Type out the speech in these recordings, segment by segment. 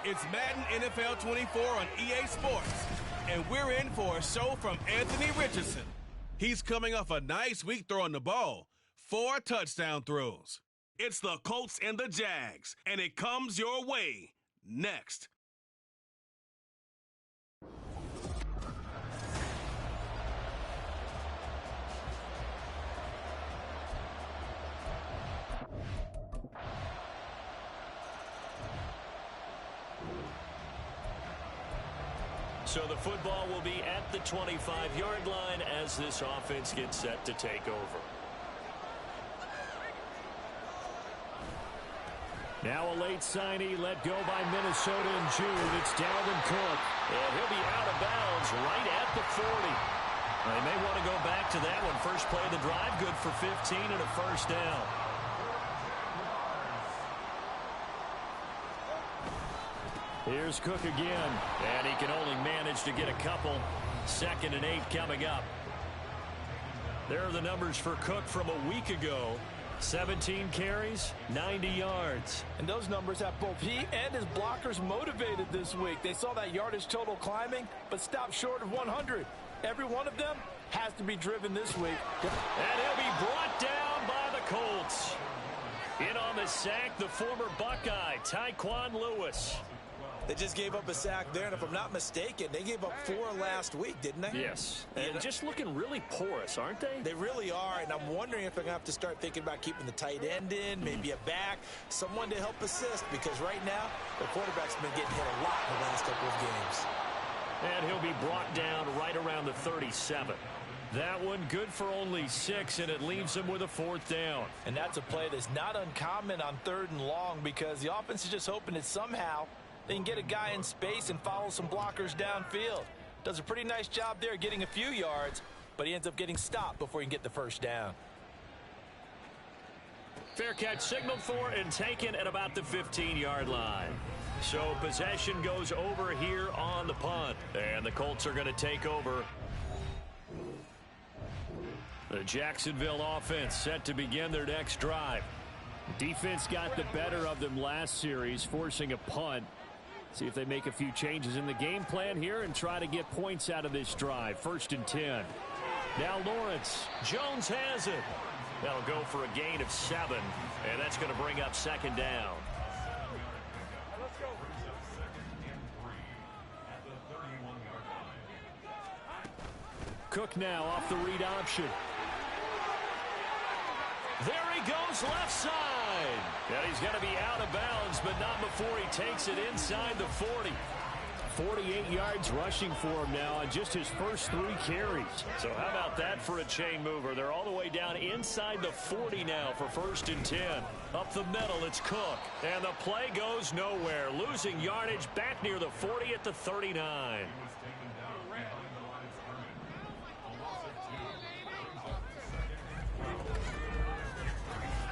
It's Madden NFL 24 on EA Sports, and we're in for a show from Anthony Richardson. He's coming off a nice week throwing the ball, 4 touchdown throws. It's the Colts and the Jags, and it comes your way next. So the football will be at the 25-yard line as this offense gets set to take over. Now a late signee let go by Minnesota in June. It's Dalvin Cook. And he'll be out of bounds right at the 40. They may want to go back to that one. First play of the drive, good for 15 and a first down. Here's Cook again, and he can only manage to get a couple. 2nd and 8 coming up. There are the numbers for Cook from a week ago. 17 carries, 90 yards. And those numbers have both he and his blockers motivated this week. They saw that yardage total climbing, but stopped short of 100. Every one of them has to be driven this week. And he'll be brought down by the Colts. In on the sack, the former Buckeye, Tyquan Lewis. They just gave up a sack there, and if I'm not mistaken, they gave up 4 last week, didn't they? Yes, and just looking really porous, aren't they? They really are, and I'm wondering if they're going to have to start thinking about keeping the tight end in, maybe a back, someone to help assist, because right now, the quarterback's been getting hit a lot in the last couple of games. And he'll be brought down right around the 37. That one good for only 6, and it leaves him with a 4th down. And that's a play that's not uncommon on 3rd and long, because the offense is just hoping that somehow they can get a guy in space and follow some blockers downfield. Does a pretty nice job there getting a few yards, but he ends up getting stopped before he can get the first down. Fair catch signaled for and taken at about the 15-yard line. So possession goes over here on the punt, and the Colts are going to take over. The Jacksonville offense set to begin their next drive. Defense got the better of them last series, forcing a punt. See if they make a few changes in the game plan here and try to get points out of this drive. 1st and 10. Now Lawrence. Jones has it. That'll go for a gain of 7, and that's going to bring up 2nd down. Cook now off the read option. There he goes left side. And he's going to be out of bounds, but not before he takes it inside the 40. 48 yards rushing for him now on just his first 3 carries. So how about that for a chain mover? They're all the way down inside the 40 now for 1st and 10. Up the middle, it's Cook. And the play goes nowhere. Losing yardage back near the 40 at the 39.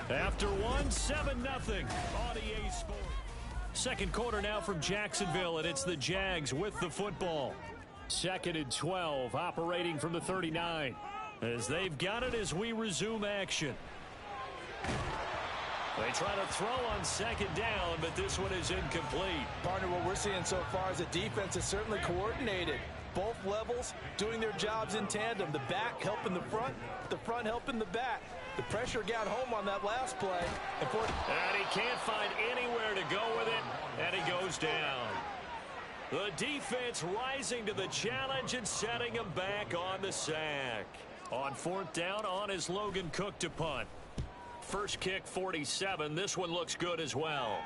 After 7-0 on EA Sports. Second quarter now from Jacksonville, and it's the Jags with the football. 2nd and 12, operating from the 39. As they've got it as we resume action. They try to throw on 2nd down, but this one is incomplete. Partner, what we're seeing so far is the defense is certainly coordinated. Both levels doing their jobs in tandem. The back helping the front helping the back. The pressure got home on that last play. And he can't find anywhere to go with it, and he goes down. The defense rising to the challenge and setting him back on the sack. On 4th down, on is Logan Cook to punt. First kick, 47. This one looks good as well.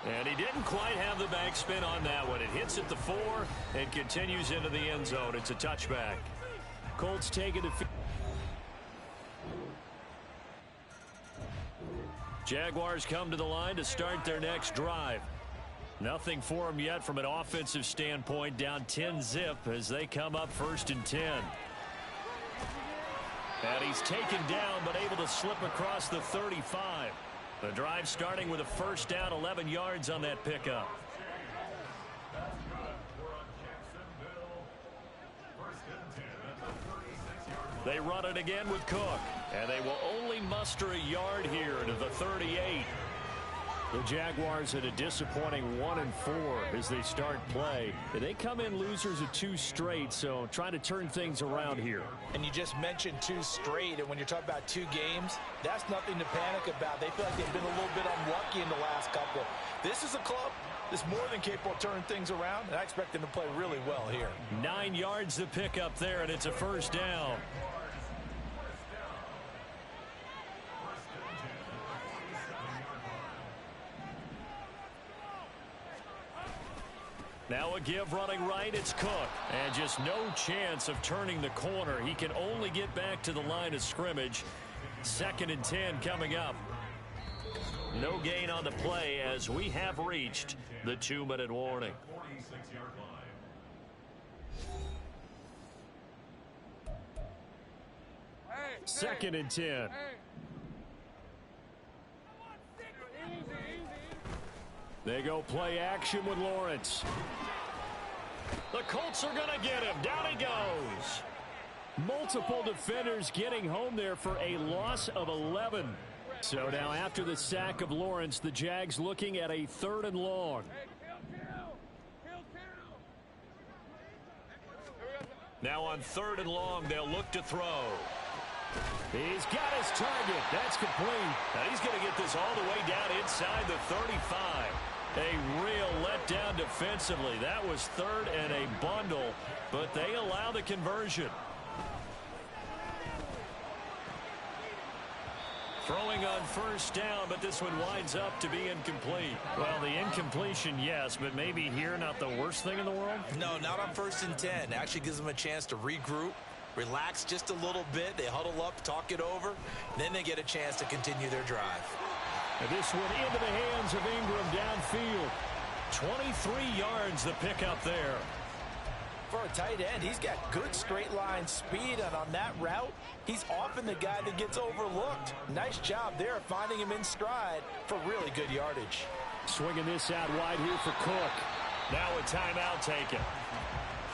And he didn't quite have the backspin on that one. It hits at the 4 and continues into the end zone. It's a touchback. Colts take it to Jaguars come to the line to start their next drive. Nothing for them yet from an offensive standpoint. Down 10-zip as they come up 1st and 10. And he's taken down but able to slip across the 35. The drive starting with a first down, 11 yards on that pickup. They run it again with Cook, and they will only muster a yard here to the 38. The Jaguars at a disappointing 1-4 as they start play. They come in losers of 2 straight, so trying to turn things around here. And you just mentioned 2 straight, and when you're talking about 2 games, that's nothing to panic about. They feel like they've been a little bit unlucky in the last couple. This is a club that's more than capable of turning things around, and I expect them to play really well here. 9 yards to pick up there, and it's a first down. Now a give running right, it's Cook. And just no chance of turning the corner. He can only get back to the line of scrimmage. 2nd and 10 coming up. No gain on the play as we have reached the 2-minute warning. Second and 10. They go play action with Lawrence. The Colts are going to get him. Down he goes. Multiple defenders getting home there for a loss of 11. So now after the sack of Lawrence, the Jags looking at a 3rd and long. Now on 3rd and long, they'll look to throw. He's got his target. That's complete. Now he's going to get this all the way down inside the 35. A real letdown defensively. That was 3rd and a bundle, but they allow the conversion. Throwing on 1st down, but this one winds up to be incomplete. Well, the incompletion, yes, but maybe here not the worst thing in the world? No, not on 1st and 10. Actually gives them a chance to regroup, relax just a little bit. They huddle up, talk it over, and then they get a chance to continue their drive. And this one into the hands of Ingram downfield. 23 yards the pickup there. For a tight end, he's got good straight line speed, and on that route, he's often the guy that gets overlooked. Nice job there finding him in stride for really good yardage. Swinging this out wide here for Cook. Now a timeout taken.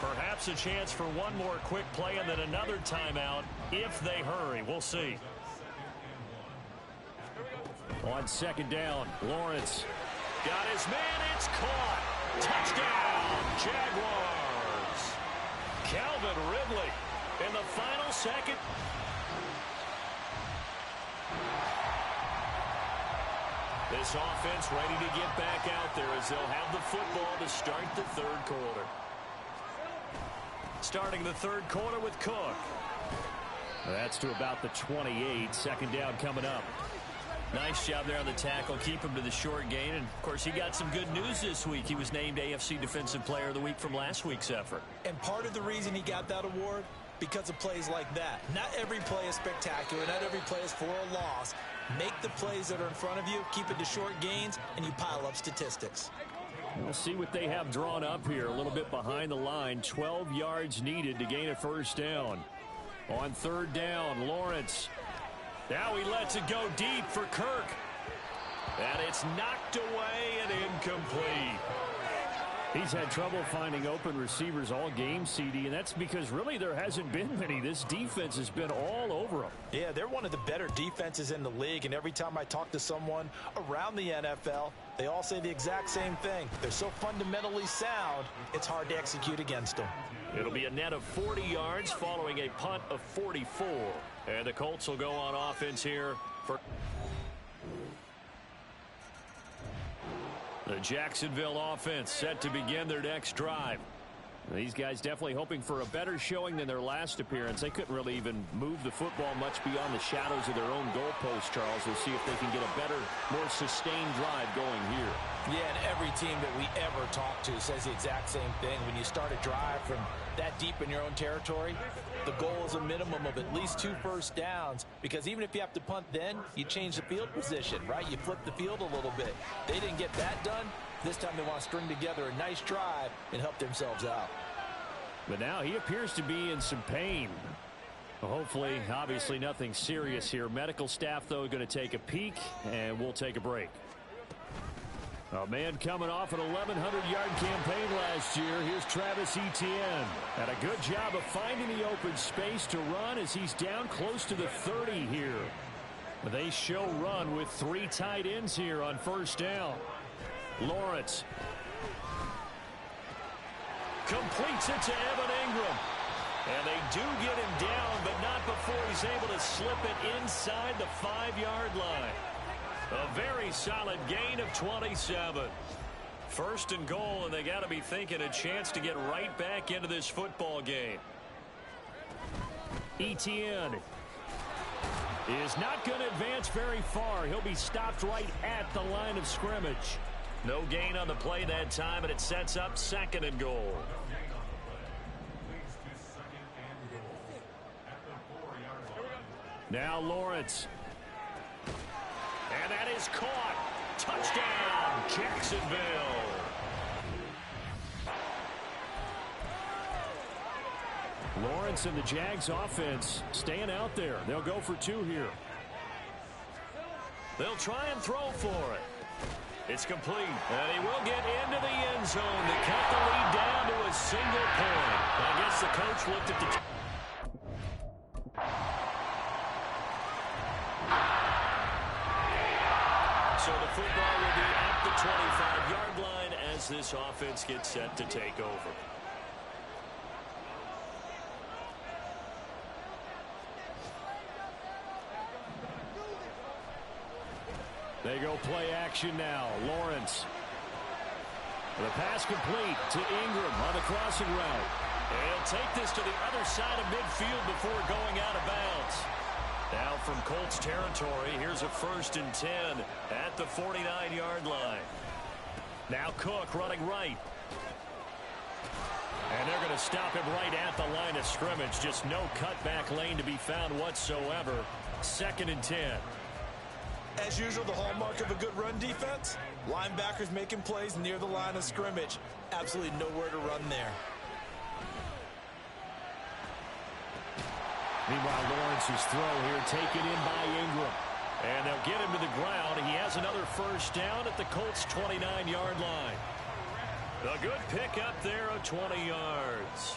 Perhaps a chance for one more quick play and then another timeout if they hurry. We'll see. On 2nd down, Lawrence got his man. It's caught. Touchdown, Jaguars. Calvin Ridley in the final second. This offense ready to get back out there as they'll have the football to start the 3rd quarter. Starting the 3rd quarter with Cook. That's to about the 28. 2nd down coming up. Nice job there on the tackle. Keep him to the short gain. And, of course, he got some good news this week. He was named AFC Defensive Player of the Week from last week's effort. And part of the reason he got that award, because of plays like that. Not every play is spectacular. Not every play is for a loss. Make the plays that are in front of you, keep it to short gains, and you pile up statistics. We'll see what they have drawn up here. A little bit behind the line. 12 yards needed to gain a 1st down. On 3rd down, Lawrence. Now he lets it go deep for Kirk. And it's knocked away and incomplete. He's had trouble finding open receivers all game, CD, and that's because really there hasn't been many. This defense has been all over them. Yeah, they're one of the better defenses in the league, and every time I talk to someone around the NFL, they all say the exact same thing. They're so fundamentally sound, it's hard to execute against them. It'll be a net of 40 yards following a punt of 44. And the Colts will go on offense here for the Jacksonville offense set to begin their next drive. These guys definitely hoping for a better showing than their last appearance. They couldn't really even move the football much beyond the shadows of their own goalpost, Charles. We'll see if they can get a better, more sustained drive going here. Yeah, and every team that we ever talk to says the exact same thing. When you start a drive from that deep in your own territory, the goal is a minimum of at least 2 first downs, because even if you have to punt then, you change the field position, right? You flip the field a little bit. They didn't get that done. This time they want to string together a nice drive and help themselves out. But now he appears to be in some pain. Hopefully, obviously nothing serious here. Medical staff, though, going to take a peek, and we'll take a break. A man coming off an 1,100-yard campaign last year. Here's Travis Etienne. And a good job of finding the open space to run as he's down close to the 30 here. They show run with 3 tight ends here on first down. Lawrence completes it to Evan Ingram. And they do get him down, but not before he's able to slip it inside the 5-yard line. A very solid gain of 27. First and goal, and they got to be thinking a chance to get right back into this football game. Etienne is not going to advance very far. He'll be stopped right at the line of scrimmage. No gain on the play that time, and it sets up second and goal. Now Lawrence. And that is caught. Touchdown, Jacksonville. Lawrence and the Jags offense staying out there. They'll go for 2 here. They'll try and throw for it. It's complete. And he will get into the end zone to cut the lead down to a single point. I guess the coach looked at the... So the football will be at the 25-yard line as this offense gets set to take over. They go play action now. Lawrence. The pass complete to Ingram on the crossing route. He'll take this to the other side of midfield before going out of bounds. Now from Colts territory, here's a 1st and 10 at the 49-yard line. Now Cook running right. And they're going to stop him right at the line of scrimmage. Just no cutback lane to be found whatsoever. 2nd and 10. As usual, the hallmark of a good run defense, linebackers making plays near the line of scrimmage. Absolutely nowhere to run there. Meanwhile, Lawrence's throw here taken in by Ingram. And they'll get him to the ground. He has another 1st down at the Colts' 29-yard line. A good pickup there of 20 yards.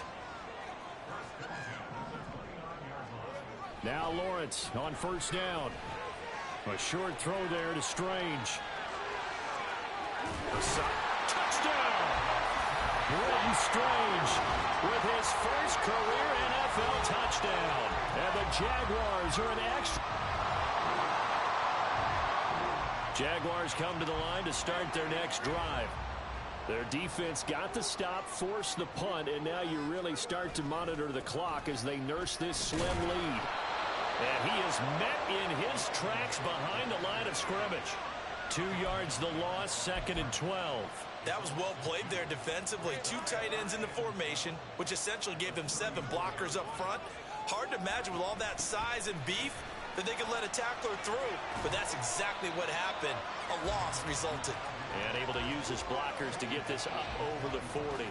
Now Lawrence on 1st down. A short throw there to Strange. Touchdown! Britton Strange with his first career NFL touchdown. And the Jaguars are an extra. Jaguars come to the line to start their next drive. Their defense got the stop, forced the punt, and now you really start to monitor the clock as they nurse this slim lead. And he is met in his tracks behind the line of scrimmage. 2 yards the loss, 2nd and 12. That was well played there defensively. 2 tight ends in the formation, which essentially gave them 7 blockers up front. Hard to imagine with all that size and beef that they could let a tackler through. But that's exactly what happened. A loss resulted. And able to use his blockers to get this up over the 40.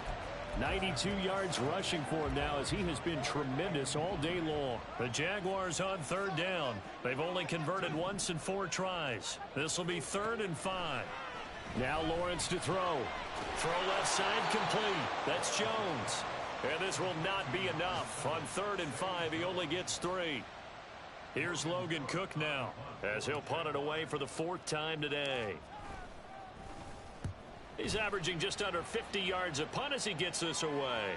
92 yards rushing for him now as he has been tremendous all day long. The Jaguars on 3rd down. They've only converted once in 4 tries. This will be 3rd and 5. Now Lawrence to throw. Throw left side complete. That's Jones. And this will not be enough. On 3rd and 5, he only gets 3. Here's Logan Cook now as he'll punt it away for the 4th time today. He's averaging just under 50 yards a punt as he gets this away.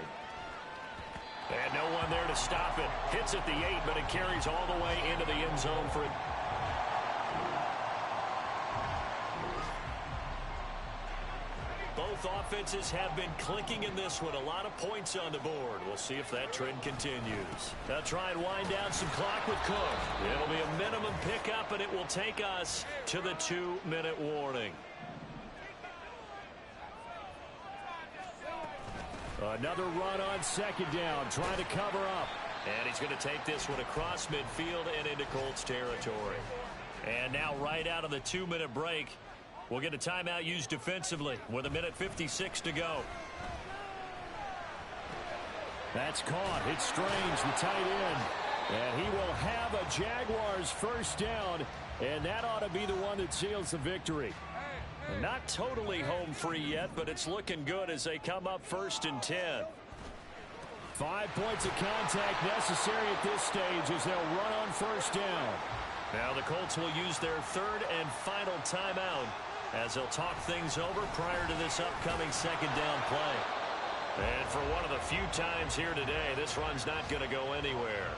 And no one there to stop it. Hits at the 8, but it carries all the way into the end zone for it. Both offenses have been clicking in this one. A lot of points on the board. We'll see if that trend continues. They'll try and wind down some clock with Cook. It'll be a minimum pickup, and it will take us to the 2-minute warning. Another run on 2nd down, trying to cover up. And he's going to take this one across midfield and into Colts territory. And now right out of the 2-minute break, we'll get a timeout used defensively with 1:56 to go. That's caught. It's Strange, the tight end. And he will have a Jaguars 1st down, and that ought to be the one that seals the victory. Not totally home free yet, but it's looking good as they come up 1st and 10. 5 points of contact necessary at this stage as they'll run on 1st down. Now the Colts will use their third and final timeout as they'll talk things over prior to this upcoming second down play. And for one of the few times here today, this run's not going to go anywhere.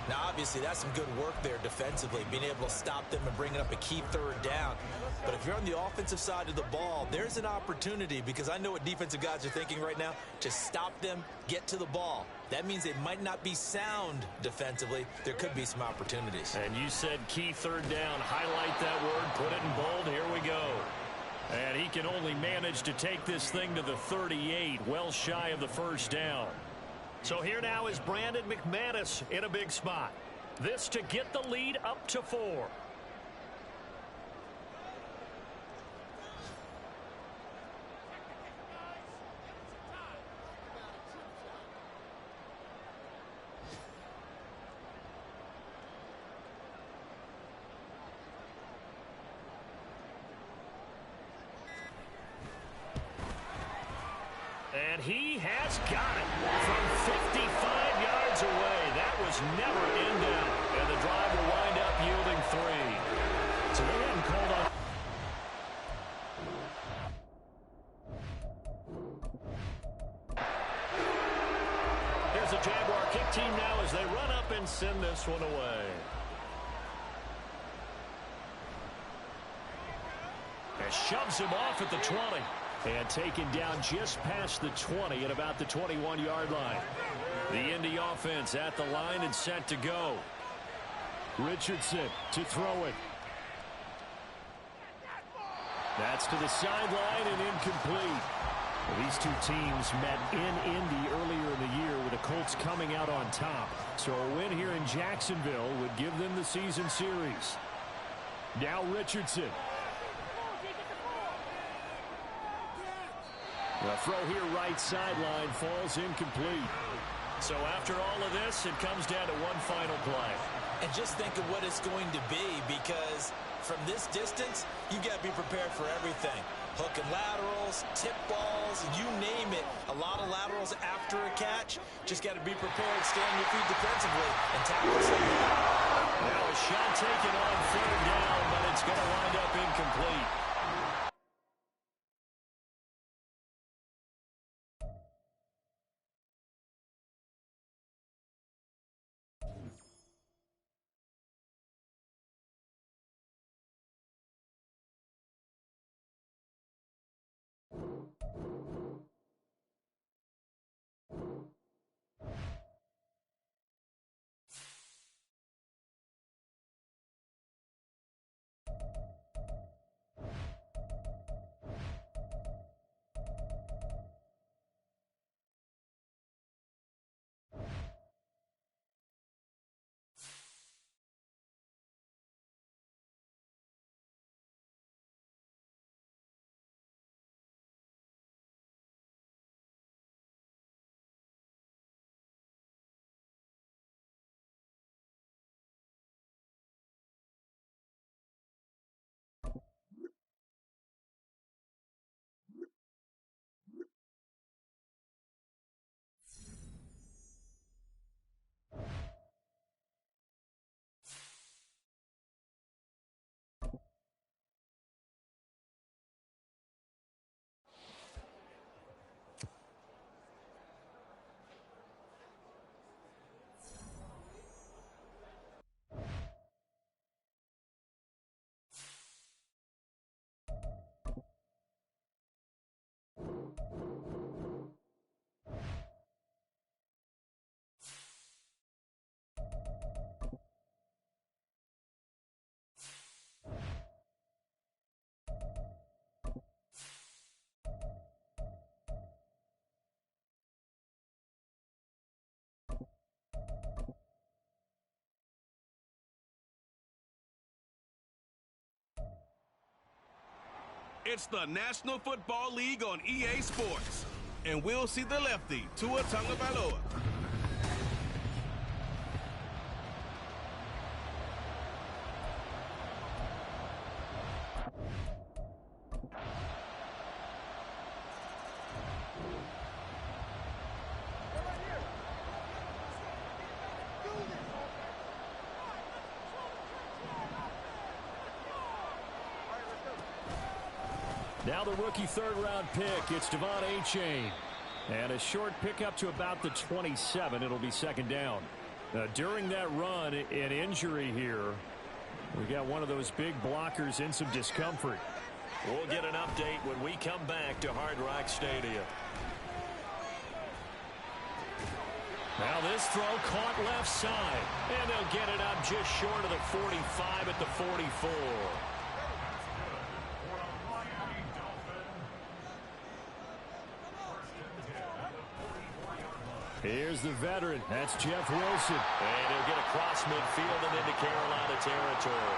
Now, obviously, that's some good work there defensively, being able to stop them and bringing up a key third down. But if you're on the offensive side of the ball, there's an opportunity, because I know what defensive guys are thinking right now, to stop them, get to the ball. That means they might not be sound defensively. There could be some opportunities. And you said key third down. Highlight that word, put it in bold. Here we go. And he can only manage to take this thing to the 38, well shy of the first down. So here now is Brandon McManus in a big spot. This to get the lead up to 4. And he has got it from 55 yards away. That was never in doubt. And the drive will wind up yielding 3. So they haven't called on. Here's the Jaguar kick team now as they run up and send this one away. And shoves him off at the 20. And taken down just past the 20 at about the 21-yard line. The Indy offense at the line and set to go. Richardson to throw it. That's to the sideline and incomplete. Well, these two teams met in Indy earlier in the year with the Colts coming out on top. So a win here in Jacksonville would give them the season series. Now Richardson. The throw here right sideline falls incomplete. So after all of this, it comes down to one final play. And just think of what it's going to be, because from this distance, you got to be prepared for everything. Hook and laterals, tip balls, you name it. A lot of laterals after a catch. Just got to be prepared, stay on your feet defensively, and tackle something. Now a shot taken on third down, but it's going to wind up incomplete. It's the National Football League on EA Sports. And we'll see the lefty, Tua Tagovailoa. Now the rookie third-round pick. It's Devon Achane. And a short pickup to about the 27. It'll be second down. During that run, an injury here. We got one of those big blockers in some discomfort. We'll get an update when we come back to Hard Rock Stadium. Now this throw caught left side. And they'll get it up just short of the 45 at the 44. Here's the veteran. That's Jeff Wilson. And he'll get across midfield and into Carolina territory.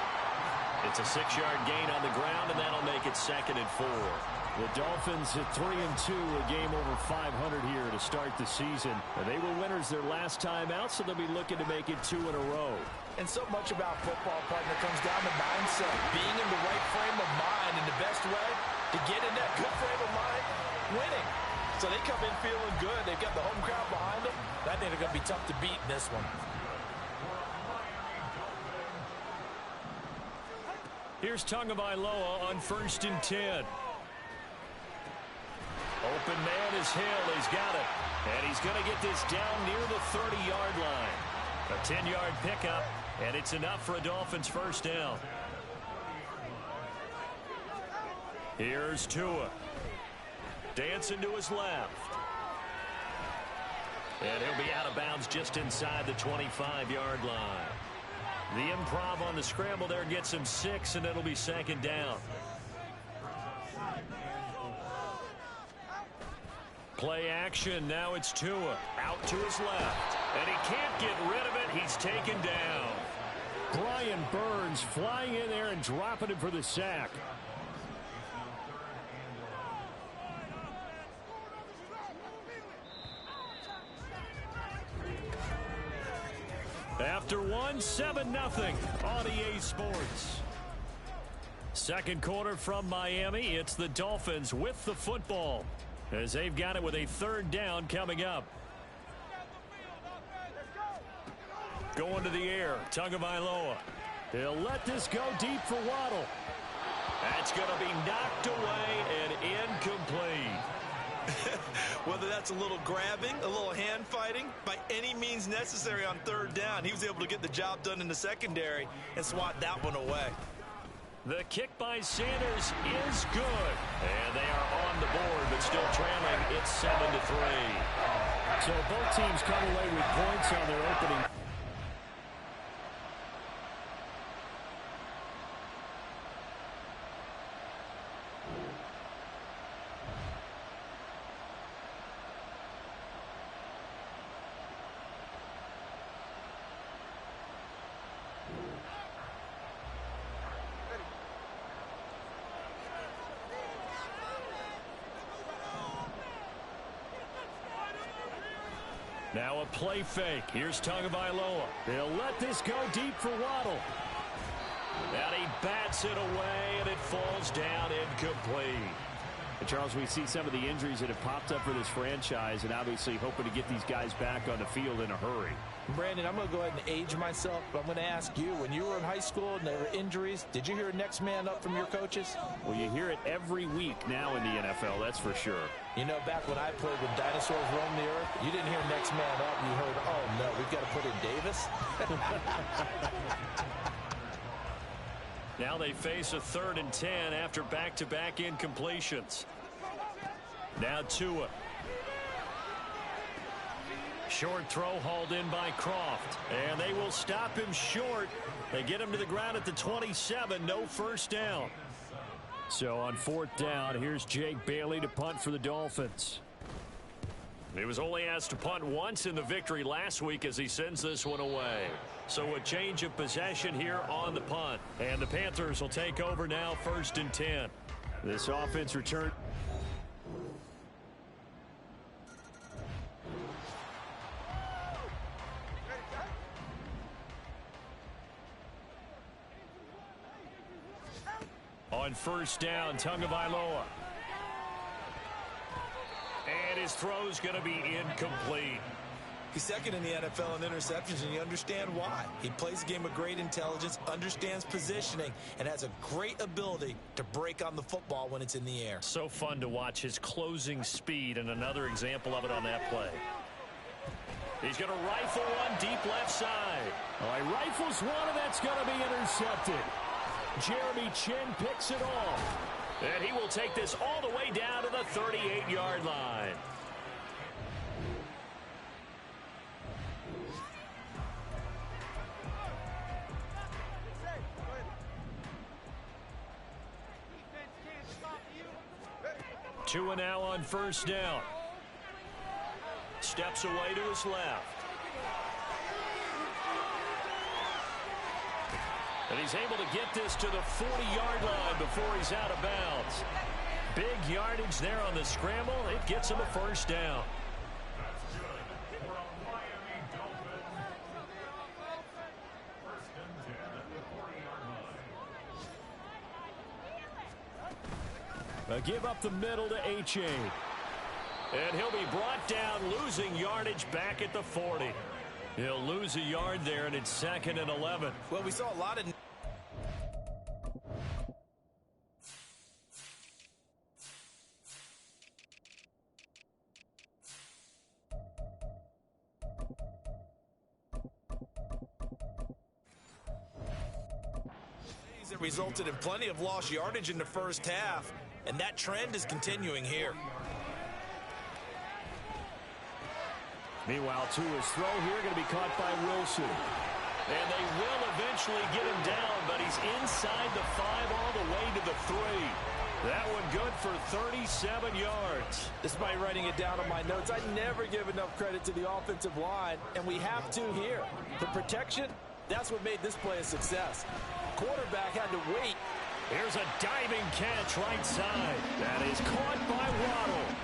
It's a 6-yard gain on the ground, and that'll make it 2nd and 4. The Dolphins at 3-2, a game over 500 here to start the season. And they were winners their last time out, so they'll be looking to make it 2 in a row. And so much about football, partner, comes down to mindset. Being in the right frame of mind, and the best way to get in that good frame of mind, winning. So they come in feeling good. They've got the home crowd behind them. I think they're going to be tough to beat in this one. Here's Tagovailoa on 1st and 10. Open man is Hill. He's got it. And he's going to get this down near the 30-yard line. A 10-yard pickup, and it's enough for a Dolphins first down. Here's Tua. Dancing to his left. And he'll be out of bounds just inside the 25-yard line. The improv on the scramble there gets him 6, and it'll be 2nd down. Play action. Now it's Tua. Out to his left. And he can't get rid of it. He's taken down. Brian Burns flying in there and dropping him for the sack. After 1, 7-0 on EA Sports. Second quarter from Miami. It's the Dolphins with the football, as they've got it with a 3rd down coming up. Going to the air. Tagovailoa. He'll let this go deep for Waddle. That's going to be knocked away and incomplete. Whether that's a little grabbing, a little hand fighting, by any means necessary on 3rd down, he was able to get the job done in the secondary and swat that one away. The kick by Sanders is good. And they are on the board, but still trailing. It's 7-3. So both teams come away with points on their opening. Now a play fake. Here's Tagovailoa. They'll let this go deep for Waddle. And he bats it away, and it falls down incomplete. And Charles, we see some of the injuries that have popped up for this franchise, and obviously hoping to get these guys back on the field in a hurry. Brandon, I'm going to go ahead and age myself, but I'm going to ask you, when you were in high school and there were injuries, did you hear next man up from your coaches? Well, you hear it every week now in the NFL, that's for sure. You know, back when I played when dinosaurs roamed the earth, you didn't hear next man up. You heard, oh, no, we've got to put in Davis. Now they face a 3rd and 10 after back-to-back incompletions. Now Tua. Short throw hauled in by Croft. And they will stop him short. They get him to the ground at the 27. No first down. So on 4th down, here's Jake Bailey to punt for the Dolphins. He was only asked to punt once in the victory last week as he sends this one away. So a change of possession here on the punt. And the Panthers will take over now, 1st and 10. This offense return. On 1st down, Tagovailoa. And his throw's going to be incomplete. He's second in the NFL in interceptions, and you understand why. He plays a game of great intelligence, understands positioning, and has a great ability to break on the football when it's in the air. So fun to watch his closing speed, and another example of it on that play. He's going to rifle one deep left side. Oh, he rifles one, and that's going to be intercepted. Jeremy Chin picks it off. And he will take this all the way down to the 38-yard line. Tua now on first down. Steps away to his left. And he's able to get this to the 40-yard line before he's out of bounds. Big yardage there on the scramble. It gets him a first down. A give up the middle to H.A. And he'll be brought down, losing yardage back at the 40. He'll lose a yard there, and it's 2nd and 11. Well, we saw a lot of... that resulted in plenty of lost yardage in the first half, and that trend is continuing here. Meanwhile, Tua's throw here going to be caught by Wilson. And they will eventually get him down, but he's inside the 5 all the way to the 3. That one good for 37 yards. Despite writing it down on my notes, I never give enough credit to the offensive line, and we have to here. The protection, that's what made this play a success. Quarterback had to wait. Here's a diving catch right side. That is caught by Waddle.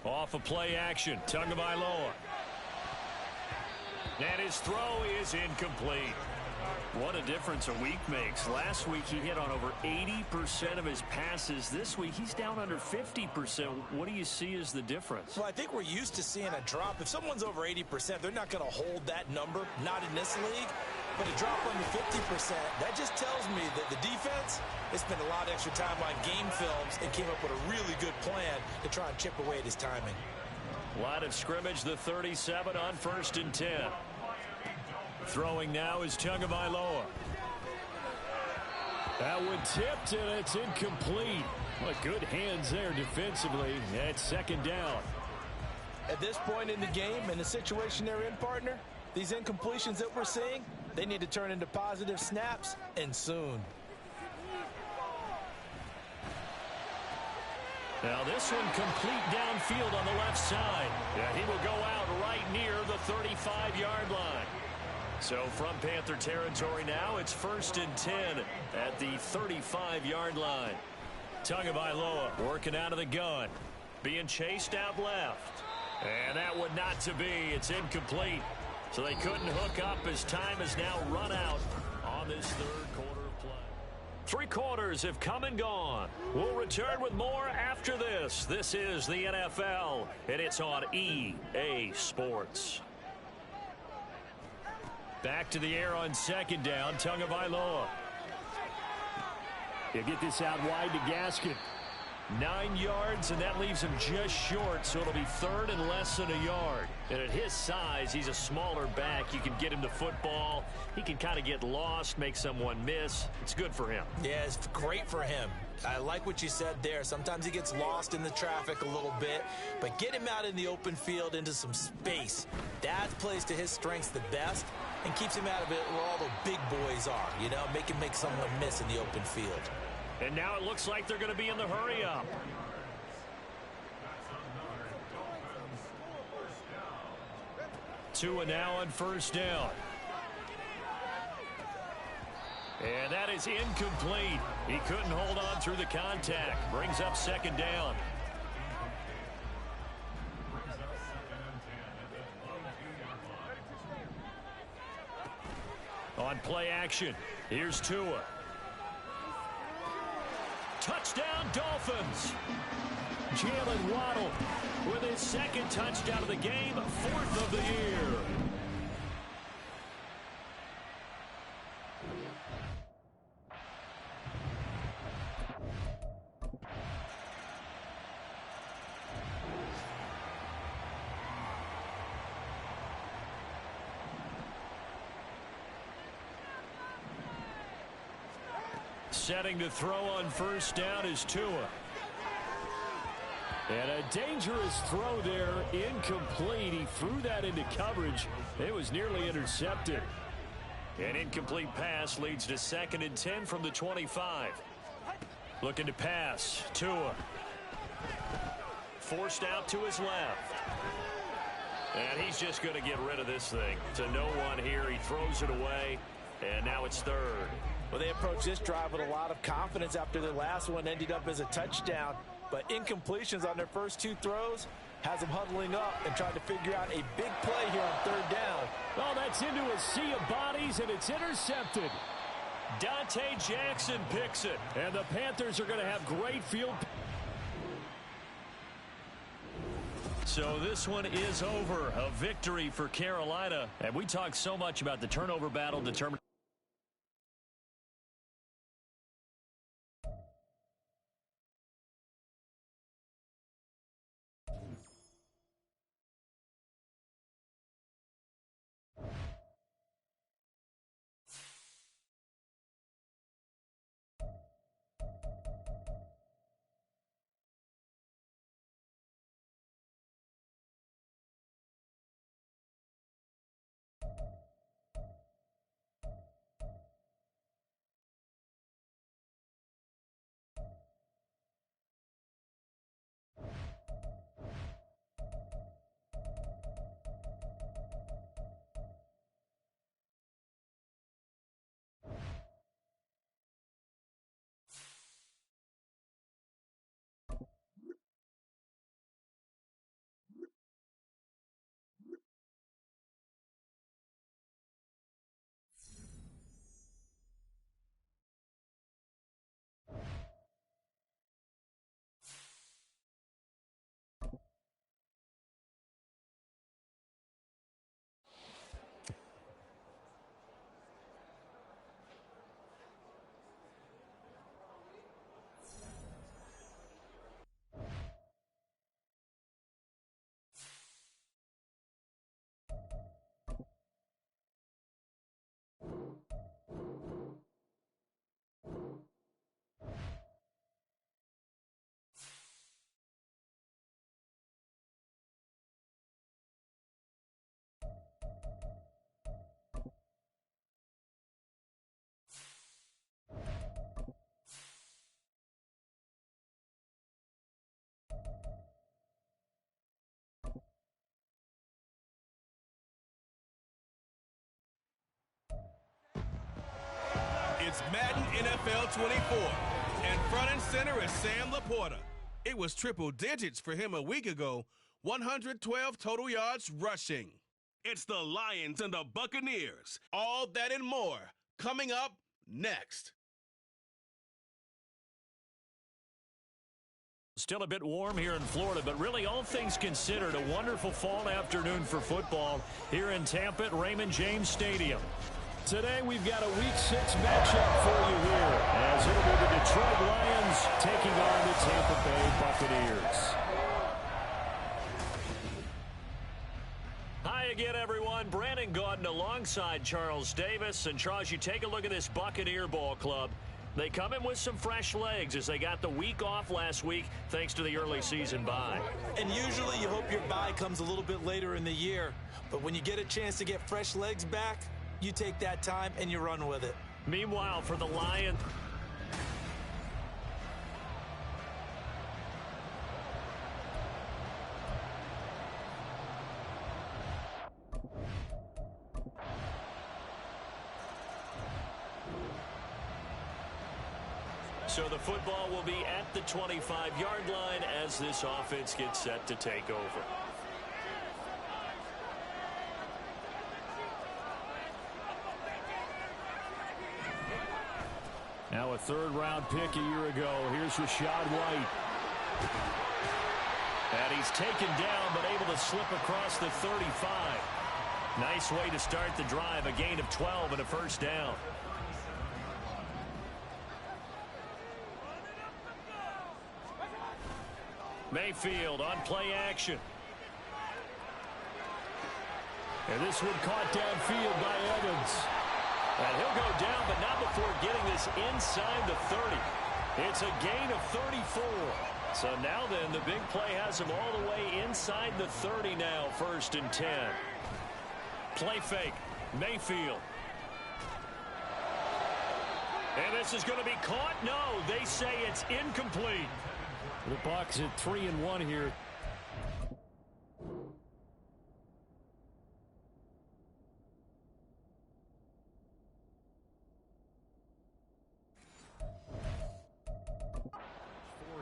Off of play action, Tagovailoa. And his throw is incomplete. What a difference a week makes. Last week he hit on over 80% of his passes. This week he's down under 50%. What do you see as the difference? Well, I think we're used to seeing a drop. If someone's over 80%, they're not going to hold that number, not in this league. But a drop under 50%, that just tells me that the defense has spent a lot of extra time on game films and came up with a really good plan to try and chip away at his timing. Line of scrimmage, the 37 on 1st and 10. Throwing now is Tagovailoa. That one tipped, and it's incomplete. Well, good hands there defensively. It's 2nd down. At this point in the game, in the situation they're in, partner, these incompletions that we're seeing, they need to turn into positive snaps, and soon. Now this one complete downfield on the left side. Yeah, he will go out right near the 35-yard line. So from Panther territory now, it's 1st and 10 at the 35-yard line. Tagovailoa working out of the gun. Being chased out left. And that one not to be. It's incomplete. So they couldn't hook up as time has now run out on this 3rd quarter of play. 3 quarters have come and gone. We'll return with more after this. This is the NFL, and it's on EA Sports. Back to the air on 2nd down, Tagovailoa. You get this out wide to Gaskin. 9 yards, and that leaves him just short, so it'll be 3rd and less than a yard. And at his size, he's a smaller back. You can get him the football. He can kind of get lost, make someone miss. It's good for him. Yeah, it's great for him. I like what you said there. Sometimes he gets lost in the traffic a little bit, but get him out in the open field into some space. That plays to his strengths the best and keeps him out of it where all the big boys are, you know, make him make someone miss in the open field. And now it looks like they're going to be in the hurry-up. Tua now on 1st down. And that is incomplete. He couldn't hold on through the contact. Brings up 2nd down. On play action, here's Tua. Touchdown, Dolphins. Jalen Waddle with his second touchdown of the game, 4th of the year. Setting to throw on first down is Tua. And a dangerous throw there, incomplete. He threw that into coverage. It was nearly intercepted. An incomplete pass leads to 2nd and 10 from the 25. Looking to pass, Tua. Forced out to his left. And he's just going to get rid of this thing. To no one here, he throws it away, and now it's 3rd. Well, they approached this drive with a lot of confidence after their last one ended up as a touchdown. But incompletions on their first 2 throws has them huddling up and trying to figure out a big play here on 3rd down. Oh, that's into a sea of bodies, and it's intercepted. Dante Jackson picks it. And the Panthers are going to have great field. So this one is over. A victory for Carolina. And we talked so much about the turnover battle determined. It's Madden NFL 24, and front and center is Sam Laporta. It was triple digits for him a week ago, 112 total yards rushing. It's the Lions and the Buccaneers. All that and more coming up next. Still a bit warm here in Florida, but really all things considered, a wonderful fall afternoon for football here in Tampa at Raymond James Stadium. Today we've got a Week 6 matchup for you here, as it'll be the Detroit Lions taking on the Tampa Bay Buccaneers. Hi again, everyone. Brandon Gaudin alongside Charles Davis. And Charles, you take a look at this Buccaneer ball club. They come in with some fresh legs as they got the week off last week thanks to the early season bye. And usually you hope your bye comes a little bit later in the year. But when you get a chance to get fresh legs back, you take that time and you run with it. Meanwhile, for the Lions, so the football will be at the 25-yard line as this offense gets set to take over. Now a third-round pick a year ago. Here's Rachaad White. And he's taken down, but able to slip across the 35. Nice way to start the drive. A gain of 12 and a first down. Mayfield on play action. And this one caught downfield by Evans. And he'll go down, but not before getting this inside the 30. It's a gain of 34. So now then, the big play has him all the way inside the 30 now, 1st and 10. Play fake, Mayfield. And this is going to be caught? No, they say it's incomplete. The Bucs at 3-1 here.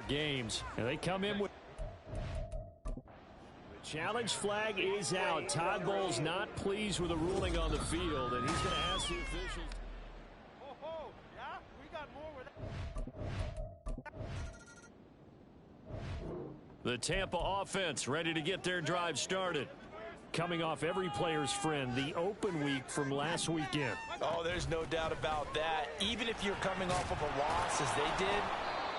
Games, and they come in with the challenge flag is out. Todd Bowles not pleased with the ruling on the field, and he's going to ask the officials. The Tampa offense ready to get their drive started. Coming off every player's friend, the open week from last weekend. Oh, there's no doubt about that. Even if you're coming off of a loss as they did,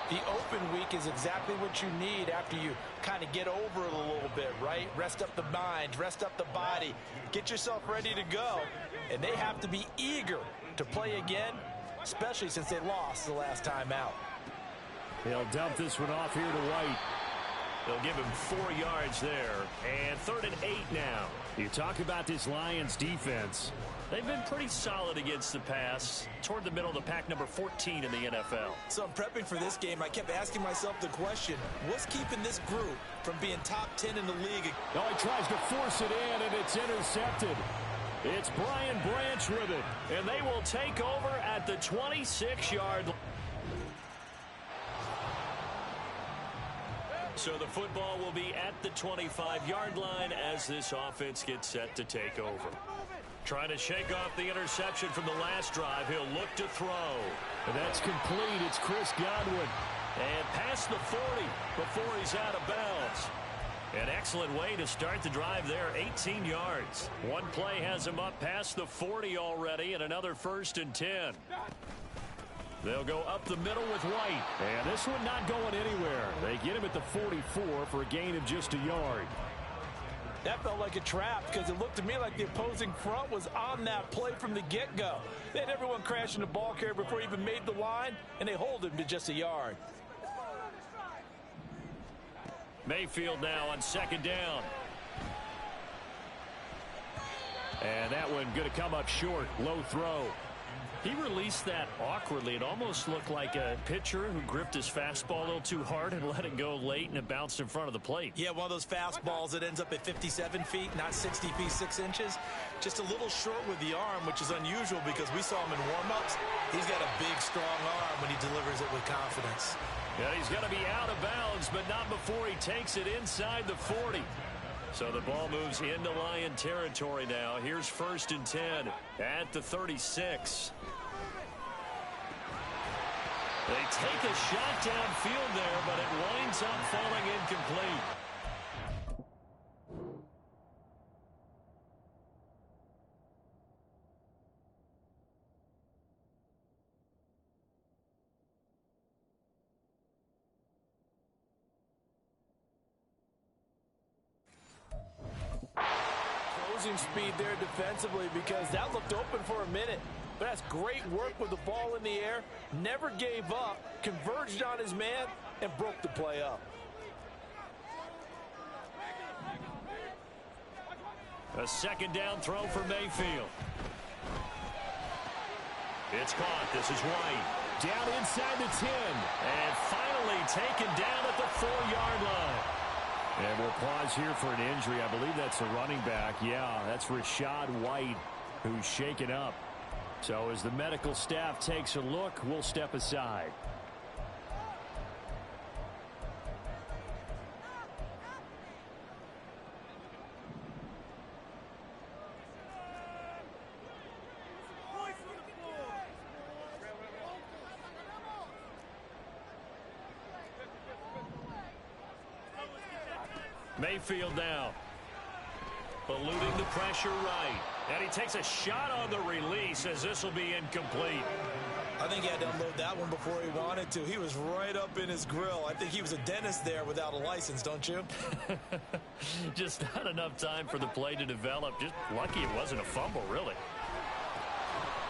the open week is exactly what you need after you kind of get over it a little bit, right? Rest up the mind, rest up the body, get yourself ready to go. And they have to be eager to play again, especially since they lost the last time out. They'll dump this one off here to White. They'll give him 4 yards there. And 3rd and 8 now. You talk about this Lions defense. They've been pretty solid against the pass. Toward the middle of the pack, number 14 in the NFL. So I'm prepping for this game. I kept asking myself the question, what's keeping this group from being top 10 in the league? Oh, he tries to force it in, and it's intercepted. It's Brian Branch with it. And they will take over at the 26-yard line. So the football will be at the 25-yard line as this offense gets set to take over. Trying to shake off the interception from the last drive. He'll look to throw. And that's complete. It's Chris Godwin. And past the 40 before he's out of bounds. An excellent way to start the drive there, 18 yards. One play has him up past the 40 already, and another 1st and 10. They'll go up the middle with White. And this one not going anywhere. They get him at the 44 for a gain of just a yard. That felt like a trap because it looked to me like the opposing front was on that play from the get-go. They had everyone crashing the ball carrier before he even made the line, and they hold him to just a yard. Mayfield now on 2nd down. And that one going to come up short. Low throw. He released that awkwardly. It almost looked like a pitcher who gripped his fastball a little too hard and let it go late, and it bounced in front of the plate. Yeah, one of those fastballs that ends up at 57 feet, not 60 feet, 6 inches. Just a little short with the arm, which is unusual because we saw him in warm-ups. He's got a big, strong arm when he delivers it with confidence. Yeah, he's going to be out of bounds, but not before he takes it inside the 40. So the ball moves into Lion territory now. Here's 1st and 10 at the 36. They take a shot downfield there, but it winds up falling incomplete. Closing speed there defensively because that looked open for a minute. But that's great work with the ball in the air. Never gave up, converged on his man, and broke the play up. A 2nd down throw for Mayfield. It's caught. This is White. Down inside the 10. And finally taken down at the 4-yard line. And we'll pause here for an injury. I believe that's a running back. Yeah, that's Rachaad White, who's shaken up. So as the medical staff takes a look, we'll step aside. Mayfield now. Eluding the pressure right. And he takes a shot on the release as this will be incomplete. I think he had to unload that one before he wanted to. He was right up in his grill. I think he was a dentist there without a license, don't you? Just not enough time for the play to develop. Just lucky it wasn't a fumble, really.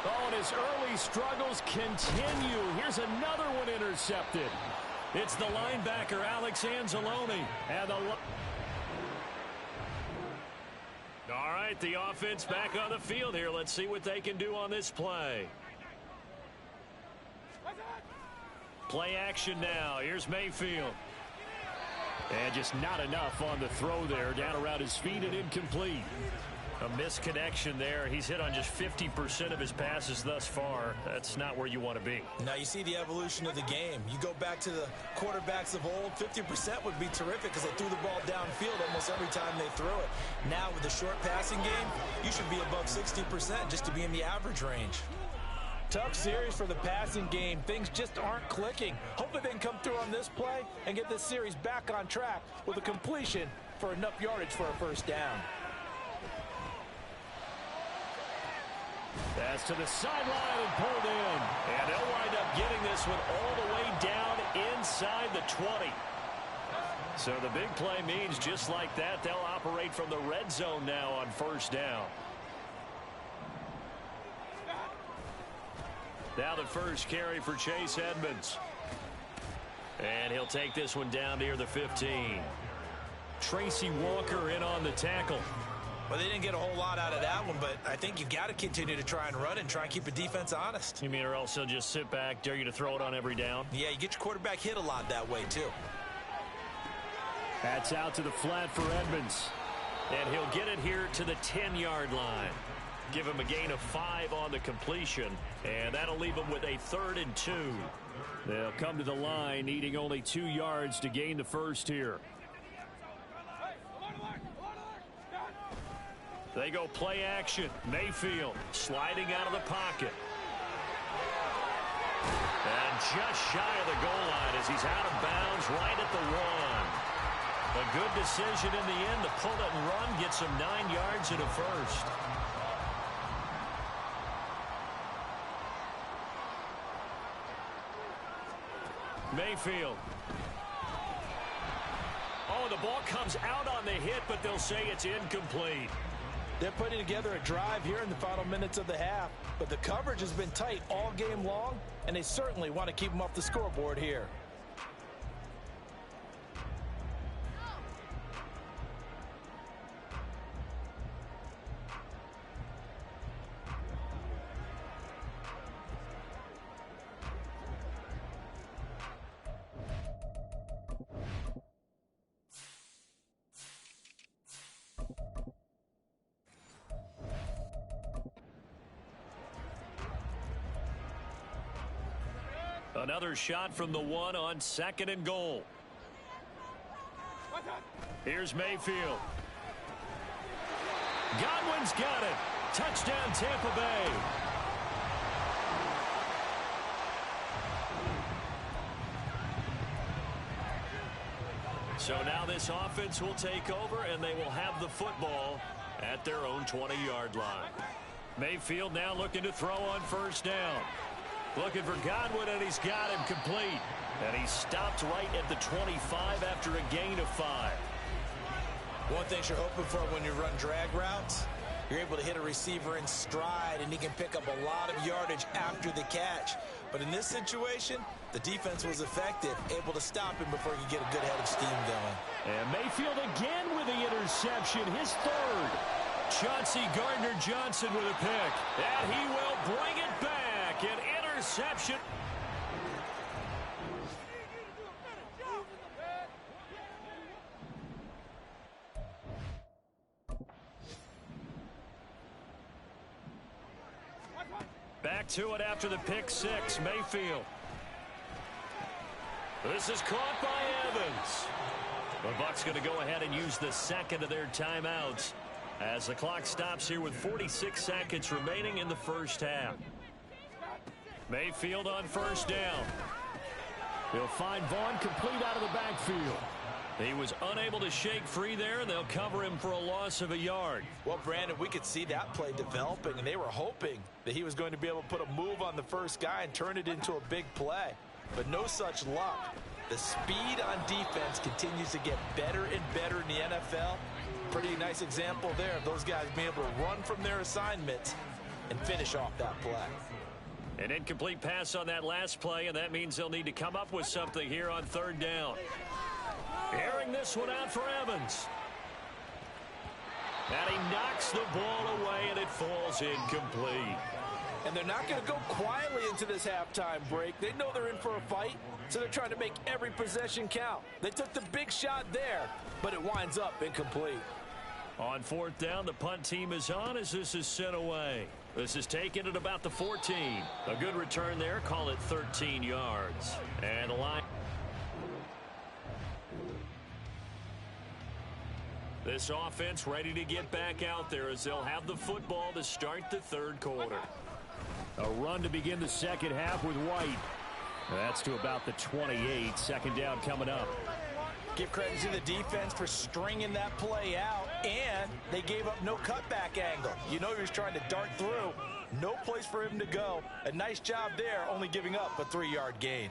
Oh, and his early struggles continue. Here's another one intercepted. It's the linebacker, Alex Anzalone. And all right, the offense back on the field here. Let's see what they can do on this play. Play action now. Here's Mayfield. And just not enough on the throw there. Down around his feet and incomplete. A misconnection there. He's hit on just 50% of his passes thus far. That's not where you want to be. Now you see the evolution of the game. You go back to the quarterbacks of old, 50% would be terrific because they threw the ball downfield almost every time they threw it. Now with the short passing game, you should be above 60% just to be in the average range. Tough series for the passing game. Things just aren't clicking. Hopefully they can come through on this play and get this series back on track with a completion for enough yardage for a first down. That's to the sideline and pulled in. And they'll wind up getting this one all the way down inside the 20. So the big play means just like that, they'll operate from the red zone now on first down. Now the first carry for Chase Edmonds. And he'll take this one down near the 15. Tracy Walker in on the tackle. Well, they didn't get a whole lot out of that one, but I think you've got to continue to try and run and try and keep the defense honest. You mean or else they'll just sit back, dare you to throw it on every down? Yeah, you get your quarterback hit a lot that way, too. That's out to the flat for Edmonds. And he'll get it here to the 10-yard line. Give him a gain of 5 on the completion, and that'll leave him with a 3rd and 2. They'll come to the line needing only 2 yards to gain the first here. They go play action. Mayfield sliding out of the pocket. And just shy of the goal line as he's out of bounds right at the 1. A good decision in the end to pull it and run, gets him 9 yards and a first. Mayfield. Oh, the ball comes out on the hit, but they'll say it's incomplete. They're putting together a drive here in the final minutes of the half, but the coverage has been tight all game long, and they certainly want to keep them off the scoreboard here. Another shot from the 1 on 2nd and goal. Here's Mayfield. Godwin's got it. Touchdown, Tampa Bay. So now this offense will take over, and they will have the football at their own 20-yard line. Mayfield now looking to throw on first down. Looking for Godwin, and he's got him complete. And he stopped right at the 25 after a gain of 5. One thing you're hoping for when you run drag routes, you're able to hit a receiver in stride, and he can pick up a lot of yardage after the catch. But in this situation, the defense was effective, able to stop him before he could get a good head of steam going. And Mayfield again with the interception, his 3rd. Chauncey Gardner-Johnson with a pick. And he will bring it back. An interception. Back to it after the pick 6, Mayfield. This is caught by Evans. The Bucs going to go ahead and use the 2nd of their timeouts as the clock stops here with 46 seconds remaining in the first half. Mayfield on first down. He'll find Vaughn complete out of the backfield. He was unable to shake free there, and they'll cover him for a loss of a yard. Well, Brandon, we could see that play developing, and they were hoping that he was going to be able to put a move on the first guy and turn it into a big play. But no such luck. The speed on defense continues to get better and better in the NFL. Pretty nice example there of those guys being able to run from their assignments and finish off that play. An incomplete pass on that last play, and that means they'll need to come up with something here on third down. Airing this one out for Evans. And he knocks the ball away, and it falls incomplete. And they're not going to go quietly into this halftime break. They know they're in for a fight, so they're trying to make every possession count. They took the big shot there, but it winds up incomplete. On fourth down, the punt team is on as this is sent away. This is taken at about the 14. A good return there. Call it 13 yards. And the line. This offense ready to get back out there as they'll have the football to start the third quarter. A run to begin the second half with White. That's to about the 28. Second down coming up. Give credit to the defense for stringing that play out, and they gave up no cutback angle. You know he was trying to dart through. No place for him to go. A nice job there, only giving up a 3-yard gain.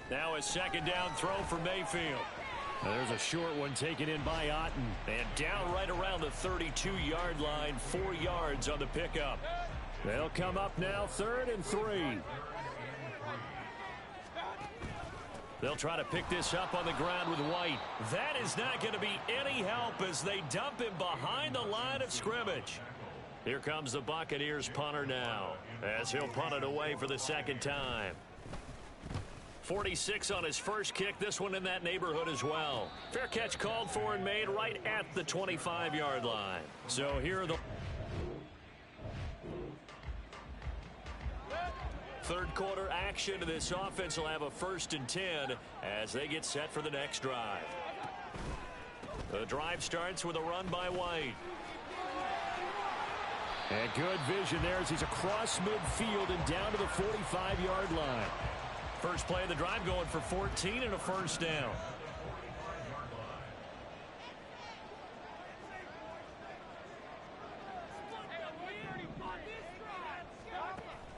Now a second down throw for Mayfield. There's a short one taken in by Otten. And down right around the 32-yard line, 4 yards on the pickup. They'll come up now 3rd and 3. They'll try to pick this up on the ground with White. That is not going to be any help as they dump him behind the line of scrimmage. Here comes the Buccaneers punter now as he'll punt it away for the second time. 46 on his first kick, this one in that neighborhood as well. Fair catch called for and made right at the 25-yard line. So here are the third quarter action. This offense will have a 1st and 10 as they get set for the next drive. The drive starts with a run by White. And good vision there as he's across midfield and down to the 45-yard line. First play of the drive going for 14 and a first down.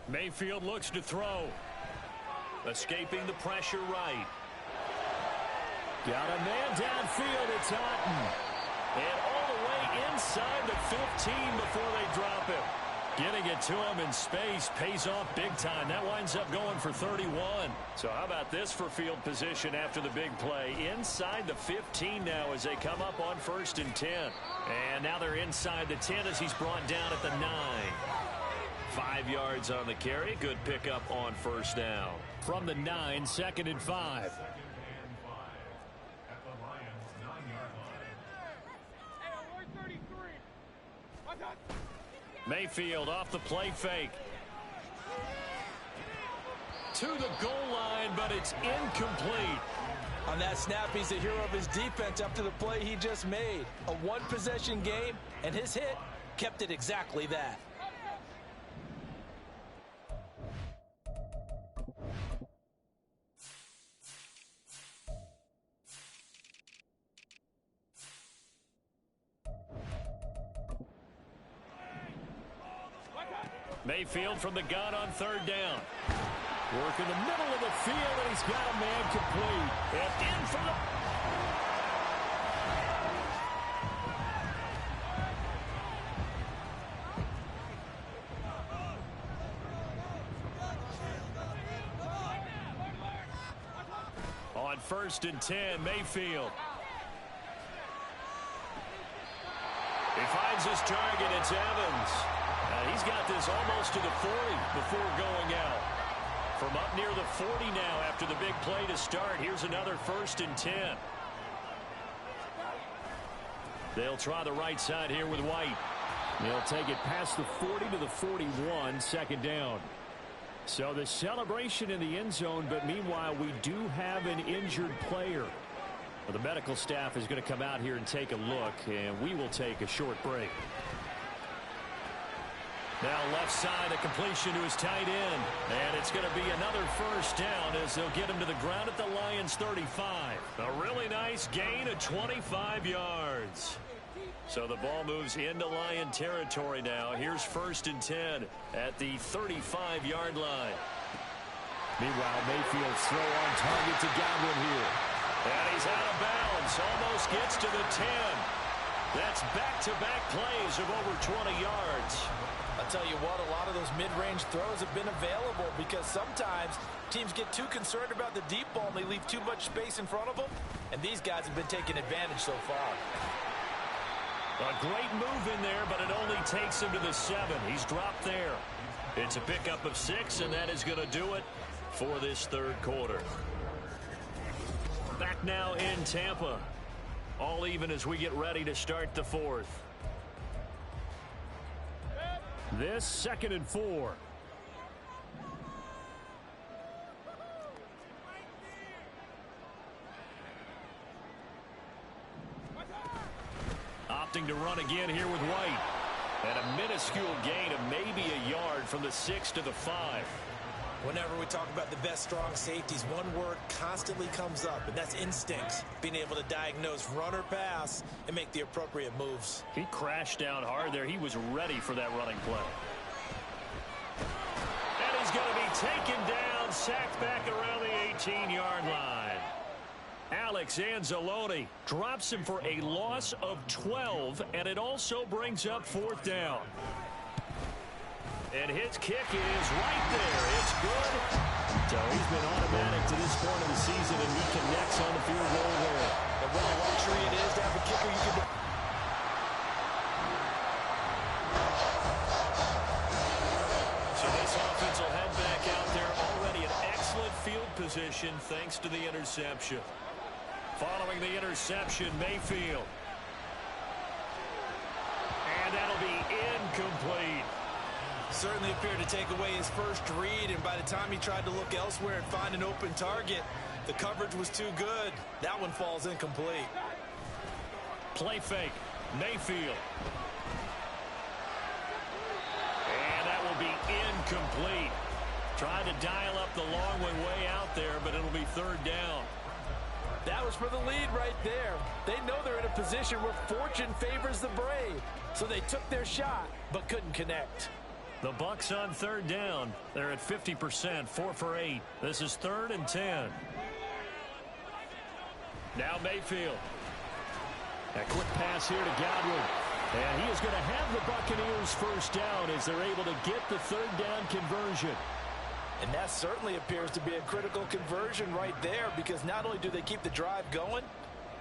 Mayfield looks to throw. Escaping the pressure right. Got a man downfield. It's Otten. And all the way inside the 15 before they drop him. Getting it to him in space pays off big time. That winds up going for 31. So how about this for field position after the big play? Inside the 15 now as they come up on 1st and 10. And now they're inside the 10 as he's brought down at the 9. 5 yards on the carry. Good pickup on first down. From the 9, 2nd and 5. Mayfield off the play fake. To the goal line, but it's incomplete. On that snap, he's the hero of his defense after the play he just made. A one-possession game, and his hit kept it exactly that. Mayfield from the gun on 3rd down. Work in the middle of the field, and he's got a man complete. And in for the... On 1st and 10, Mayfield. He finds his target. It's Evans. He's got this almost to the 40 before going out. From up near the 40 now after the big play to start. Here's another 1st and 10. They'll try the right side here with White. They'll take it past the 40 to the 41, 2nd down. So the celebration in the end zone, but meanwhile we do have an injured player. Well, the medical staff is going to come out here and take a look, and we will take a short break. Now left side, a completion to his tight end. And it's going to be another first down as they'll get him to the ground at the Lions' 35. A really nice gain of 25 yards. So the ball moves into Lion territory now. Here's 1st and 10 at the 35-yard line. Meanwhile, Mayfield's throw on target to Godwin here. And he's out of bounds. Almost gets to the 10. That's back-to-back plays of over 20 yards. I'll tell you what, a lot of those mid-range throws have been available because sometimes teams get too concerned about the deep ball and they leave too much space in front of them. And these guys have been taking advantage so far. A great move in there, but it only takes him to the 7. He's dropped there. It's a pickup of 6, and that is going to do it for this 3rd quarter. Back now in Tampa. All even as we get ready to start the 4th. This 2nd and 4. Opting to run again here with White. And a minuscule gain of maybe a yard from the 6 to the 5. Whenever we talk about the best strong safeties, one word constantly comes up, and that's instinct. Being able to diagnose run or pass and make the appropriate moves. He crashed down hard there. He was ready for that running play. And he's going to be taken down, sacked back around the 18-yard line. Alex Anzalone drops him for a loss of 12, and it also brings up 4th down. And his kick is right there. It's good. So he's been automatic to this point of the season, and he connects on the field goal there. And what a luxury it is to have a kicker you can... So this offense will head back out there. Already an excellent field position thanks to the interception. Following the interception, Mayfield. And that'll be incomplete. Certainly appeared to take away his first read, and by the time he tried to look elsewhere and find an open target, the coverage was too good. That one falls incomplete. Play fake. Mayfield. And that will be incomplete. Tried to dial up the long one way out there, but it'll be 3rd down. That was for the lead right there. They know they're in a position where fortune favors the brave. So they took their shot, but couldn't connect. The Bucs on 3rd down. They're at 50%, 4 for 8. This is 3rd and 10. Now Mayfield. A quick pass here to Godwin. And he is going to have the Buccaneers first down as they're able to get the 3rd down conversion. And that certainly appears to be a critical conversion right there, because not only do they keep the drive going,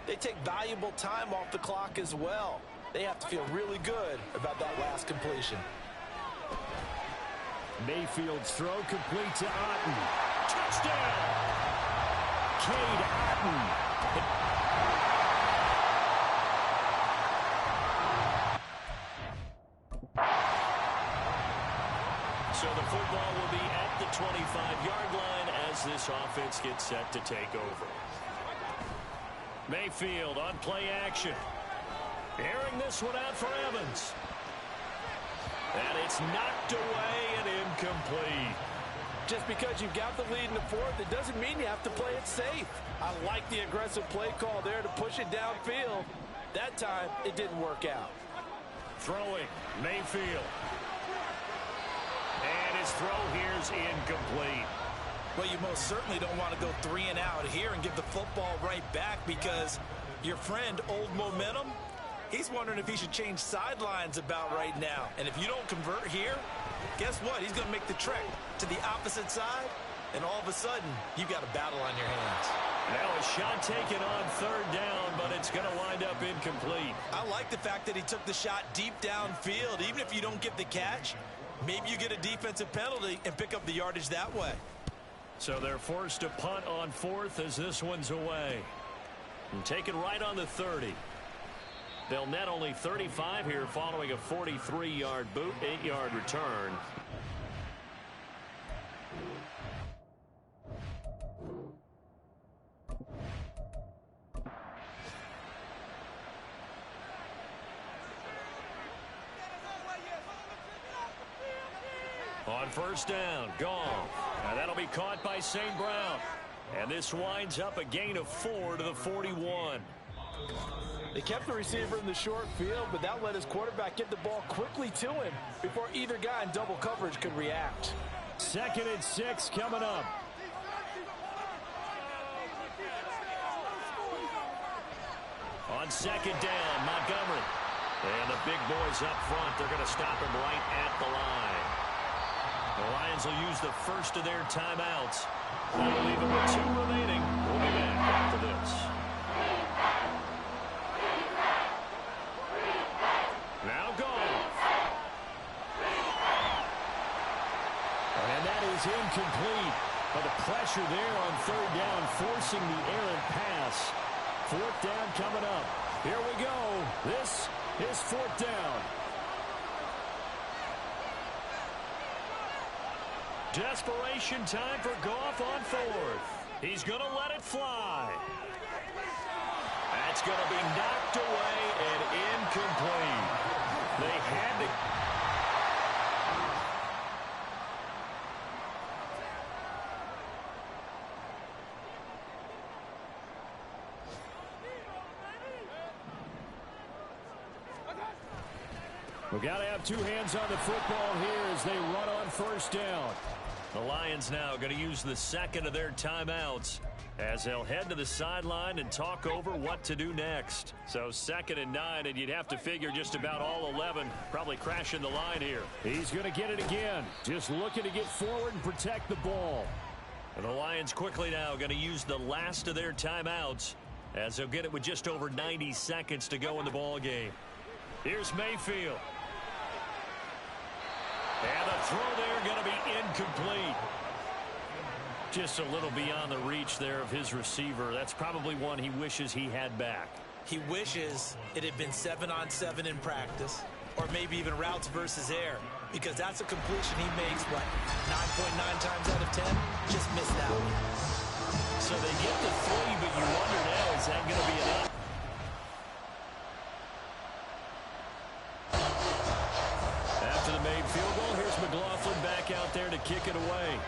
they take valuable time off the clock as well. They have to feel really good about that last completion. Mayfield's throw complete to Otten. Touchdown! Cade Otten. So the football will be at the 25-yard line as this offense gets set to take over. Mayfield on play action. Airing this one out for Evans. And it's knocked away and incomplete. Just because you've got the lead in the 4th, it doesn't mean you have to play it safe. I like the aggressive play call there to push it downfield. That time, it didn't work out. Throwing, Mayfield. And his throw here's incomplete. Well, you most certainly don't want to go 3 and out here and give the football right back, because your friend, Old Momentum, he's wondering if he should change sidelines about right now. And if you don't convert here, guess what? He's going to make the trek to the opposite side, and all of a sudden, you've got a battle on your hands. Now a shot taken on 3rd down, but it's going to wind up incomplete. I like the fact that he took the shot deep downfield. Even if you don't get the catch, maybe you get a defensive penalty and pick up the yardage that way. So they're forced to punt on 4th as this one's away. And taken right on the 30. They'll net only 35 here following a 43-yard boot, 8-yard return. On first down, Goff. And that'll be caught by St. Brown. And this winds up a gain of 4 to the 41. They kept the receiver in the short field, but that let his quarterback get the ball quickly to him before either guy in double coverage could react. 2nd and 6 coming up. On 2nd down, Montgomery. And the big boys up front, they're going to stop him right at the line. The Lions will use the first of their timeouts. That'll leave them with 2 remaining. We'll be back after this. Now Goff. And that is incomplete. But the pressure there on 3rd down, forcing the errant pass. 4th down coming up. Here we go. This is 4th down. Desperation time for Goff on 4th. He's going to let it fly. That's going to be knocked away and incomplete. They had to... We've got to have 2 hands on the football here as they run on 1st down. The Lions now going to use the 2nd of their timeouts as they'll head to the sideline and talk over what to do next. So 2nd and 9, and you'd have to figure just about all 11 probably crashing the line here. He's going to get it again, just looking to get forward and protect the ball. And the Lions quickly now going to use the last of their timeouts as they'll get it with just over 90 seconds to go in the ball game. Here's Mayfield. And the throw there going to be incomplete. Just a little beyond the reach there of his receiver. That's probably one he wishes he had back. He wishes it had been 7-on-7 in practice, or maybe even routes versus air, because that's a completion he makes, what, 9.9 times out of 10? Just missed that one. So they get the 3, but you wonder now, is that going to be enough? After the made field goal, here's McLaughlin back out there to kick it away.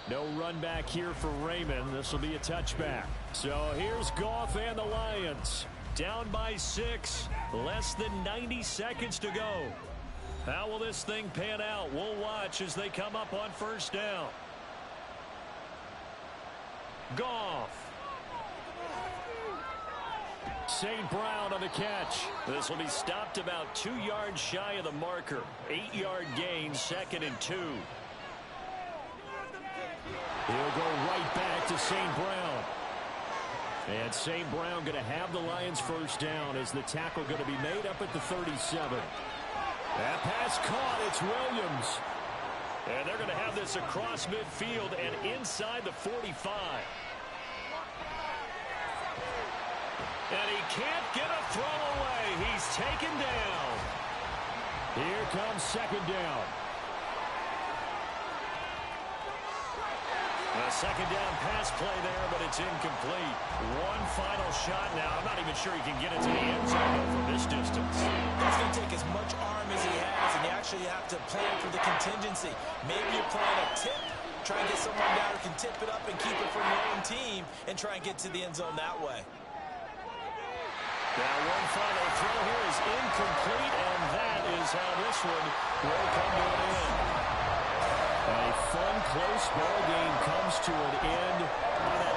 No run back here for Raymond. This will be a touchback. So here's Goff and the Lions. Down by 6. Less than 90 seconds to go. How will this thing pan out? We'll watch as they come up on 1st down. Goff. St. Brown on the catch. This will be stopped about 2 yards shy of the marker. 8-yard gain, 2nd and 2. He'll go right back to St. Brown. And St. Brown going to have the Lions 1st down as the tackle going to be made up at the 37. That pass caught. It's Williams. And they're going to have this across midfield and inside the 45. And he can't get a throw away. He's taken down. Here comes 2nd down. A 2nd down pass play there, but it's incomplete. One final shot now. I'm not even sure he can get into the end zone from this distance. That's going to take as much arm as he has, and you actually have to plan for the contingency. Maybe you're playing a tip, try and get someone down who can tip it up and keep it from your own team and try and get to the end zone that way. Now one final throw here is incomplete, and that is how this one will come to an end. A fun, close ball game comes to an end on that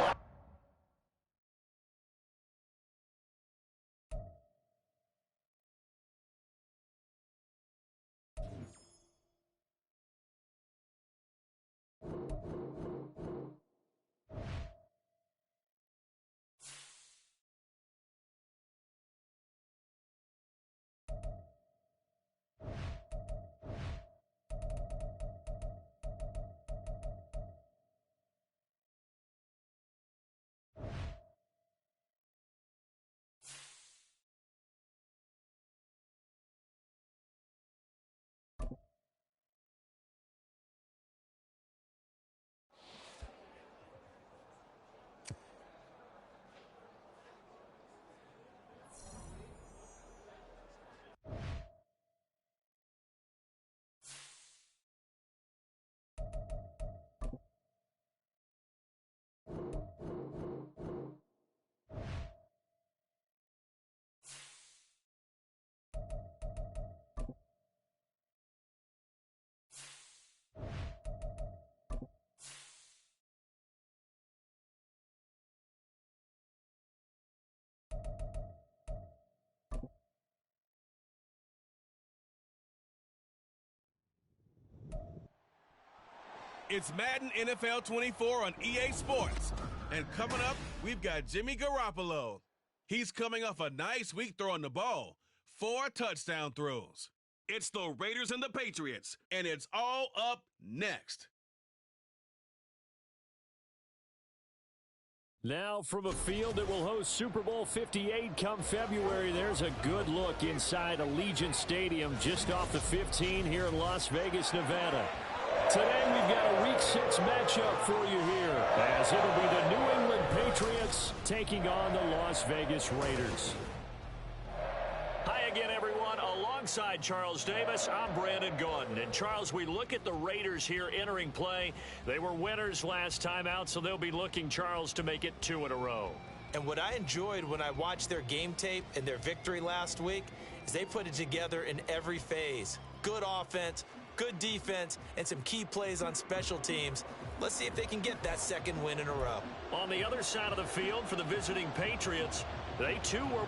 It's Madden NFL 24 on EA Sports. And coming up, we've got Jimmy Garoppolo. He's coming off a nice week throwing the ball. 4 touchdown throws. It's the Raiders and the Patriots, and it's all up next. Now from a field that will host Super Bowl 58 come February, there's a good look inside Allegiant Stadium just off the 15 here in Las Vegas, Nevada. Today we've got a Week 6 matchup for you here, as it'll be the New England Patriots taking on the Las Vegas Raiders. Hi again, everyone. Alongside Charles Davis, I'm Brandon Gordon. And Charles, we look at the Raiders here entering play. They were winners last time out, so they'll be looking, Charles, to make it 2 in a row. And what I enjoyed when I watched their game tape and their victory last week is they put it together in every phase. Good offense, good defense, and some key plays on special teams. Let's see if they can get that second win in a row. On the other side of the field for the visiting Patriots, they too were...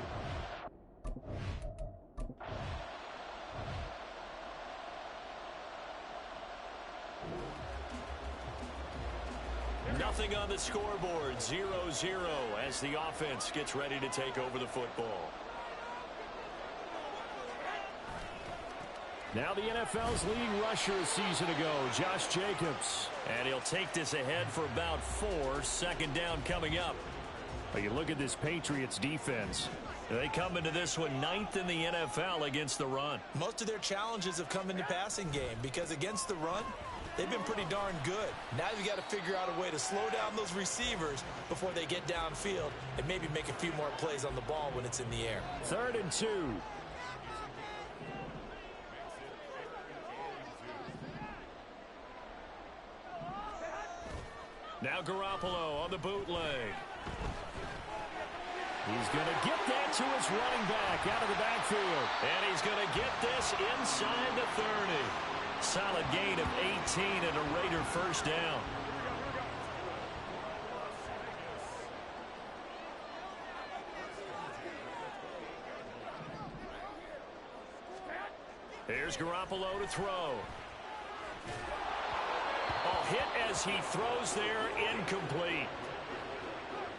Nothing on the scoreboard, 0-0 as the offense gets ready to take over the football. Now the NFL's leading rusher a season ago, Josh Jacobs. And he'll take this ahead for about 4, second down coming up. But you look at this Patriots defense. They come into this one 9th in the NFL against the run. Most of their challenges have come in the passing game because against the run, they've been pretty darn good. Now you've got to figure out a way to slow down those receivers before they get downfield and maybe make a few more plays on the ball when it's in the air. 3rd and 2. Now Garoppolo on the bootleg. He's going to get that to his running back out of the backfield. And he's going to get this inside the 30. Solid gain of 18 and a Raider first down. Here's Garoppolo to throw. Hit as he throws there, incomplete.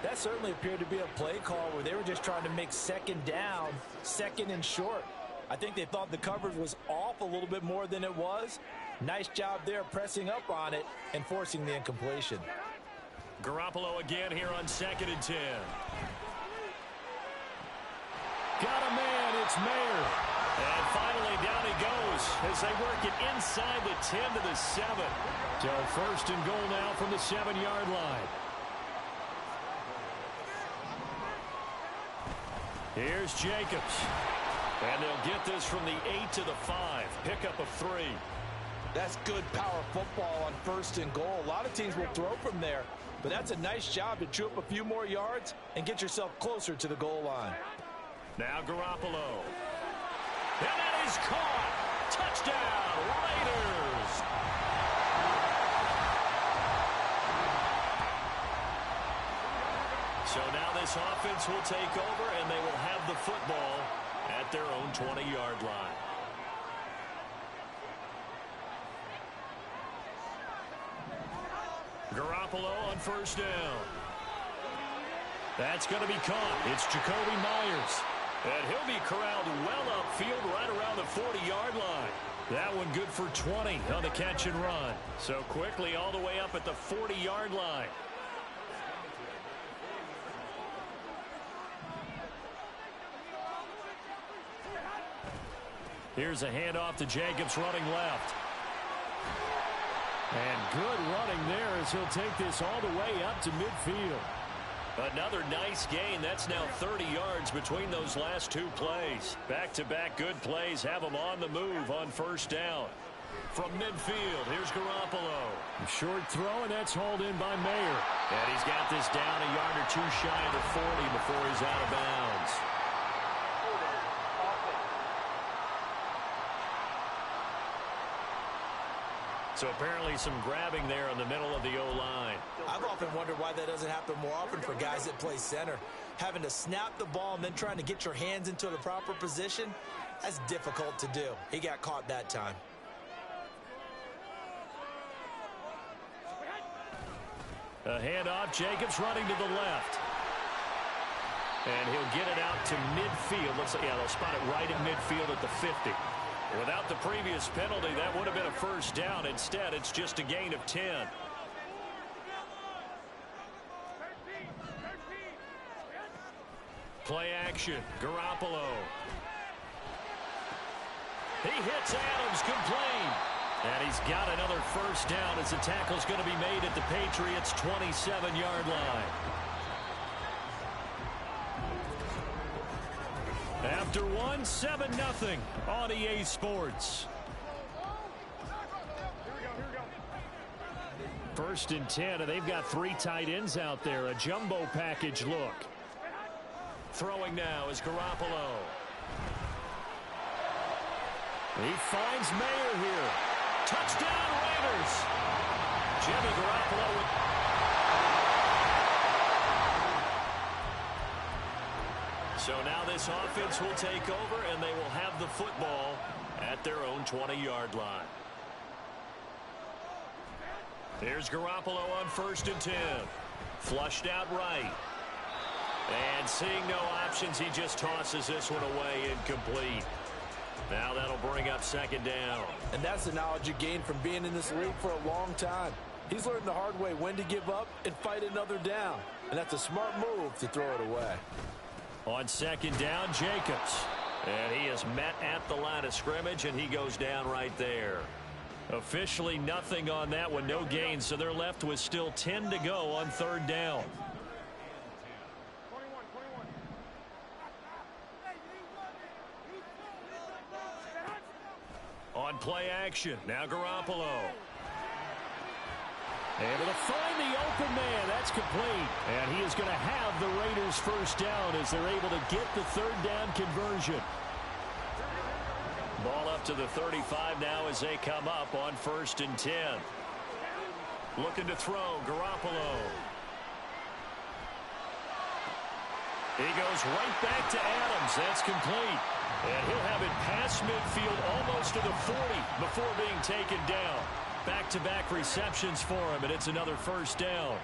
That certainly appeared to be a play call where they were just trying to make second down, second and short. I think they thought the coverage was off a little bit more than it was. Nice job there pressing up on it and forcing the incompletion. Garoppolo again here on 2nd and 10. Got a man, it's Mayer. And finally down he goes as they work it inside the 10 to the 7. So 1st and goal now from the 7-yard line. Here's Jacobs. And they'll get this from the 8 to the 5. Pickup of 3. That's good power football on 1st and goal. A lot of teams will throw from there, but that's a nice job to chew up a few more yards and get yourself closer to the goal line. Now Garoppolo. And that is caught. Touchdown, Raiders. So now this offense will take over, and they will have the football at their own 20-yard line. Garoppolo on 1st down. That's going to be caught. It's Jacoby Myers. And he'll be corralled well upfield right around the 40-yard line. That one good for 20 on the catch and run. So quickly all the way up at the 40-yard line. Here's a handoff to Jacobs running left. And good running there as he'll take this all the way up to midfield. Another nice gain. That's now 30 yards between those last 2 plays. Back-to-back good plays have him on the move on 1st down. From midfield, here's Garoppolo. Short throw, and that's hauled in by Mayer. And he's got this down a yard or 2 shy of the 40 before he's out of bounds. So apparently some grabbing there in the middle of the O-line. I've often wondered why that doesn't happen more often for guys that play center. Having to snap the ball and then trying to get your hands into the proper position, that's difficult to do. He got caught that time. A handoff. Jacobs running to the left. And he'll get it out to midfield. Looks like, yeah, they'll spot it right at midfield at the 50. Without the previous penalty, that would have been a first down. Instead, it's just a gain of 10. Play action. Garoppolo. He hits Adams complete. And he's got another first down as the tackle's going to be made at the Patriots' 27-yard line. After one, 7-0 on EA Sports. First and 10, and they've got 3 tight ends out there. A jumbo package look. Throwing now is Garoppolo. He finds Mayer here. Touchdown Raiders. Jimmy Garoppolo with... So now this offense will take over, and they will have the football at their own 20-yard line. Here's Garoppolo on first and 10. Flushed out right. And seeing no options, he just tosses this one away incomplete. Now that'll bring up second down. And that's the knowledge you gain from being in this league for a long time. He's learned the hard way when to give up and fight another down. And that's a smart move to throw it away. On second down, Jacobs. And he is met at the line of scrimmage, and he goes down right there. Officially nothing on that one, no gain, so they're left with still 10 to go on third down. On play action, now Garoppolo. Able to find the open man. That's complete. And he is going to have the Raiders first down as they're able to get the third down conversion. Ball up to the 35 now as they come up on first and 10. Looking to throw, Garoppolo. He goes right back to Adams. That's complete. And he'll have it past midfield almost to the 40 before being taken down. Back-to-back receptions for him, and it's another first down.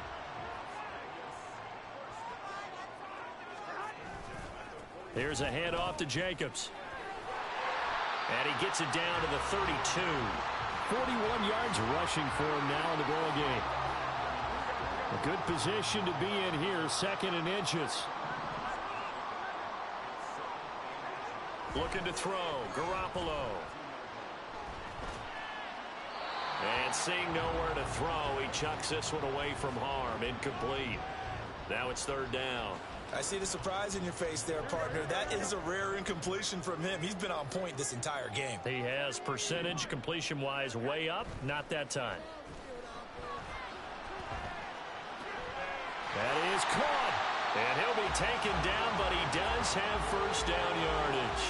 Here's a handoff to Jacobs. And he gets it down to the 32. 41 yards rushing for him now in the ball game. A good position to be in here, second and inches. Looking to throw, Garoppolo. And seeing nowhere to throw, he chucks this one away from harm. Incomplete. Now it's third down. I see the surprise in your face there, partner. That is a rare incompletion from him. He's been on point this entire game. He has percentage completion-wise way up. Not that time. That is caught. And he'll be taken down, but he does have first down yardage.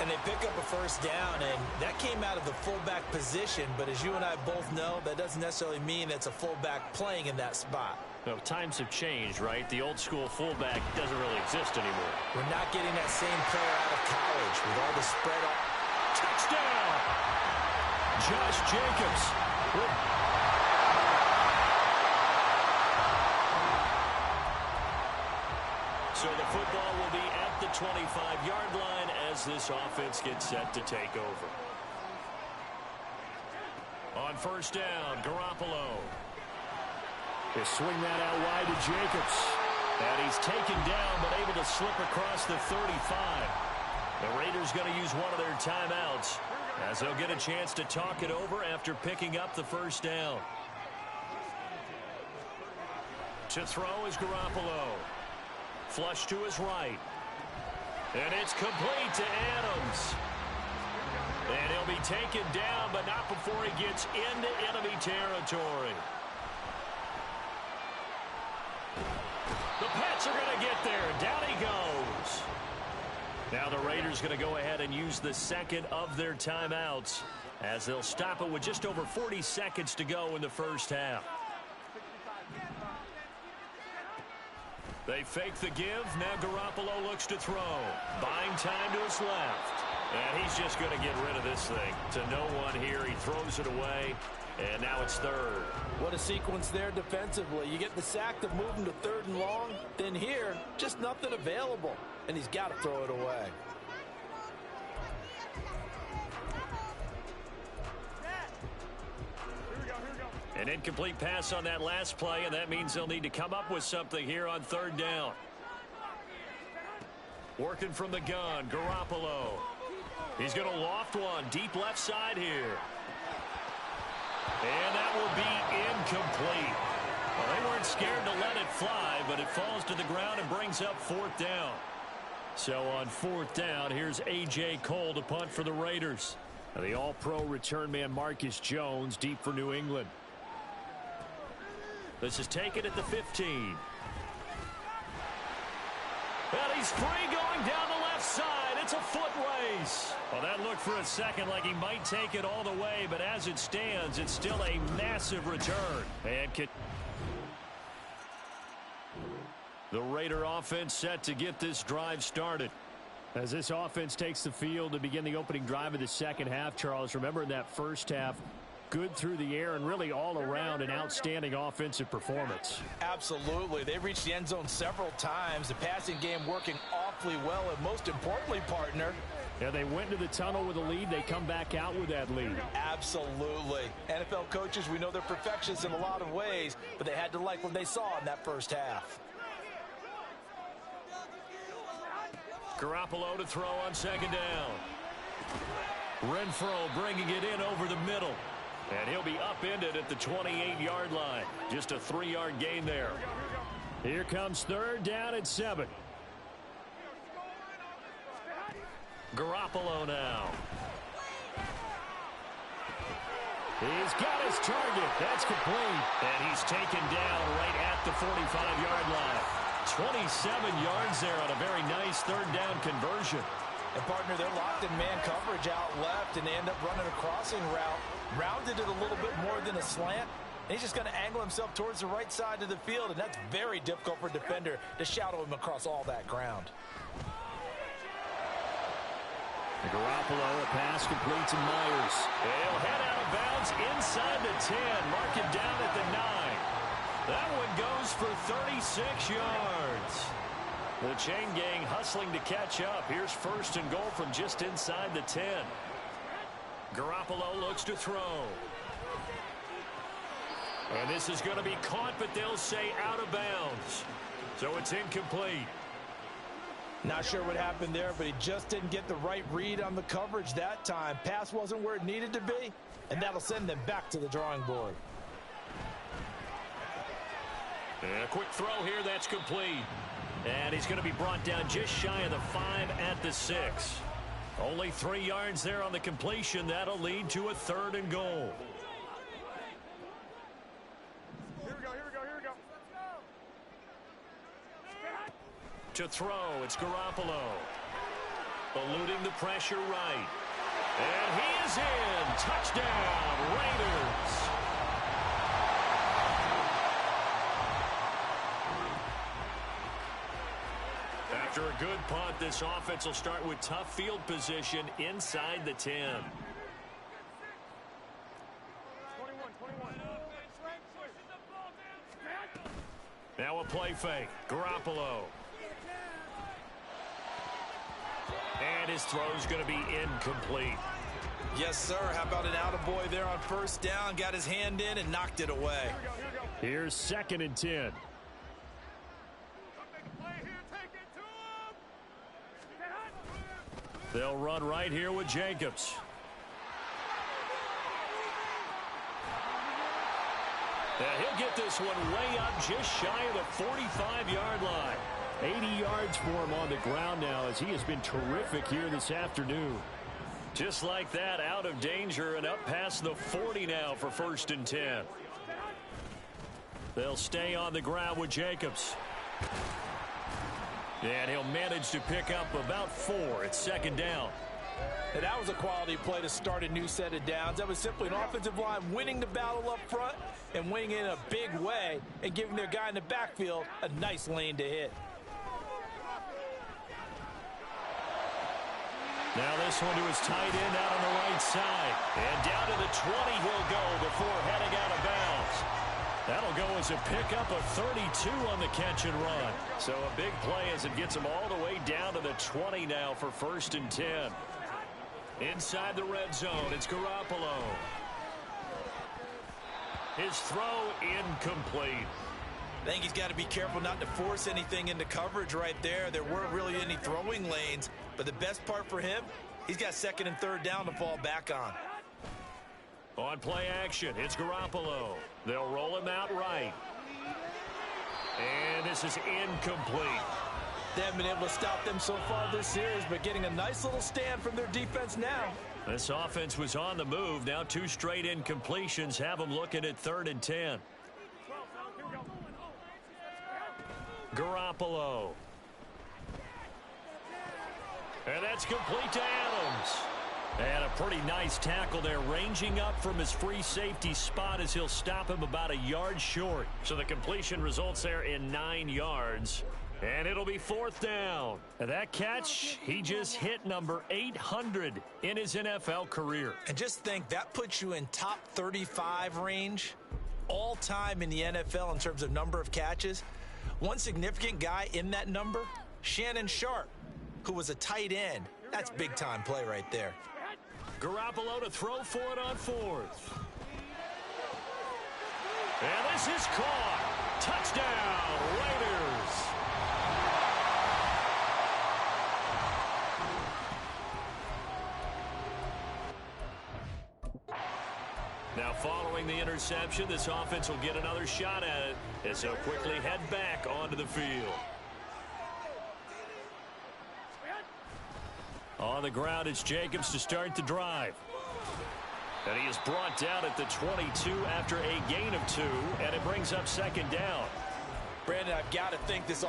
And they pick up a first down, and that came out of the fullback position. But as you and I both know, that doesn't necessarily mean it's a fullback playing in that spot. No, times have changed, right? The old school fullback doesn't really exist anymore. We're not getting that same player out of college with all the spread up. Touchdown! Josh Jacobs. So the football will be at the 25-yard line as this offense gets set to take over. On first down, Garoppolo. They swing that out wide to Jacobs. And he's taken down but able to slip across the 35. The Raiders going to use one of their timeouts as they'll get a chance to talk it over after picking up the first down. To throw is Garoppolo. Flush to his right. And it's complete to Adams. And he'll be taken down, but not before he gets into enemy territory. The Pats are going to get there. Down he goes. Now the Raiders going to go ahead and use the second of their timeouts as they'll stop it with just over 40 seconds to go in the first half. They fake the give. Now Garoppolo looks to throw. Buying time to his left. And he's just going to get rid of this thing. To no one here. He throws it away. And now it's third. What a sequence there defensively. You get the sack to move him to 3rd and long. Then here, just nothing available. And he's got to throw it away. An incomplete pass on that last play, and that means they'll need to come up with something here on 3rd down. Working from the gun, Garoppolo. He's going to loft one deep left side here. And that will be incomplete. Well, they weren't scared to let it fly, but it falls to the ground and brings up 4th down. So on 4th down, here's A.J. Cole to punt for the Raiders. The all-pro return man Marcus Jones deep for New England. This is taken at the 15. And he's free going down the left side. It's a foot race. Well, that looked for a second like he might take it all the way, but as it stands, it's still a massive return. And the Raider offense set to get this drive started. As this offense takes the field to begin the opening drive of the second half, Charles, remember in that first half, good through the air and really all around an outstanding offensive performance. Absolutely. They reached the end zone several times. The passing game working awfully well, and most importantly, partner, yeah, they went to the tunnel with a lead. They come back out with that lead. Absolutely. NFL coaches, we know they're perfectionists in a lot of ways, but they had to like what they saw in that first half. Garoppolo to throw on 2nd down. Renfro bringing it in over the middle. And he'll be upended at the 28-yard line. Just a 3-yard gain there. Here comes 3rd down and 7. Garoppolo now. He's got his target. That's complete. And he's taken down right at the 45-yard line. 27 yards there on a very nice 3rd down conversion. And, partner, they're locked in man coverage out left, and they end up running a crossing route. Rounded it a little bit more than a slant. And he's just going to angle himself towards the right side of the field, and that's very difficult for a defender to shadow him across all that ground. Garoppolo, a pass complete to Myers. He'll head out of bounds inside the 10. Mark it down at the 9. That one goes for 36 yards. The chain gang hustling to catch up. Here's 1st and goal from just inside the 10. Garoppolo looks to throw. And this is going to be caught, but they'll say out of bounds. So it's incomplete. Not sure what happened there, but he just didn't get the right read on the coverage that time. Pass wasn't where it needed to be, and that'll send them back to the drawing board. And a quick throw here, that's complete. And he's going to be brought down just shy of the 5 at the 6. Only 3 yards there on the completion. That'll lead to a 3rd and goal. Here we go. To throw, it's Garoppolo. Eluding the pressure right. And he is in. Touchdown, Raiders. After a good punt, this offense will start with tough field position inside the 10. 21. Now a play fake. Garoppolo. And his throw's going to be incomplete. Yes, sir. How about an attaboy there on 1st down? Got his hand in and knocked it away. Here's 2nd and 10. They'll run right here with Jacobs. Yeah, he'll get this one way up just shy of the 45-yard line. 80 yards for him on the ground now as he has been terrific here this afternoon. Just like that, out of danger and up past the 40 now for 1st and 10. They'll stay on the ground with Jacobs. And he'll manage to pick up about 4 at 2nd down. And that was a quality play to start a new set of downs. That was simply an offensive line winning the battle up front and winning it in a big way and giving their guy in the backfield a nice lane to hit. Now this one to his tight end out on the right side. And down to the 20 he'll go before heading out of bounds. That'll go as a pickup of 32 on the catch and run. So a big play as it gets him all the way down to the 20 now for 1st and 10. Inside the red zone, it's Garoppolo. His throw incomplete. I think he's got to be careful not to force anything into coverage right there. There weren't really any throwing lanes, but the best part for him, he's got 2nd and 3rd down to fall back on. On play action, it's Garoppolo. They'll roll him out right. And this is incomplete. They haven't been able to stop them so far this series, but getting a nice little stand from their defense now. This offense was on the move. Now 2 straight incompletions have them looking at 3rd and 10. Garoppolo. And that's complete to Adams. And a pretty nice tackle there, ranging up from his free safety spot as he'll stop him about a yard short. So the completion results there in 9 yards. And it'll be 4th down. And that catch, he just hit number 800 in his NFL career. And just think, that puts you in top 35 range all time in the NFL in terms of number of catches. One significant guy in that number, Shannon Sharp, who was a tight end. That's big-time play right there. Garoppolo to throw for it on 4th. And this is caught. Touchdown, Raiders. Now following the interception, this offense will get another shot at it as they'll quickly head back onto the field. On the ground, it's Jacobs to start the drive. And he is brought down at the 22 after a gain of 2, and it brings up 2nd down. Brandon, I've got to think this...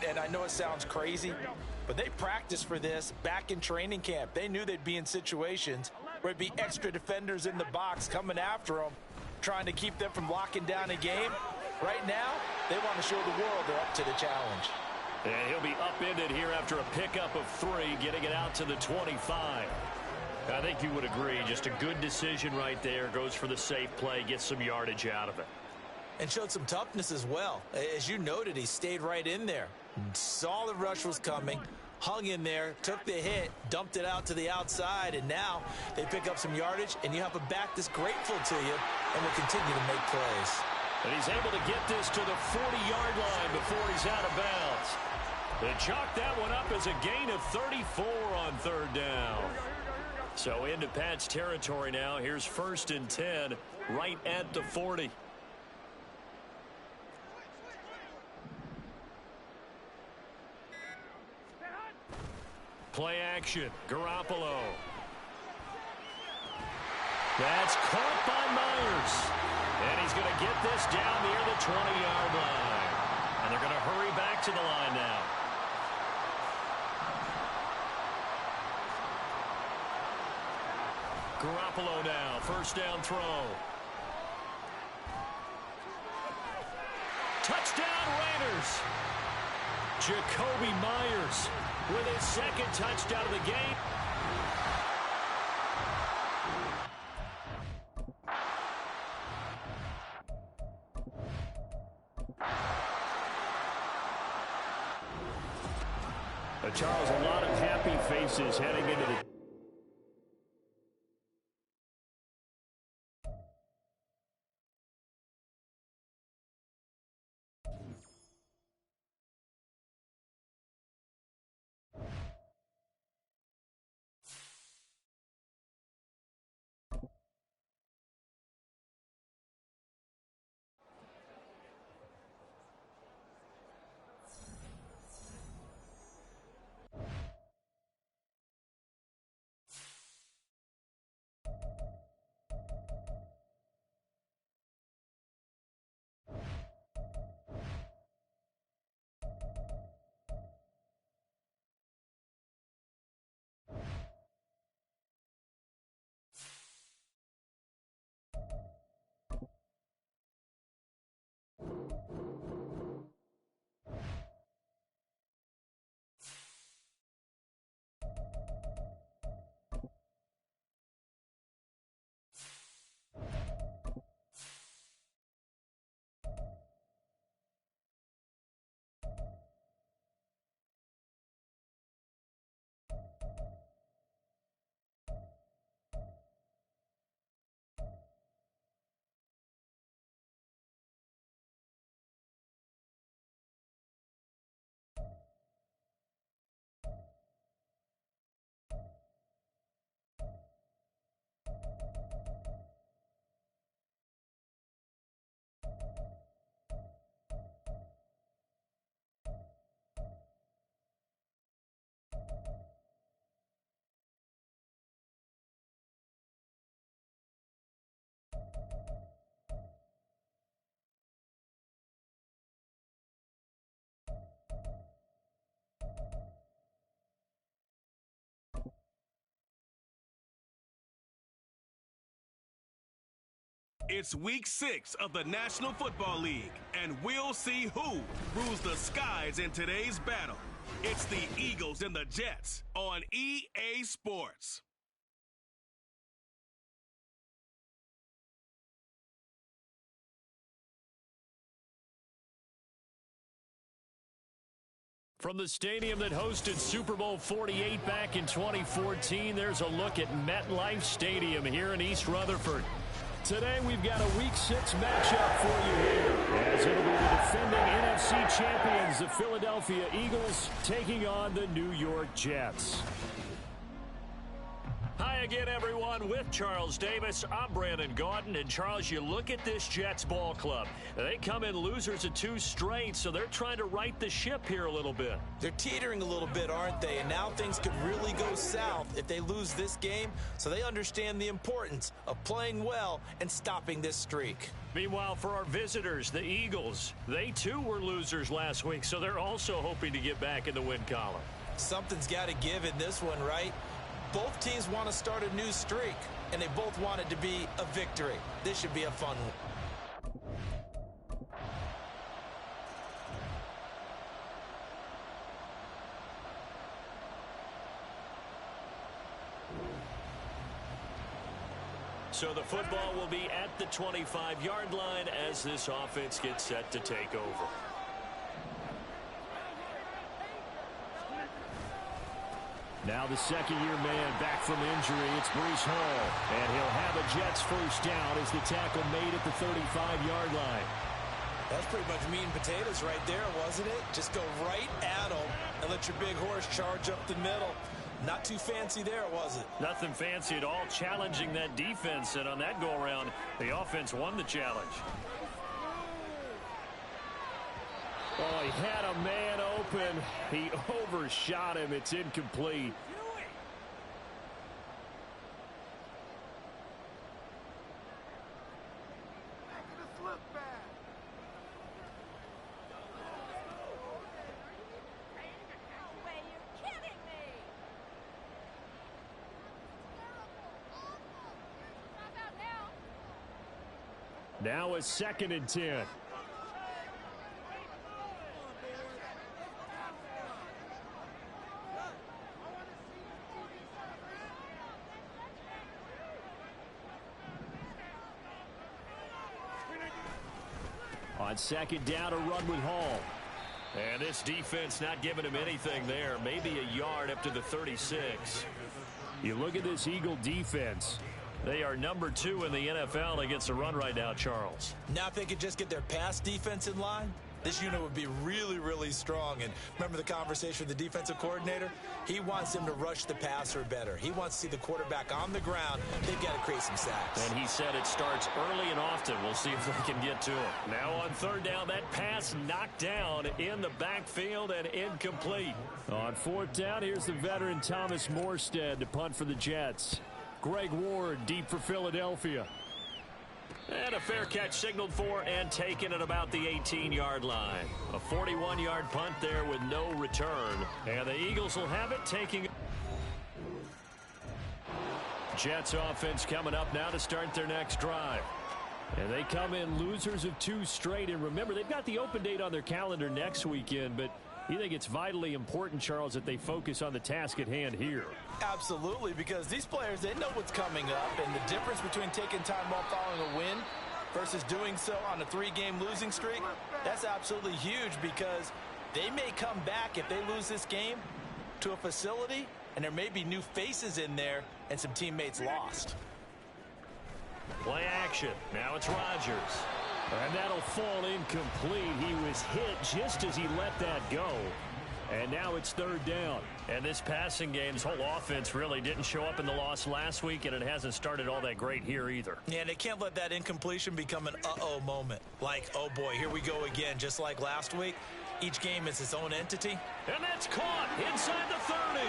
And I know it sounds crazy, but they practiced for this back in training camp. They knew they'd be in situations where it'd be extra defenders in the box coming after them, trying to keep them from locking down a game. Right now, they want to show the world they're up to the challenge. And he'll be upended here after a pickup of 3, getting it out to the 25. I think you would agree, just a good decision right there. Goes for the safe play, gets some yardage out of it. And showed some toughness as well. As you noted, he stayed right in there. Saw the rush was coming, hung in there, took the hit, dumped it out to the outside, and now they pick up some yardage, and you have a back that's grateful to you and will continue to make plays. And he's able to get this to the 40-yard line before he's out of bounds. They chalk that one up as a gain of 34 on 3rd down. So into Pat's territory now. Here's 1st and 10 right at the 40. Play action, Garoppolo. That's caught by Myers. And he's going to get this down near the 20-yard line. And they're going to hurry back to the line now. Garoppolo now, 1st down throw. Touchdown Raiders. Jacoby Myers with his 2nd touchdown of the game. Charles, a lot of happy faces heading into the It's week 6 of the National Football League, and we'll see who rules the skies in today's battle. It's the Eagles and the Jets on EA Sports. From the stadium that hosted Super Bowl 48 back in 2014, there's a look at MetLife Stadium here in East Rutherford. Today we've got a Week 6 matchup for you here, as it'll be the defending NFC champions, the Philadelphia Eagles, taking on the New York Jets. Hi again, everyone. With Charles Davis, I'm Brandon Gaudin. And, Charles, you look at this Jets ball club. They come in losers of 2 straight, so they're trying to right the ship here a little bit. They're teetering a little bit, aren't they? And now things could really go south if they lose this game, so they understand the importance of playing well and stopping this streak. Meanwhile, for our visitors, the Eagles, they too were losers last week, so they're also hoping to get back in the win column. Something's got to give in this one, right? Both teams want to start a new streak, and they both want it to be a victory. This should be a fun one. So the football will be at the 25-yard line as this offense gets set to take over. Now the second-year man back from injury. It's Breece Hall. And he'll have a Jets first down as the tackle made at the 35-yard line. That's pretty much meat and potatoes right there, wasn't it? Just go right at them and let your big horse charge up the middle. Not too fancy there, was it? Nothing fancy at all, challenging that defense. And on that go-around, the offense won the challenge. Oh, he had a man open. He overshot him. It's incomplete. Now it's 2nd and 10. On 2nd down, a run with Hall. And this defense not giving him anything there. Maybe a yard up to the 36. You look at this Eagle defense. They are number 2 in the NFL against the run right now, Charles. Now if they could just get their pass defense in line, this unit would be really, really strong. And remember the conversation with the defensive coordinator? He wants them to rush the passer better. He wants to see the quarterback on the ground. They've got to create some sacks. And he said it starts early and often. We'll see if they can get to him. Now on 3rd down, that pass knocked down in the backfield and incomplete. On 4th down, here's the veteran Thomas Morstead to punt for the Jets. Greg Ward deep for Philadelphia. And a fair catch signaled for and taken at about the 18-yard line. A 41-yard punt there with no return. And the Eagles will have it, taking. Jets offense coming up now to start their next drive. And they come in losers of 2 straight. And remember, they've got the open date on their calendar next weekend, but you think it's vitally important, Charles, that they focus on the task at hand here? Absolutely, because these players, they know what's coming up, and the difference between taking time off following a win versus doing so on a 3-game losing streak, that's absolutely huge, because they may come back if they lose this game to a facility, and there may be new faces in there and some teammates lost. Play action. Now it's Rodgers. And that'll fall incomplete. He was hit just as he let that go. And now it's 3rd down. And this passing game's whole offense really didn't show up in the loss last week, and it hasn't started all that great here either. Yeah, and they can't let that incompletion become an uh-oh moment. Like, oh boy, here we go again, just like last week. Each game is its own entity. And that's caught inside the 30.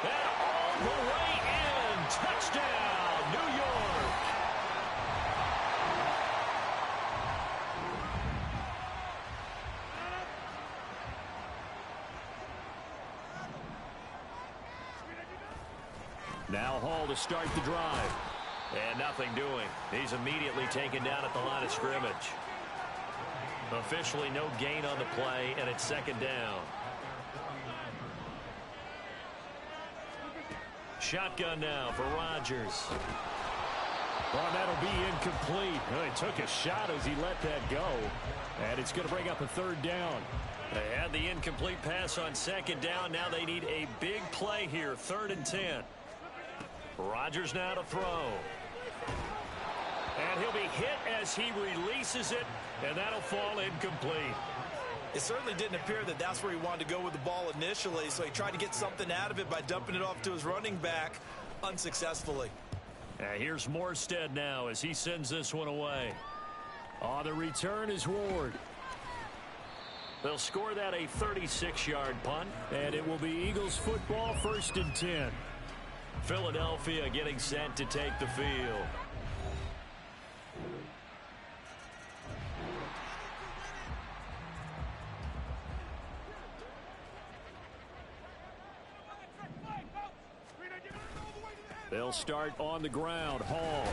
And all the way in. Touchdown, New York. Now Hall to start the drive. And nothing doing. He's immediately taken down at the line of scrimmage. Officially no gain on the play, and it's second down. Shotgun now for Rodgers. Well, that'll be incomplete. Well, he took a shot as he let that go. And it's going to bring up a third down. They had the incomplete pass on second down. Now they need a big play here. 3rd and 10. Rodgers now to throw. And he'll be hit as he releases it. And that'll fall incomplete. It certainly didn't appear that that's where he wanted to go with the ball initially. So he tried to get something out of it by dumping it off to his running back unsuccessful. Here's Morstead now as he sends this one away. On the return is Ward. They'll score that a 36-yard punt. And it will be Eagles football, 1st and 10. Philadelphia getting set to take the field. They'll start on the ground. Hall.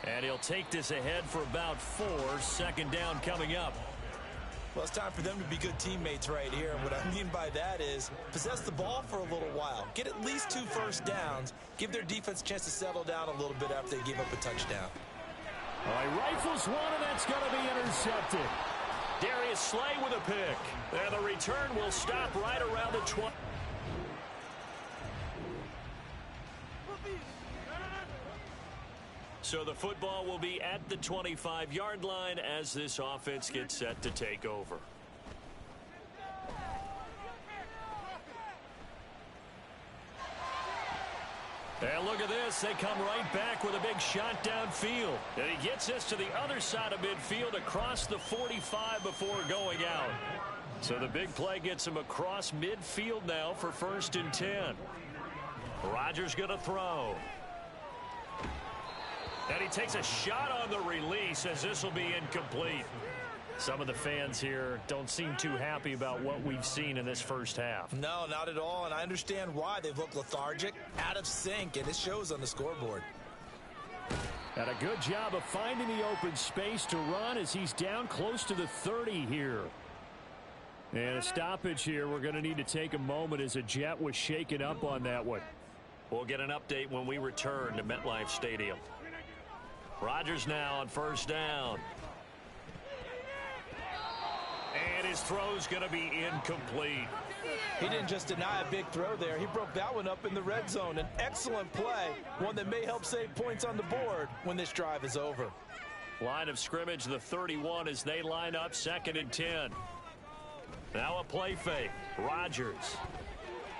And he'll take this ahead for about 4. 2nd down coming up. Well, it's time for them to be good teammates right here. And what I mean by that is possess the ball for a little while. Get at least 2 first downs. Give their defense a chance to settle down a little bit after they give up a touchdown. All right, rifles one, and that's going to be intercepted. Darius Slay with a pick. And the return will stop right around the 20. So the football will be at the 25-yard line as this offense gets set to take over. And look at this. They come right back with a big shot downfield. And he gets this to the other side of midfield across the 45 before going out. So the big play gets him across midfield now for 1st and 10. Rodgers going to throw. And he takes a shot on the release as this will be incomplete. Some of the fans here don't seem too happy about what we've seen in this first half. No, not at all, and I understand why. They've looked lethargic, out of sync, and it shows on the scoreboard. And a good job of finding the open space to run as he's down close to the 30 here. And a stoppage here. We're going to need to take a moment as a Jet was shaken up on that one. We'll get an update when we return to MetLife Stadium. Rodgers now on 1st down. And his throw's going to be incomplete. He didn't just deny a big throw there. He broke that one up in the red zone. An excellent play, one that may help save points on the board when this drive is over. Line of scrimmage, the 31 as they line up 2nd and 10. Now a play fake. Rodgers.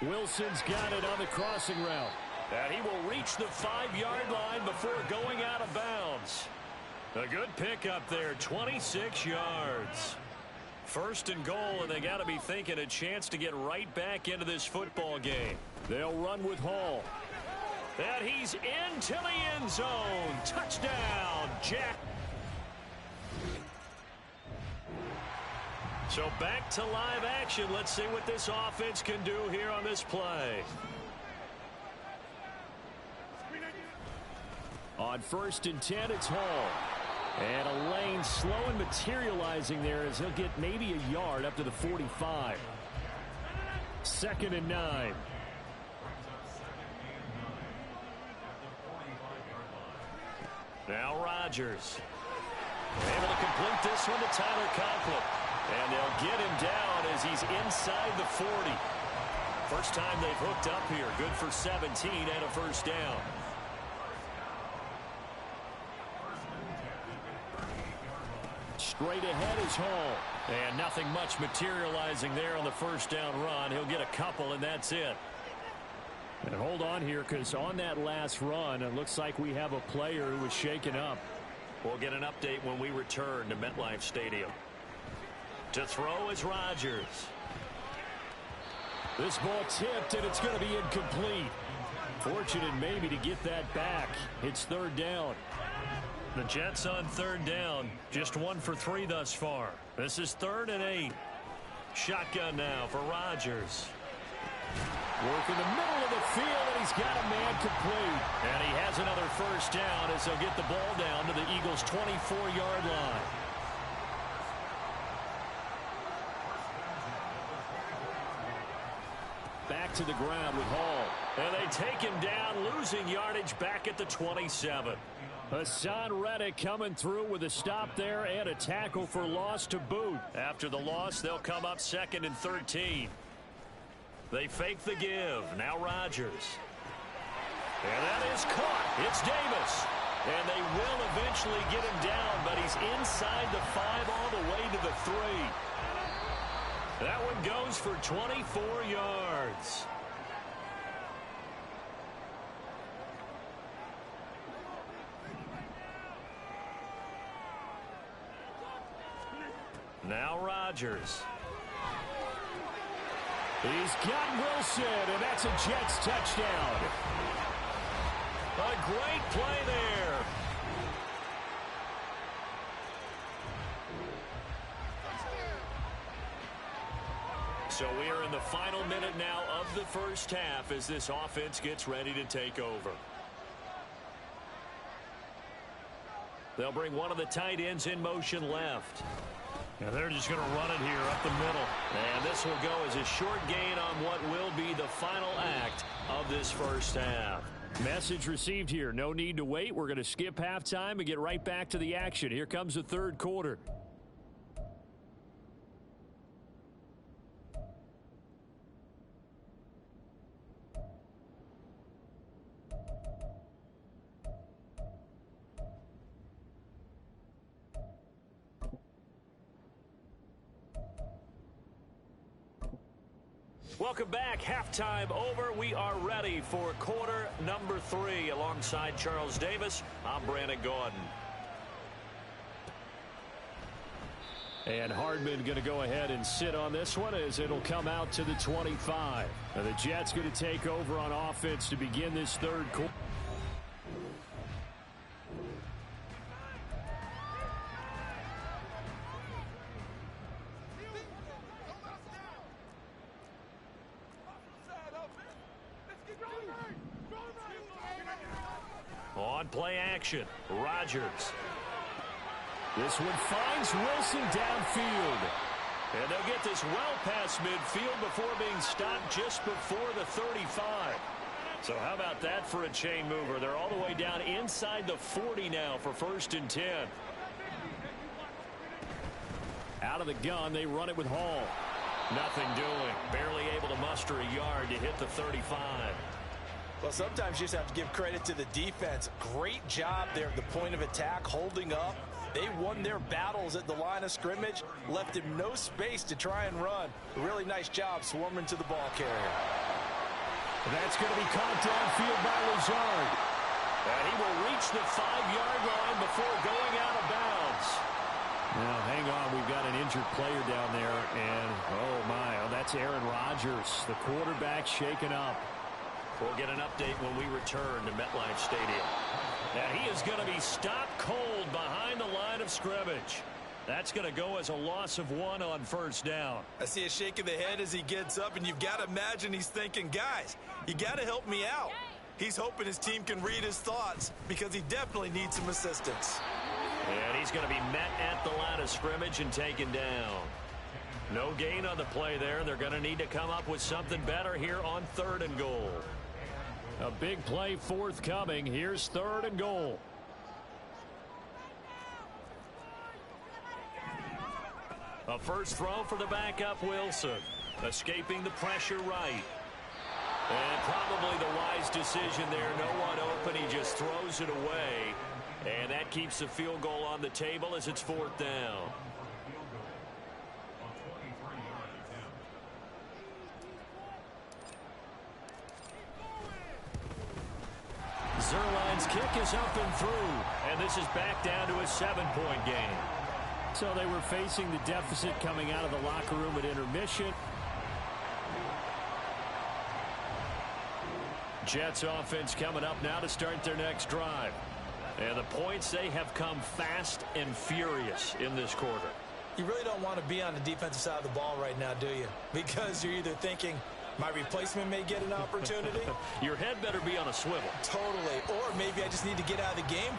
Wilson's got it on the crossing route. And he will reach the 5-yard line before going out of bounds. A good pickup there, 26 yards. 1st and goal, and they got to be thinking a chance to get right back into this football game. They'll run with Hall. And he's into the end zone. Touchdown, Jack. So back to live action. Let's see what this offense can do here on this play. On 1st and 10, it's Hall. And a lane slow and materializing there as he'll get maybe a yard up to the 45. 2nd and 9. Now Rodgers. Able to complete this one to Tyler Conklin. And they'll get him down as he's inside the 40. First time they've hooked up here. Good for 17 and a 1st down. Straight ahead is Hall. And nothing much materializing there on the 1st down run. He'll get a couple, and that's it. And hold on here, because on that last run, it looks like we have a player who was shaken up. We'll get an update when we return to MetLife Stadium. To throw is Rodgers. This ball tipped, and it's going to be incomplete. Fortunate maybe to get that back. It's 3rd down. The Jets on 3rd down. Just 1 for 3 thus far. This is 3rd and 8. Shotgun now for Rodgers. Working the middle of the field, and he's got a man complete. And he has another first down as they'll get the ball down to the Eagles' 24-yard line. Back to the ground with Hall. And they take him down, losing yardage back at the 27. Hassan Reddick coming through with a stop there and a tackle for loss to boot. After the loss, they'll come up 2nd and 13. They fake the give. Now Rodgers. And that is caught. It's Davis. And they will eventually get him down, but he's inside the 5 all the way to the 3. That one goes for 24 yards. Now Rodgers. He's got Wilson, and that's a Jets touchdown. A great play there. So we are in the final minute now of the first half as this offense gets ready to take over. They'll bring one of the tight ends in motion left. And they're just going to run it here up the middle. And this will go as a short gain on what will be the final act of this first half. Message received here. No need to wait. We're going to skip halftime and get right back to the action. Here comes the third quarter. Welcome back. Halftime over. We are ready for quarter number 3. Alongside Charles Davis, I'm Brandon Gordon. And Hardman going to go ahead and sit on this one as it'll come out to the 25. Now the Jets going to take over on offense to begin this third quarter. On play action, Rodgers. This one finds Wilson downfield. And they'll get this well past midfield before being stopped just before the 35. So how about that for a chain mover? They're all the way down inside the 40 now for 1st and 10. Out of the gun, they run it with Hall. Nothing doing. Barely able to muster a yard to hit the 35. Well, sometimes you just have to give credit to the defense. Great job there at the point of attack, holding up. They won their battles at the line of scrimmage, left him no space to try and run. A really nice job swarming to the ball carrier. That's going to be caught downfield by Lazard. And he will reach the 5-yard line before going out of bounds. Now, hang on. We've got an injured player down there. And, oh, my, that's Aaron Rodgers, the quarterback shaken up. We'll get an update when we return to MetLife Stadium. And he is going to be stopped cold behind the line of scrimmage. That's going to go as a loss of 1 on 1st down. I see a shake of the head as he gets up, and you've got to imagine he's thinking, guys, you got to help me out. He's hoping his team can read his thoughts because he definitely needs some assistance. And he's going to be met at the line of scrimmage and taken down. No gain on the play there. They're going to need to come up with something better here on 3rd and goal. A big play forthcoming. Here's 3rd and goal. A first throw for the backup Wilson. Escaping the pressure right. And probably the wise decision there. No one open. He just throws it away. And that keeps the field goal on the table as it's 4th down. Zerline's kick is up and through, and this is back down to a 7-point game. So they were facing the deficit coming out of the locker room at intermission. Jets offense coming up now to start their next drive. And the points, they have come fast and furious in this quarter. You really don't want to be on the defensive side of the ball right now, do you? Because you're either thinking, My replacement may get an opportunity. Your head better be on a swivel. Totally. Or maybe I just need to get out of the game.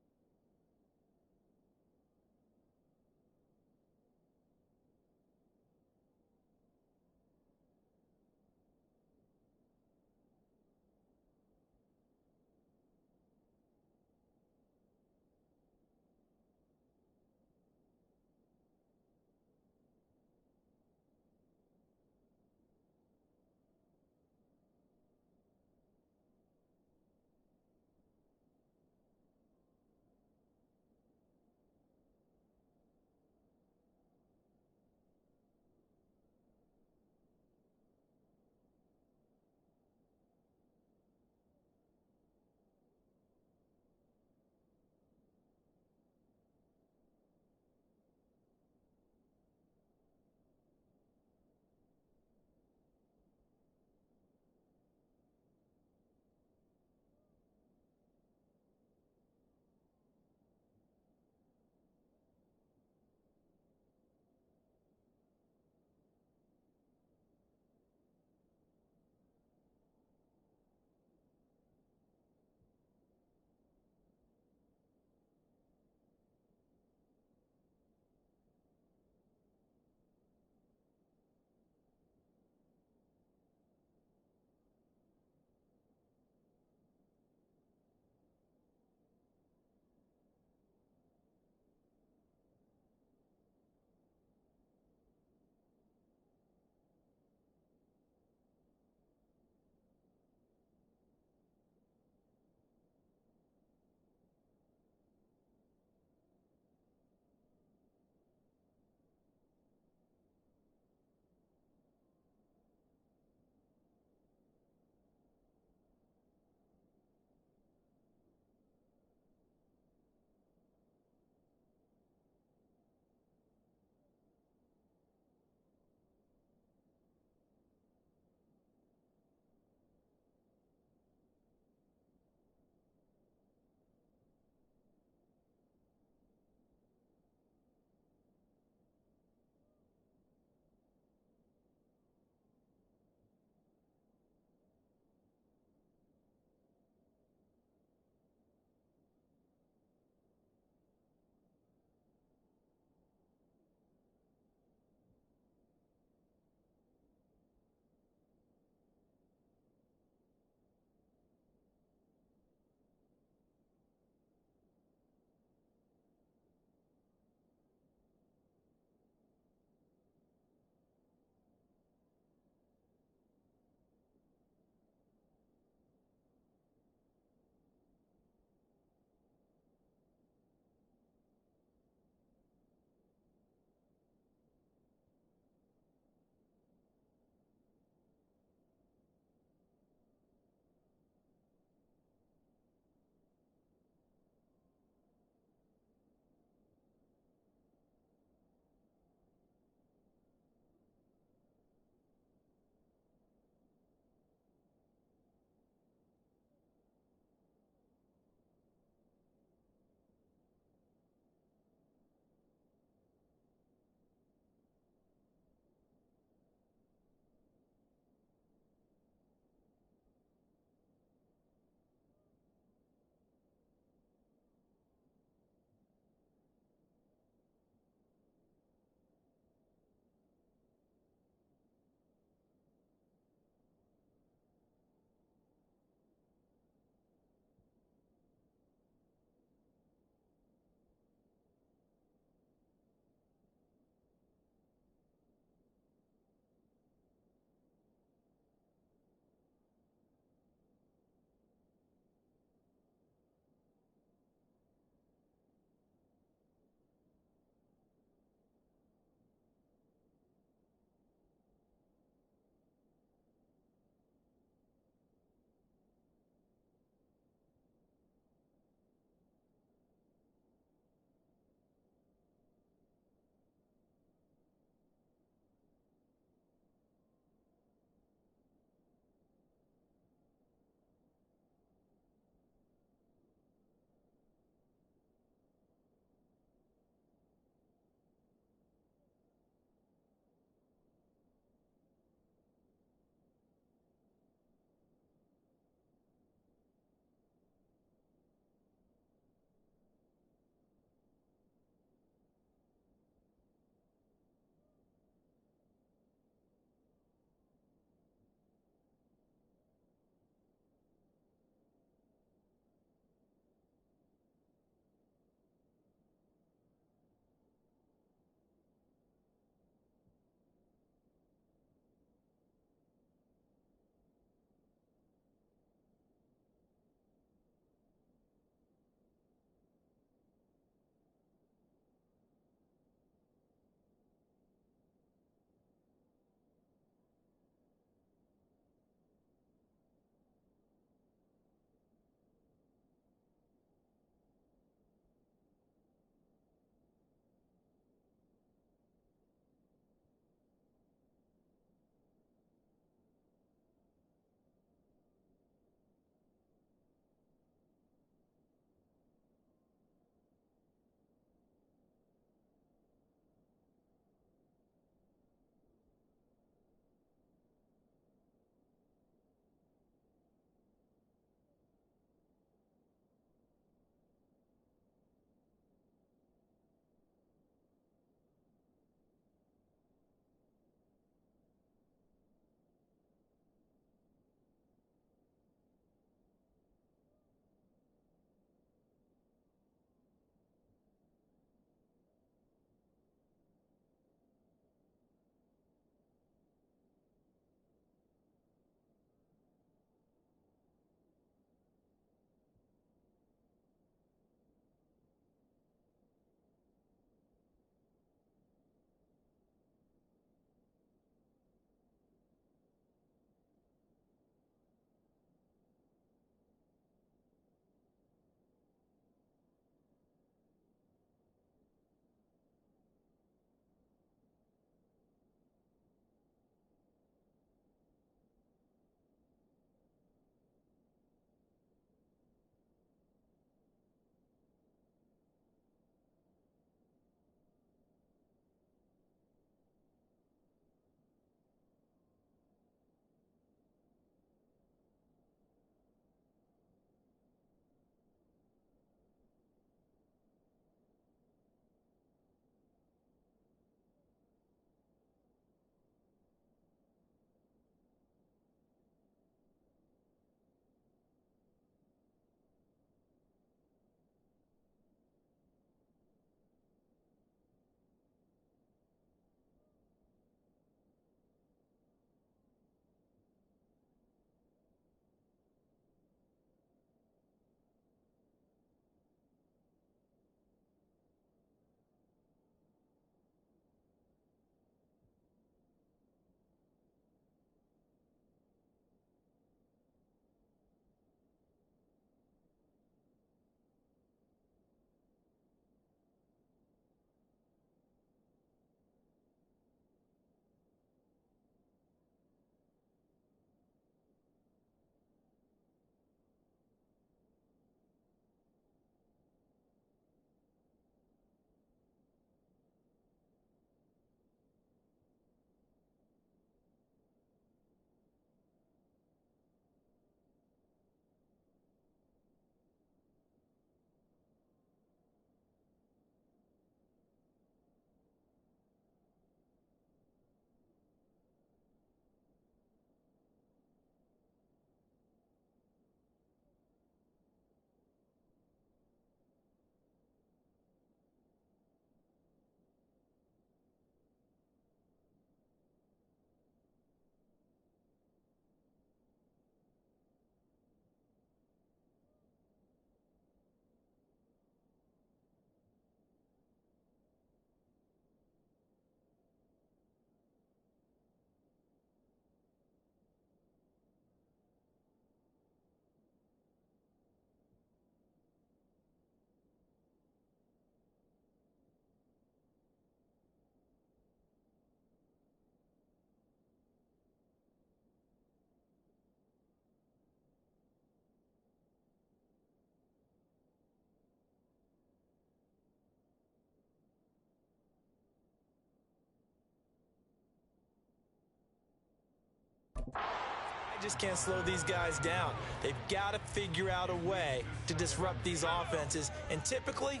just can't slow these guys down. They've got to figure out a way to disrupt these offenses. And typically,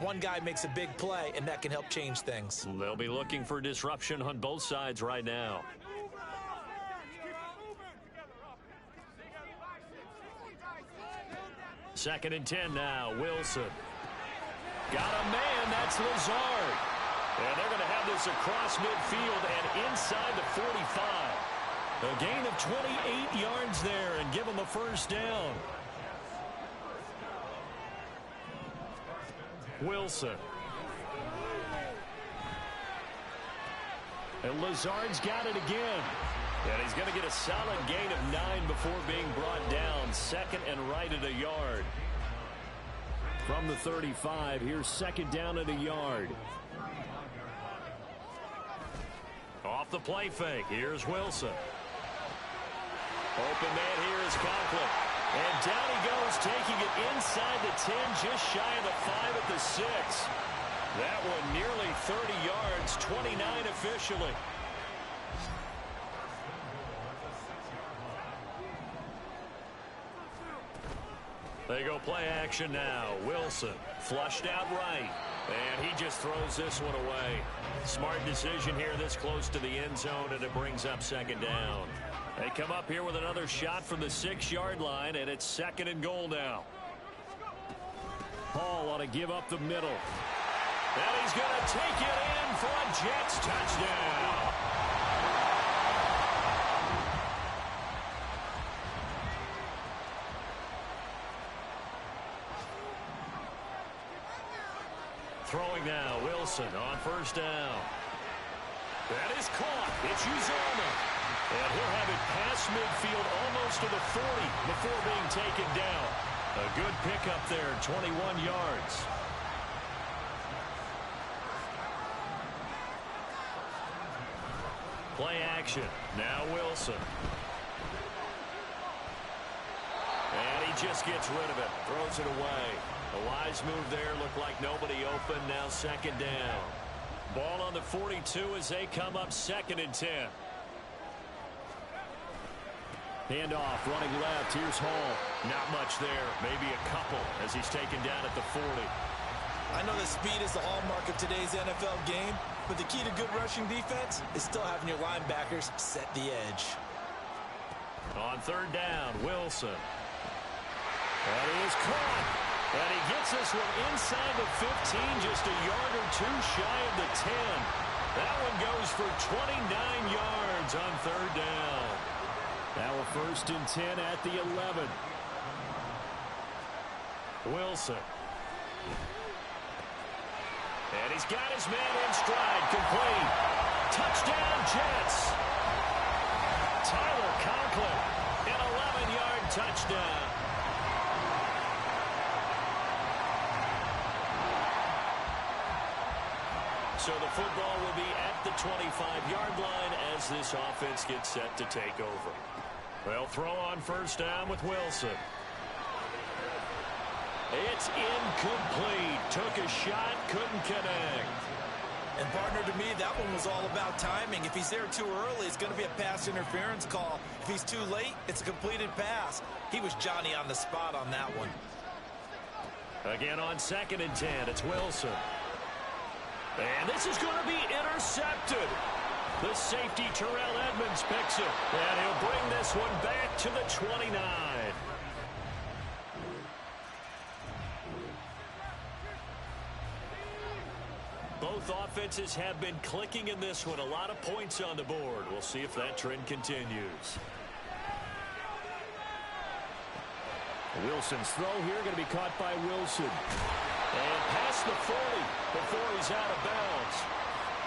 one guy makes a big play, and that can help change things. They'll be looking for disruption on both sides right now. Second and 10 now. Wilson. Got a man. That's Lazard. And they're going to have this across midfield and inside the 45. A gain of 28 yards there and give them a first down. Wilson. And Lazard's got it again. And he's going to get a solid gain of 9 before being brought down. Second and right at a yard. From the 35, here's second down at a yard. Off the play fake, here's Wilson. Open man here is Conklin. And down he goes, taking it inside the 10, just shy of the 5 at the 6. That one nearly 30 yards, 29 officially. They go play action now. Wilson flushed out right. And he just throws this one away. Smart decision here this close to the end zone, and it brings up second down. They come up here with another shot from the 6-yard line, and it's second and goal now. Hall ought to give up the middle. And he's going to take it in for a Jets touchdown. Throwing now, Wilson on first down. That is caught. It's Uzomah. And he'll have it past midfield almost to the 40 before being taken down. A good pickup there, 21 yards. Play action. Now Wilson. And he just gets rid of it. Throws it away. A wise move there. Looked like nobody open. Now second down. Ball on the 42 as they come up second and 10. Handoff, running left. Here's Hall. Not much there. Maybe a couple as he's taken down at the 40. I know that speed is the hallmark of today's NFL game, but the key to good rushing defense is still having your linebackers set the edge. On third down, Wilson. And he is caught. And he gets this one inside the 15, just a yard or two shy of the 10. That one goes for 29 yards on third down. Now a first and 10 at the 11. Wilson. And he's got his man in stride, complete. Touchdown, Jets. Tyler Conklin, an 11-yard touchdown. So the football will be at the 25-yard line as this offense gets set to take over. They'll throw on first down with Wilson. It's incomplete. Took a shot, couldn't connect. And partner, to me, that one was all about timing. If he's there too early, it's going to be a pass interference call. If he's too late, it's a completed pass. He was Johnny on the spot on that one. Again on second and 10, it's Wilson. And this is going to be intercepted. The safety, Terrell Edmonds, picks it. And he'll bring this one back to the 29. Both offenses have been clicking in this one. A lot of points on the board. We'll see if that trend continues. Wilson's throw here going to be caught by Wilson. And past the 40 before he's out of bounds.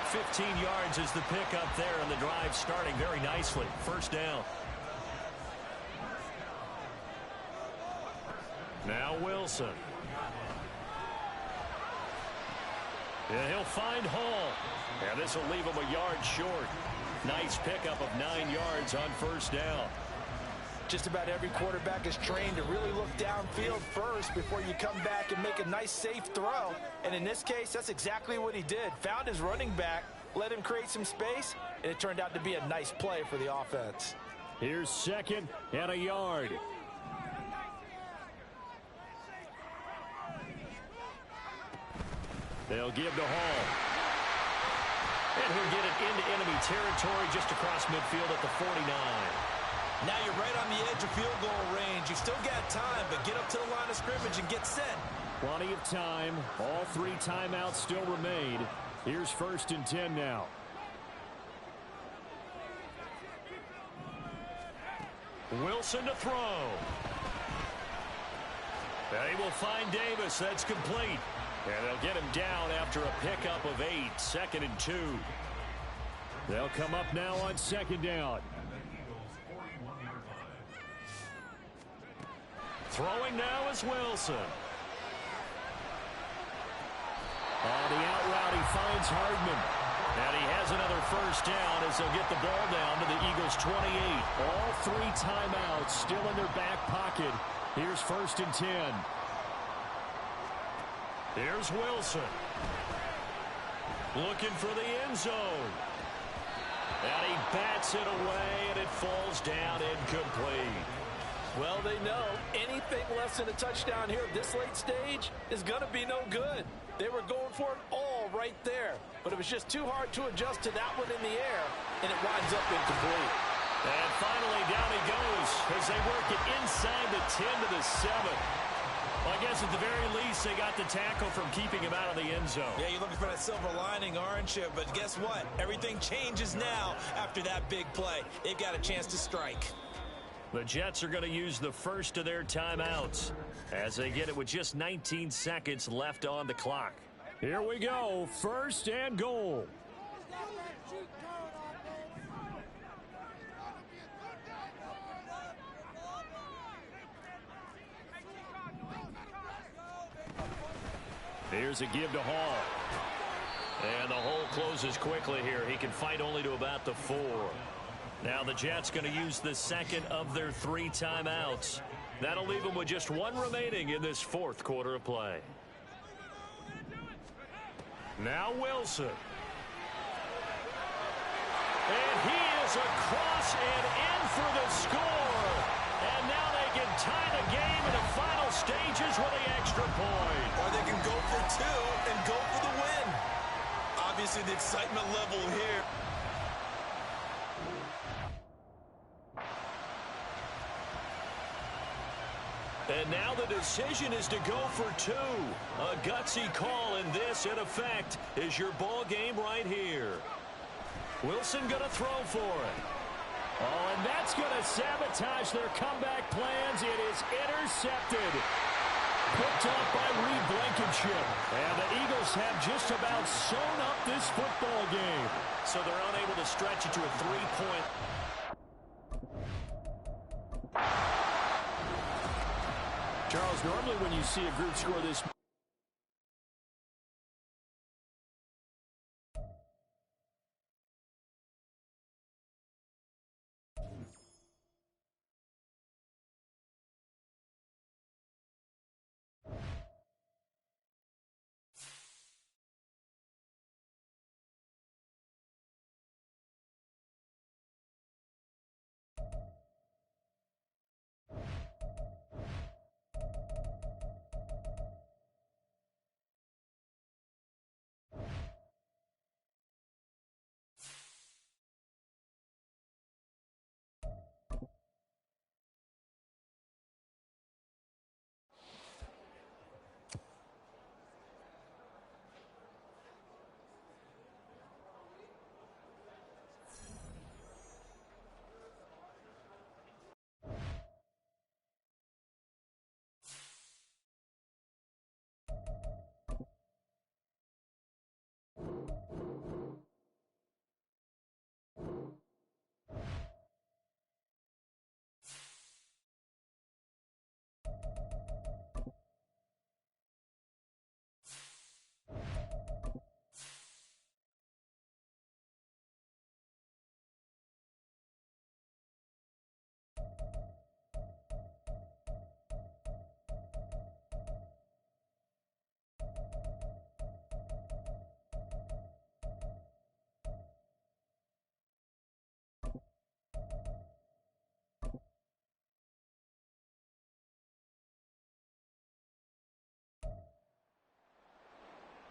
15 yards is the pickup there, and the drive starting very nicely. First down. Now Wilson. And he'll find Hall. And this will leave him a yard short. Nice pickup of 9 yards on first down. Just about every quarterback is trained to really look downfield first before you come back and make a nice, safe throw. And in this case, that's exactly what he did. Found his running back, let him create some space, and it turned out to be a nice play for the offense. Here's 2nd and a yard. They'll give to Hall. And he'll get it into enemy territory just across midfield at the 49. Now you're right on the edge of field goal range. You've still got time, but get up to the line of scrimmage and get set. Plenty of time. All 3 timeouts still remain. Here's 1st and 10 now. Wilson to throw. They will find Davis. That's complete. And they'll get him down after a pickup of 8. 2nd and 2. They'll come up now on 2nd down. Throwing now is Wilson. On the out route, he finds Hardman. And he has another 1st down as they'll get the ball down to the Eagles' 28. All 3 timeouts still in their back pocket. Here's 1st and 10. Here's Wilson. Looking for the end zone. And he bats it away, and it falls down incomplete. Well, they know anything less than a touchdown here at this late stage is going to be no good. They were going for it all right there, but it was just too hard to adjust to that one in the air, and it winds up incomplete. And finally, down he goes as they work it inside the 10 to the 7. Well, I guess at the very least, they got the tackle from keeping him out of the end zone. Yeah, you're looking for that silver lining, aren't you? But guess what? Everything changes now after that big play. They've got a chance to strike. The Jets are going to use the first of their timeouts as they get it with just 19 seconds left on the clock. Here we go. 1st and goal. Here's a give to Hall. And the hole closes quickly here. He can fight only to about the 4. Now the Jets going to use the 2nd of their 3 timeouts. That'll leave them with just 1 remaining in this 4th quarter of play. Now Wilson. And he is across and in for the score. And now they can tie the game in the final stages with the extra point. Or they can go for 2 and go for the win. Obviously the excitement level here. And now the decision is to go for 2. A gutsy call, and this, in effect, is your ball game right here. Wilson going to throw for it. Oh, and that's going to sabotage their comeback plans. It is intercepted. Picked off by Reed Blankenship. And the Eagles have just about sewn up this football game. So they're unable to stretch it to a 3-point. Charles, normally when you see a group score this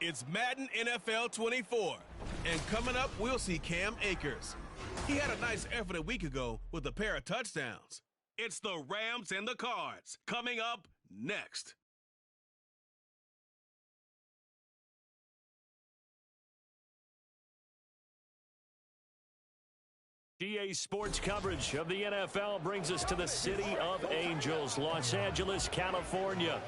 It's Madden NFL 24. And coming up, we'll see Cam Akers. He had a nice effort a week ago with a pair of touchdowns. It's the Rams and the Cards coming up next. GA Sports coverage of the NFL brings us to the City of Angels, Los Angeles, California.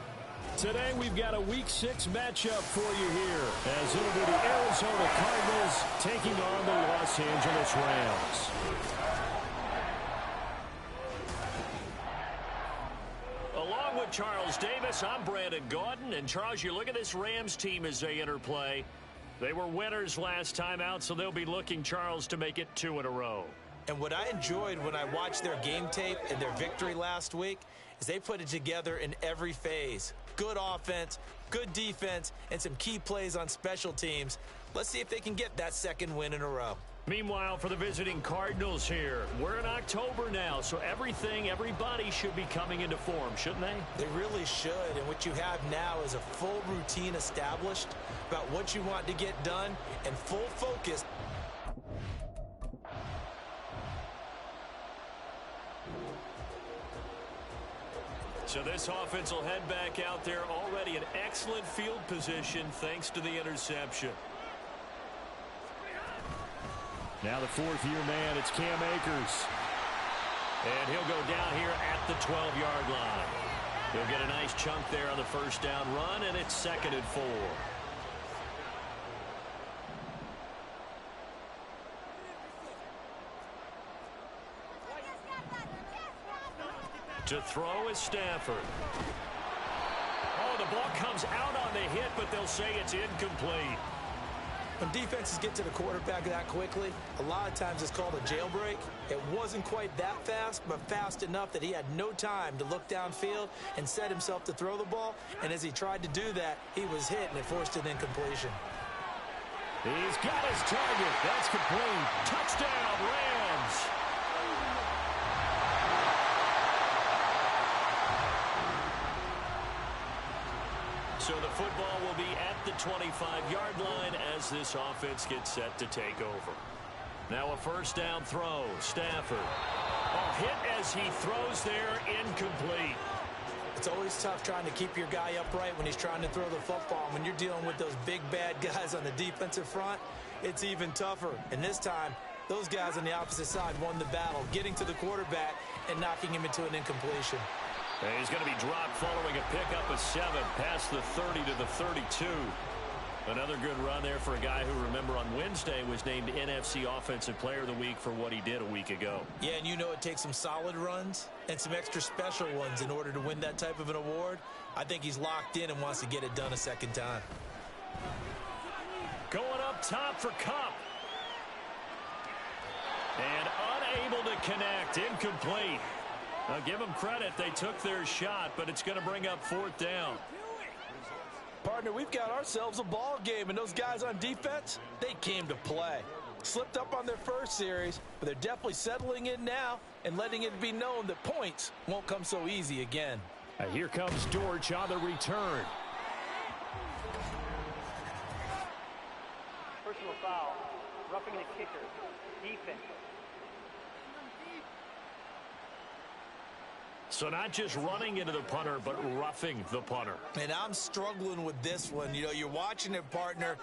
Today we've got a Week 6 matchup for you here, as it'll be the Arizona Cardinals taking on the Los Angeles Rams. Along with Charles Davis, I'm Brandon Gordon. And Charles, you look at this Rams team as they interplay. They were winners last time out, so they'll be looking, Charles, to make it 2 in a row. And what I enjoyed when I watched their game tape and their victory last week is they put it together in every phase. Good offense, good defense, and some key plays on special teams. Let's see if they can get that second win in a row. Meanwhile, for the visiting Cardinals here, we're in October now, so everybody should be coming into form, shouldn't they? They really should, and what you have now is a full routine established about what you want to get done and full focus. So this offense will head back out there, already in excellent field position thanks to the interception. Now the fourth-year man, it's Cam Akers. And he'll go down here at the 12-yard line. He'll get a nice chunk there on the first down run, and it's 2nd and 4. To throw is Stafford. Oh, the ball comes out on the hit, but they'll say it's incomplete. When defenses get to the quarterback that quickly, a lot of times it's called a jailbreak. It wasn't quite that fast, but fast enough that he had no time to look downfield and set himself to throw the ball. And as he tried to do that, he was hit, and it forced an incompletion. He's got his target. That's complete. Touchdown, Rams. So the football will be at the 25-yard line as this offense gets set to take over. Now a first down throw. Stafford. A hit as he throws there, incomplete. It's always tough trying to keep your guy upright when he's trying to throw the football. When you're dealing with those big, bad guys on the defensive front, it's even tougher. And this time, those guys on the opposite side won the battle, getting to the quarterback and knocking him into an incompletion. And he's going to be dropped following a pickup of 7 past the 30 to the 32. Another good run there for a guy who, remember, on Wednesday was named NFC Offensive Player of the Week for what he did a week ago. Yeah, and you know it takes some solid runs and some extra special ones in order to win that type of an award. I think he's locked in and wants to get it done a second time. Going up top for Kupp. And unable to connect. Incomplete. Now, give them credit. They took their shot, but it's going to bring up 4th down. Partner, we've got ourselves a ball game, and those guys on defense, they came to play. Slipped up on their first series, but they're definitely settling in now and letting it be known that points won't come so easy again. Here comes Dortch on the return. Personal foul. Roughing the kicker. Defense. So not just running into the punter, but roughing the punter. And I'm struggling with this one. You know, you're watching it, partner.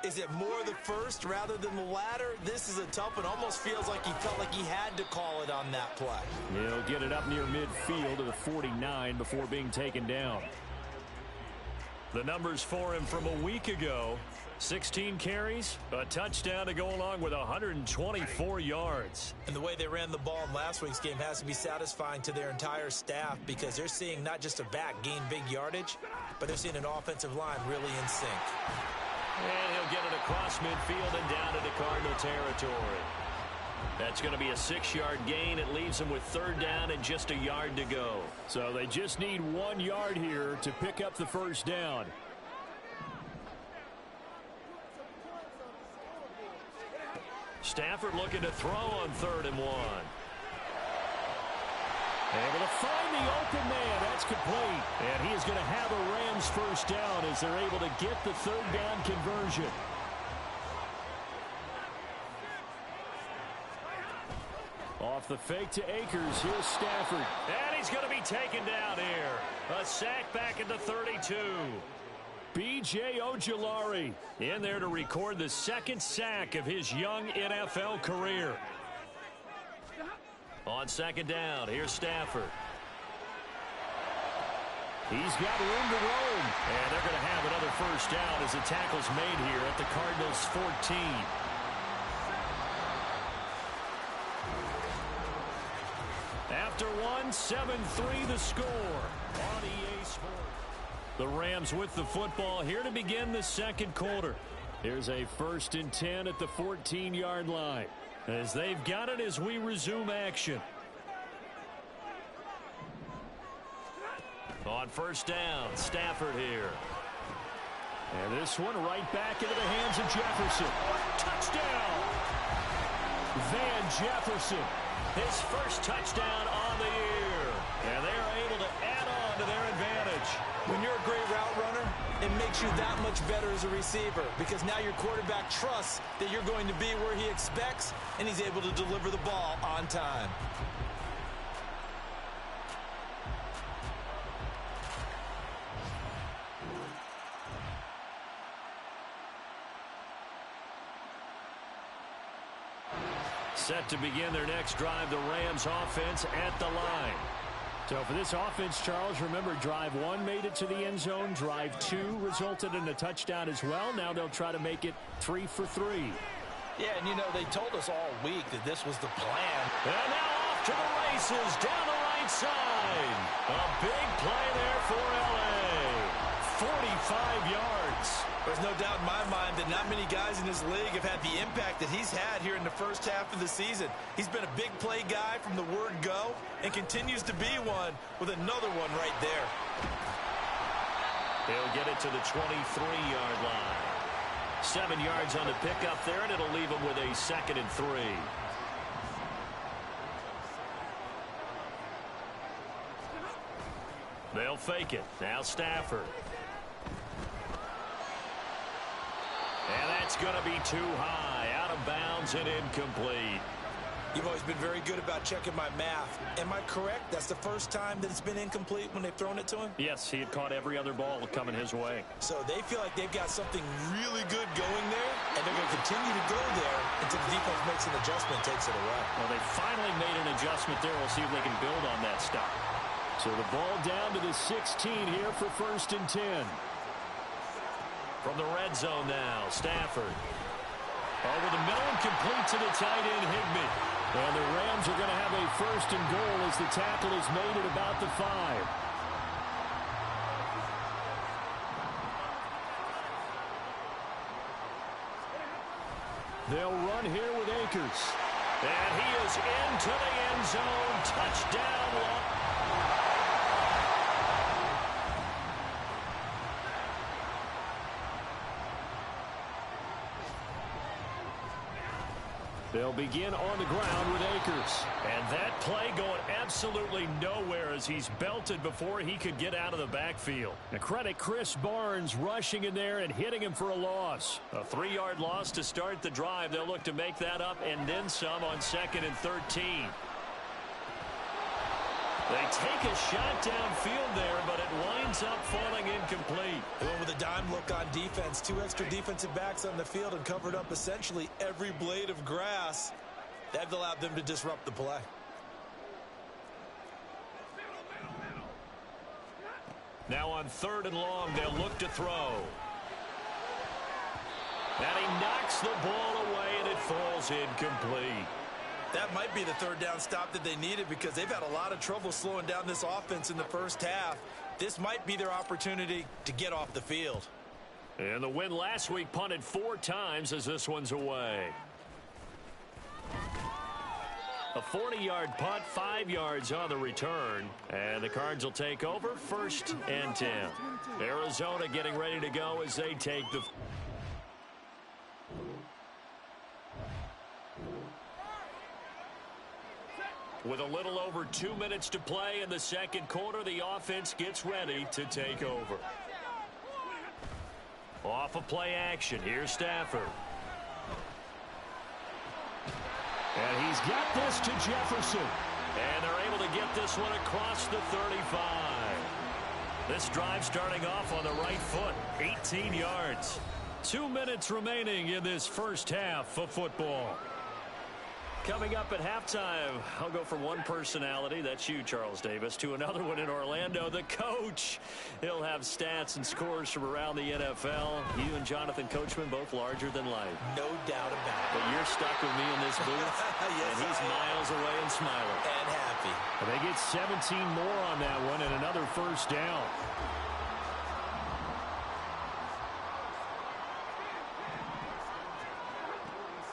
Is it more the first rather than the latter? This is a tough one. Almost feels like he felt like he had to call it on that play. He'll get it up near midfield to the 49 before being taken down. The numbers for him from a week ago: 16 carries, a touchdown to go along with 124 yards. And the way they ran the ball in last week's game has to be satisfying to their entire staff, because they're seeing not just a back gain big yardage, but they're seeing an offensive line really in sync. And he'll get it across midfield and down into Cardinal territory. That's going to be a 6-yard gain. It leaves them with 3rd down and just a yard to go. So they just need 1 yard here to pick up the first down. Stafford looking to throw on 3rd and 1. Able to find the open man. That's complete. And he is going to have a Rams first down as they're able to get the third down conversion. Off the fake to Akers. Here's Stafford. And he's going to be taken down here. A sack back at the 32. B.J. Ojulari in there to record the second sack of his young NFL career. On second down, here's Stafford. He's got room to roam. And they're going to have another first down as the tackle's made here at the Cardinals' 14. After one, 7-3 the score on EA Sports. The Rams with the football here to begin the second quarter. Here's a 1st and 10 at the 14-yard line. As they've got it as we resume action. On first down, Stafford here. And this one right back into the hands of Jefferson. Touchdown! Van Jefferson, his first touchdown on the year. And they are able to add on to their advantage. When you're a great route runner, it makes you that much better as a receiver because now your quarterback trusts that you're going to be where he expects, and he's able to deliver the ball on time. Set to begin their next drive, the Rams offense at the line. So for this offense, Charles, remember, drive 1 made it to the end zone. Drive 2 resulted in a touchdown as well. Now they'll try to make it 3 for 3. Yeah, and you know, they told us all week that this was the plan. And now off to the races down the right side. A big play there for L.A. 45 yards. There's no doubt in my mind that not many guys in this league have had the impact that he's had here in the first half of the season. He's been a big play guy from the word go and continues to be one with another one right there. They'll get it to the 23-yard line. 7 yards on the pickup there, and it'll leave them with a 2nd and 3. They'll fake it. Now Stafford. And that's going to be too high. Out of bounds and incomplete. You've always been very good about checking my math. Am I correct? That's the first time that it's been incomplete when they've thrown it to him? Yes, he had caught every other ball coming his way. So they feel like they've got something really good going there, and they're going to continue to go there until the defense makes an adjustment and takes it away. Well, they finally made an adjustment there. We'll see if they can build on that stop. So the ball down to the 16 here for 1st and 10. From the red zone now, Stafford. Over the middle and complete to the tight end, Higbee. And the Rams are going to have a 1st and goal as the tackle is made at about the 5. They'll run here with Akers. And he is into the end zone. Touchdown. They'll begin on the ground with Akers. And that play going absolutely nowhere as he's belted before he could get out of the backfield. And credit Chris Barnes rushing in there and hitting him for a loss. A 3-yard loss to start the drive. They'll look to make that up and then some on 2nd and 13. They take a shot downfield there, but it winds up falling incomplete. They went with a dime look on defense. 2 extra defensive backs on the field and covered up essentially every blade of grass. That allowed them to disrupt the play. Now on 3rd and long, they'll look to throw. And he knocks the ball away, and it falls incomplete. That might be the 3rd down stop that they needed because they've had a lot of trouble slowing down this offense in the first half. This might be their opportunity to get off the field. And the win last week punted 4 times as this one's away. A 40-yard punt, 5 yards on the return. And the Cards will take over 1st and 10. Arizona getting ready to go as they take the... With a little over 2 minutes to play in the second quarter, the offense gets ready to take over. Off of play action, here's Stafford. And he's got this to Jefferson. And they're able to get this one across the 35. This drive starting off on the right foot, 18 yards. 2 minutes remaining in this first half of football. Coming up at halftime, I'll go from one personality, that's you, Charles Davis, to another one in Orlando, the coach. He'll have stats and scores from around the NFL. You and Jonathan Coachman, both larger than life. No doubt about it. But you're stuck with me in this booth, yes, and he's miles away and smiling. And happy. And they get 17 more on that one and another first down.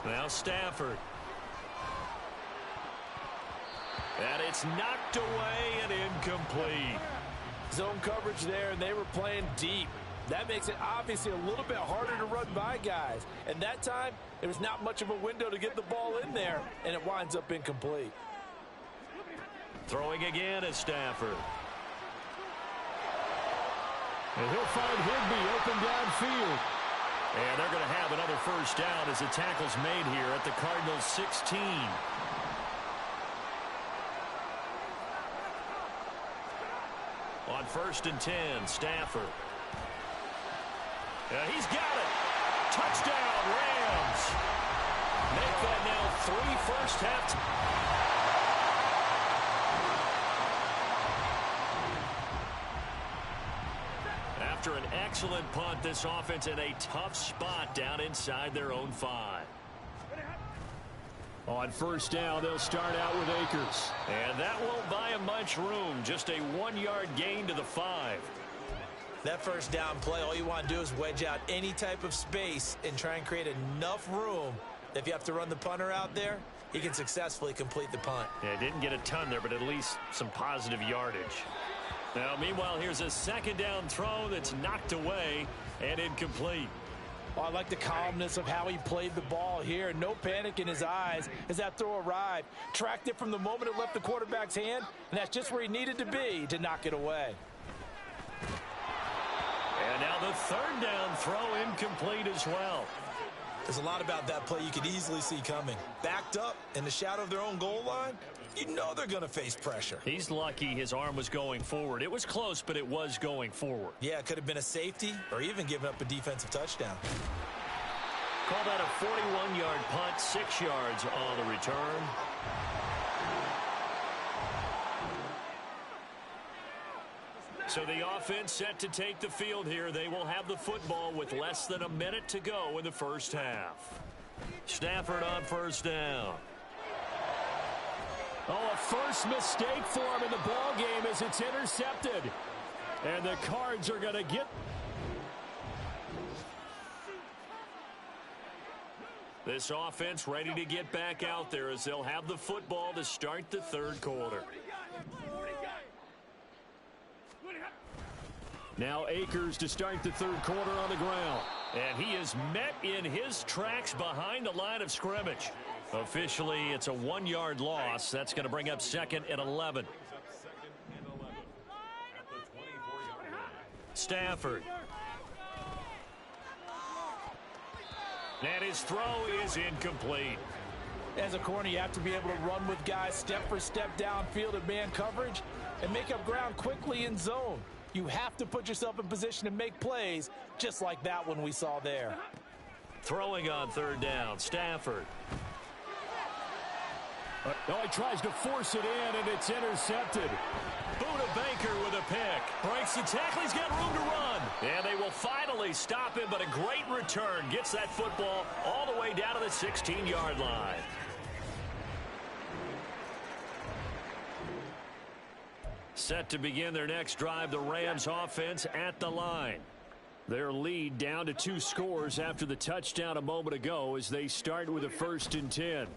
Now Stafford. And it's knocked away and incomplete. Zone coverage there, and they were playing deep. That makes it obviously a little bit harder to run by guys. And that time, there was not much of a window to get the ball in there, and it winds up incomplete. Throwing again is Stafford. And he'll find Higbee open downfield. And they're going to have another first down as the tackle's made here at the Cardinals' 16. On 1st and 10, Stafford. He's got it. Touchdown, Rams. Make that now 3 first half. After an excellent punt, this offense in a tough spot down inside their own 5. On 1st down, they'll start out with Akers. And that won't buy him much room. Just a 1-yard gain to the 5. That first down play, all you want to do is wedge out any type of space and try and create enough room that if you have to run the punter out there, he can successfully complete the punt. Yeah, didn't get a ton there, but at least some positive yardage. Now, meanwhile, here's a 2nd down throw that's knocked away and incomplete. Oh, I like the calmness of how he played the ball here. No panic in his eyes as that throw arrived. Tracked it from the moment it left the quarterback's hand, and that's just where he needed to be to knock it away. And now the 3rd down throw incomplete as well. There's a lot about that play you could easily see coming. Backed up in the shadow of their own goal line, you know they're going to face pressure. He's lucky his arm was going forward. It was close, but it was going forward. Yeah, it could have been a safety or even given up a defensive touchdown. Call that a 41-yard punt, 6 yards on the return. So the offense set to take the field here. They will have the football with less than a minute to go in the first half. Stafford on 1st down. Oh, a first mistake for him in the ball game as it's intercepted. And the Cards are going to get... This offense ready to get back out there as they'll have the football to start the 3rd quarter. Now Akers to start the 3rd quarter on the ground. And he is met in his tracks behind the line of scrimmage. Officially, it's a 1-yard loss. That's going to bring up 2nd and 11. Stafford. And his throw is incomplete. As a corner, you have to be able to run with guys step for step downfield in man coverage and make up ground quickly in zone. You have to put yourself in position to make plays just like that one we saw there. Throwing on 3rd down, Stafford. Oh, he tries to force it in, and it's intercepted. Buda Baker with a pick. Breaks the tackle. He's got room to run. And they will finally stop him, but a great return. Gets that football all the way down to the 16-yard line. Set to begin their next drive, the Rams offense at the line. Their lead down to 2 scores after the touchdown a moment ago as they start with a 1st and 10.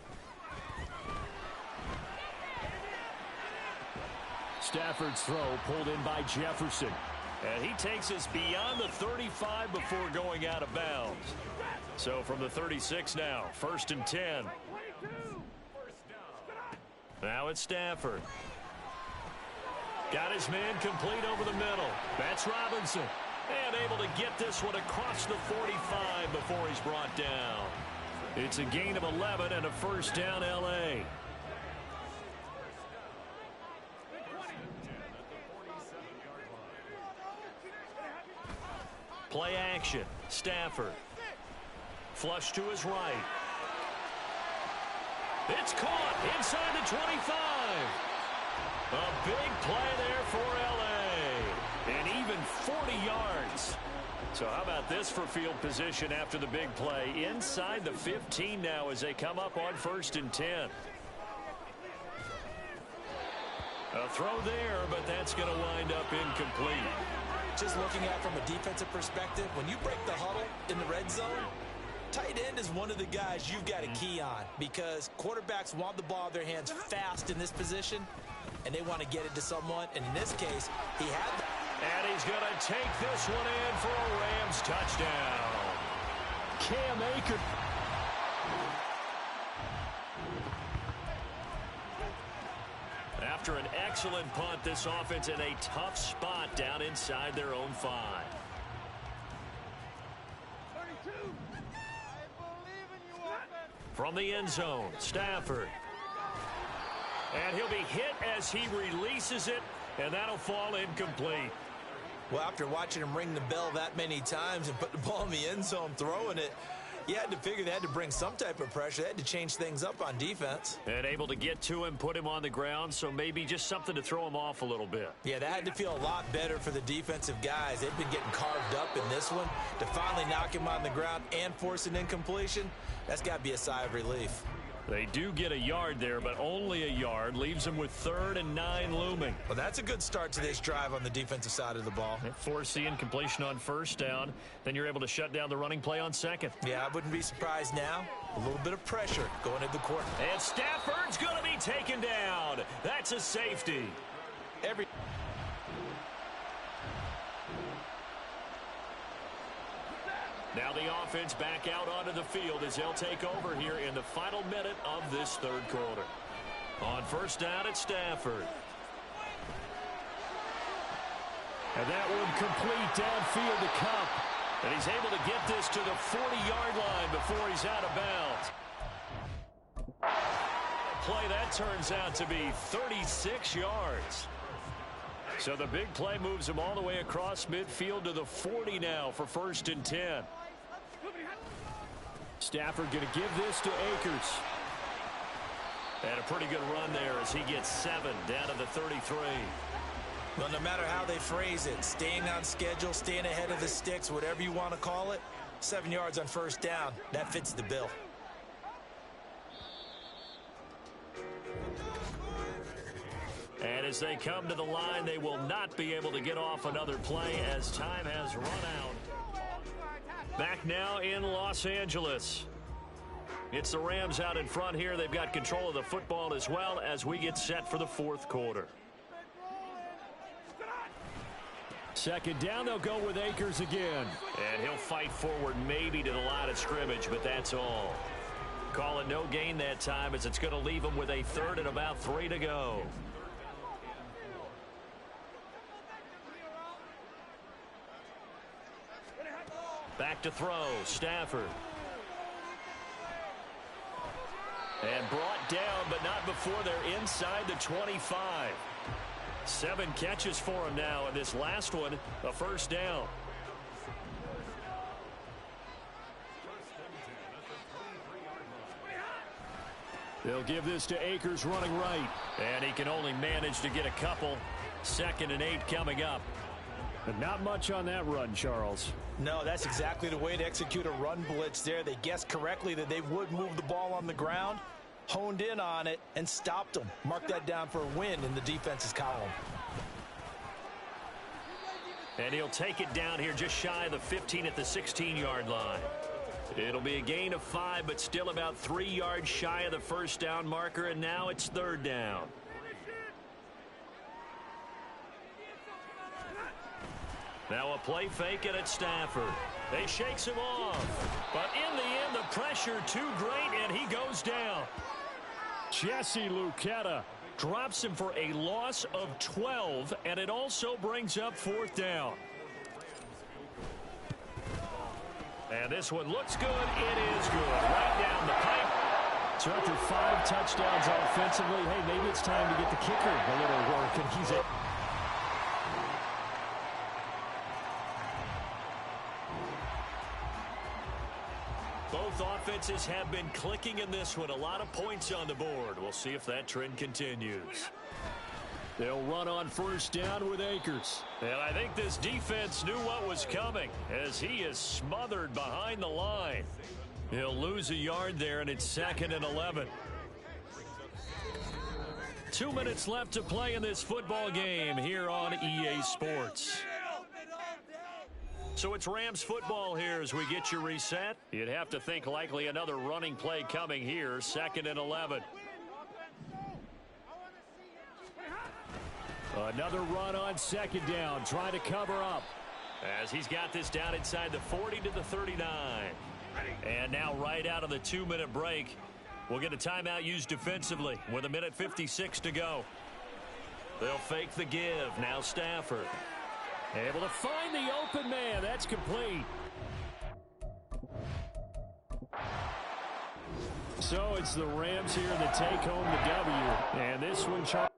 Stafford's throw pulled in by Jefferson. And he takes us beyond the 35 before going out of bounds. So from the 36 now, 1st and 10. Now it's Stafford. Got his man complete over the middle. That's Robinson. And able to get this one across the 45 before he's brought down. It's a gain of 11 and a first down, L.A. Play action. Stafford. Flush to his right. It's caught inside the 25. A big play there for L.A. And even 40 yards. So how about this for field position after the big play? Inside the 15 now as they come up on 1st and 10. A throw there, but that's going to wind up incomplete. Just looking at it from a defensive perspective, when you break the huddle in the red zone, tight end is one of the guys you've got to key on because quarterbacks want the ball in their hands fast in this position, and they want to get it to someone. And in this case, he had that. And he's going to take this one in for a Rams touchdown. Cam Akers. After an excellent punt, this offense in a tough spot down inside their own 5. 32. From the end zone, Stafford. And he'll be hit as he releases it, and that'll fall incomplete. Well, after watching him ring the bell that many times and put the ball in the end zone throwing it, you had to figure they had to bring some type of pressure. They had to change things up on defense. And able to get to him, put him on the ground, so maybe just something to throw him off a little bit. Yeah, that had to feel a lot better for the defensive guys. They've been getting carved up in this one. To finally knock him on the ground and force an incompletion, that's got to be a sigh of relief. They do get a yard there, but only a yard. Leaves them with 3rd and 9 looming. Well, that's a good start to this drive on the defensive side of the ball. Force the incompletion on 1st down. Then you're able to shut down the running play on 2nd. Yeah, I wouldn't be surprised now. A little bit of pressure going into the corner. And Stafford's going to be taken down. That's a safety. Now the offense back out onto the field as they'll take over here in the final minute of this 3rd quarter. On 1st down, it's Stafford. And that one complete downfield to Cup. And he's able to get this to the 40-yard line before he's out of bounds. Play that turns out to be 36 yards. So the big play moves him all the way across midfield to the 40 now for 1st and 10. Stafford going to give this to Akers. And a pretty good run there as he gets 7 down to the 33. Well, no matter how they phrase it, staying on schedule, staying ahead of the sticks, whatever you want to call it, 7 yards on 1st down, that fits the bill. And as they come to the line, they will not be able to get off another play as time has run out. Back now in Los Angeles. It's the Rams out in front here. They've got control of the football as well as we get set for the 4th quarter. 2nd down, they'll go with Akers again. And he'll fight forward maybe to the line of scrimmage, but that's all. Call it no gain that time as it's going to leave him with a 3rd and about 3 to go. Back to throw, Stafford. And brought down, but not before they're inside the 25. 7 catches for him now, and this last one, a 1st down. They'll give this to Akers running right. And he can only manage to get a couple. 2nd and 8 coming up. But not much on that run, Charles. No, that's exactly the way to execute a run blitz there. They guessed correctly that they would move the ball on the ground, honed in on it, and stopped them. Mark that down for a win in the defense's column. And he'll take it down here just shy of the 15 at the 16-yard line. It'll be a gain of 5, but still about 3 yards shy of the 1st down marker, and now it's 3rd down. Now a play fake, and it's Stafford. They shakes him off. But in the end, the pressure too great, and he goes down. Jesse Lucchetta drops him for a loss of 12, and it also brings up 4th down. And this one looks good. It is good. Right down the pipe. So after 5 touchdowns offensively, hey, maybe it's time to get the kicker a little work, and he's at both offenses have been clicking in this one. A lot of points on the board. We'll see if that trend continues. They'll run on 1st down with Akers. And I think this defense knew what was coming as he is smothered behind the line. He'll lose a yard there, and it's 2nd and 11. 2 minutes left to play in this football game here on EA Sports. So it's Rams football here as we get you reset. You'd have to think likely another running play coming here, 2nd and 11. Another run on 2nd down, trying to cover up. As he's got this down inside the 40 to the 39. And now right out of the 2-minute break, we'll get a timeout used defensively with 1:56 to go. They'll fake the give. Now Stafford. Able to find the open man. That's complete. So it's the Rams here that take home the W. And this one...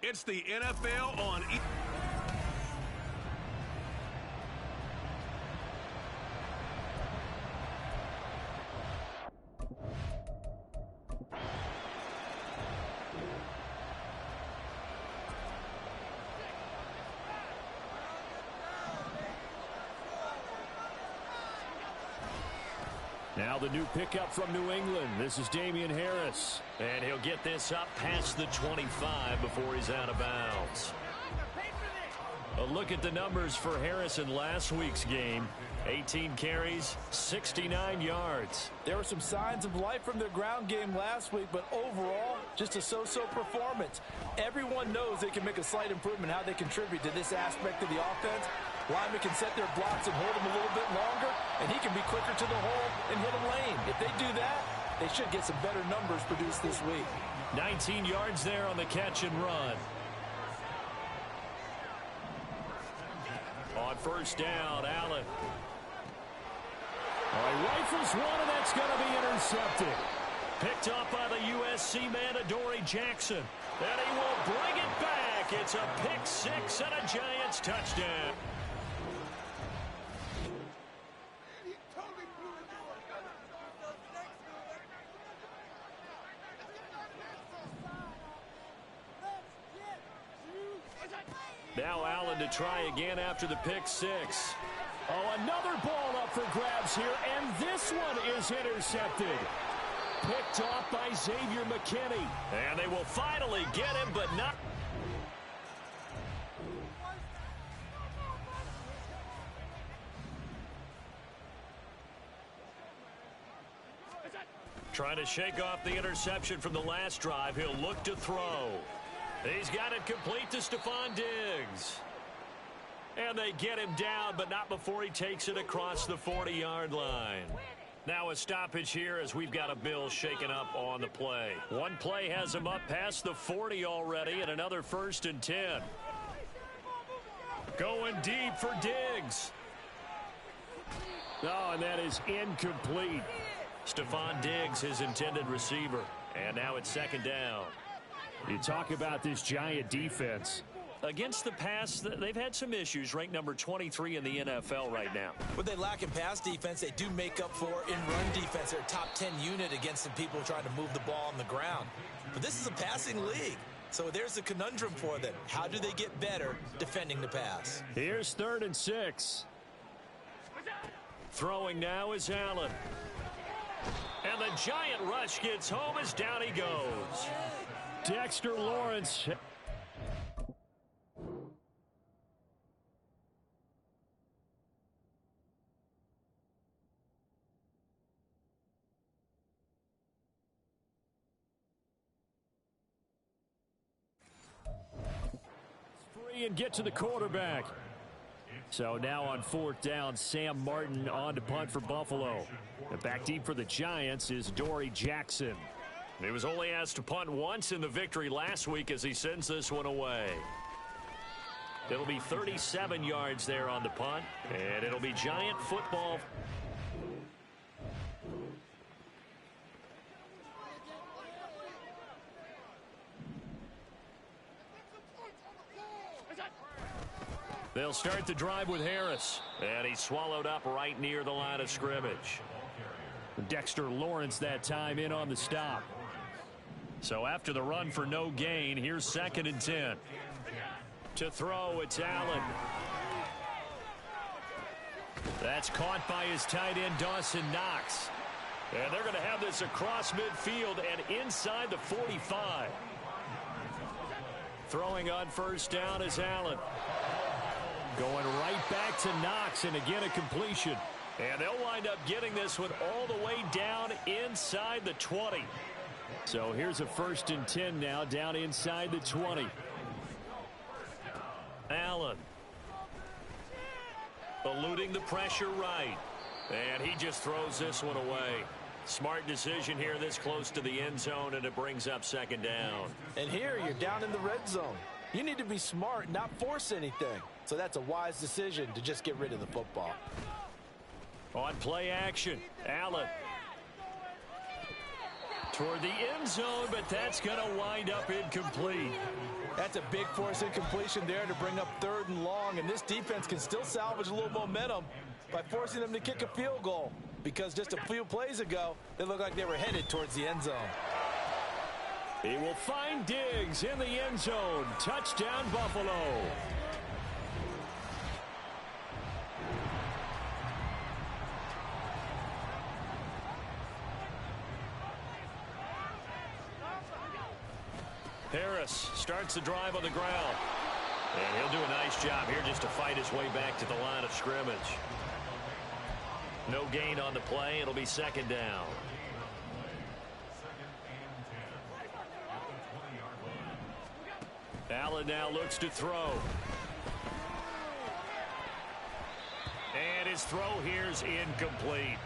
It's the NFL on Now the new pickup from New England. This is Damian Harris. And he'll get this up past the 25 before he's out of bounds. A look at the numbers for Harris in last week's game. 18 carries, 69 yards. There were some signs of life from their ground game last week, but overall, just a so-so performance. Everyone knows they can make a slight improvement how they contribute to this aspect of the offense. Linemen can set their blocks and hold him a little bit longer, and he can be quicker to the hole and hit a lane. If they do that, they should get some better numbers produced this week. 19 yards there on the catch and run. On 1st down, Allen. Rifles one, and that's going to be intercepted. Picked up by the USC man, Adoree Jackson. And he will bring it back. It's a pick six and a Giants touchdown. Now Allen to try again after the pick six. Oh, another ball up for grabs. grabs here, and this one is intercepted. Picked off by Xavier McKinney. And they will finally get him, but not. Trying to shake off the interception from the last drive. He'll look to throw. He's got it complete to Stephon Diggs. And they get him down, but not before he takes it across the 40-yard line. Now a stoppage here as we've got a Bill shaken up on the play. One play has him up past the 40 already, and another 1st and 10. Going deep for Diggs. Oh, and that is incomplete. Stephon Diggs, his intended receiver. And now it's 2nd down. You talk about this Giant defense. Against the pass, they've had some issues. Ranked number 23 in the NFL right now. What they lack in pass defense, they do make up for in run defense. They're a top 10 unit against some people trying to move the ball on the ground. But this is a passing league. So there's a conundrum for them. How do they get better defending the pass? Here's 3rd and 6. Throwing now is Allen. And the giant rush gets home as down he goes. Dexter Lawrence. Free and get to the quarterback. So now on 4th down, Sam Martin on to punt for Buffalo. And back deep for the Giants is Dory Jackson. He was only asked to punt once in the victory last week as he sends this one away. It'll be 37 yards there on the punt, and it'll be Giant football. They'll start the drive with Harris, and he's swallowed up right near the line of scrimmage. Dexter Lawrence that time in on the stop. So after the run for no gain, here's 2nd and 10. To throw, it's Allen. That's caught by his tight end, Dawson Knox. And they're going to have this across midfield and inside the 45. Throwing on 1st down is Allen. Going right back to Knox, and again a completion. And they'll wind up getting this one all the way down inside the 20. So here's a 1st and 10 now, down inside the 20. Allen. Eluding the pressure right. And he just throws this one away. Smart decision here this close to the end zone, and it brings up 2nd down. And here you're down in the red zone. You need to be smart, not force anything. So that's a wise decision to just get rid of the football. On play action, Allen. Toward the end zone, but that's going to wind up incomplete. That's a big force incompletion there to bring up 3rd and long, and this defense can still salvage a little momentum by forcing them to kick a field goal, because just a few plays ago, they looked like they were headed towards the end zone. He will find Diggs in the end zone. Touchdown, Buffalo. Harris starts the drive on the ground. And he'll do a nice job here just to fight his way back to the line of scrimmage. No gain on the play. It'll be 2nd down. Allen now looks to throw. And his throw here is incomplete.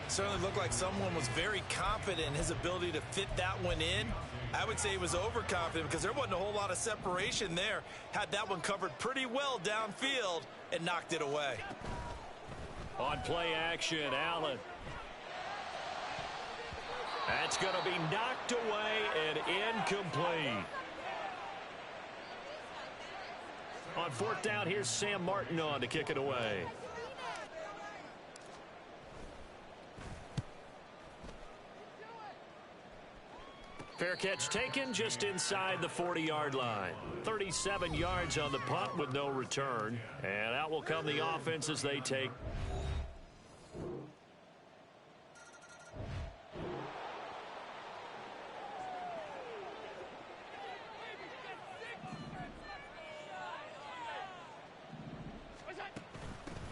Certainly looked like someone was very confident in his ability to fit that one in. I would say he was overconfident because there wasn't a whole lot of separation there. Had that one covered pretty well downfield and knocked it away. On play action, Allen. That's going to be knocked away and incomplete. On 4th down, here's Sam Martin on to kick it away. Fair catch taken just inside the 40-yard line. 37 yards on the punt with no return. And out will come the offense as they take.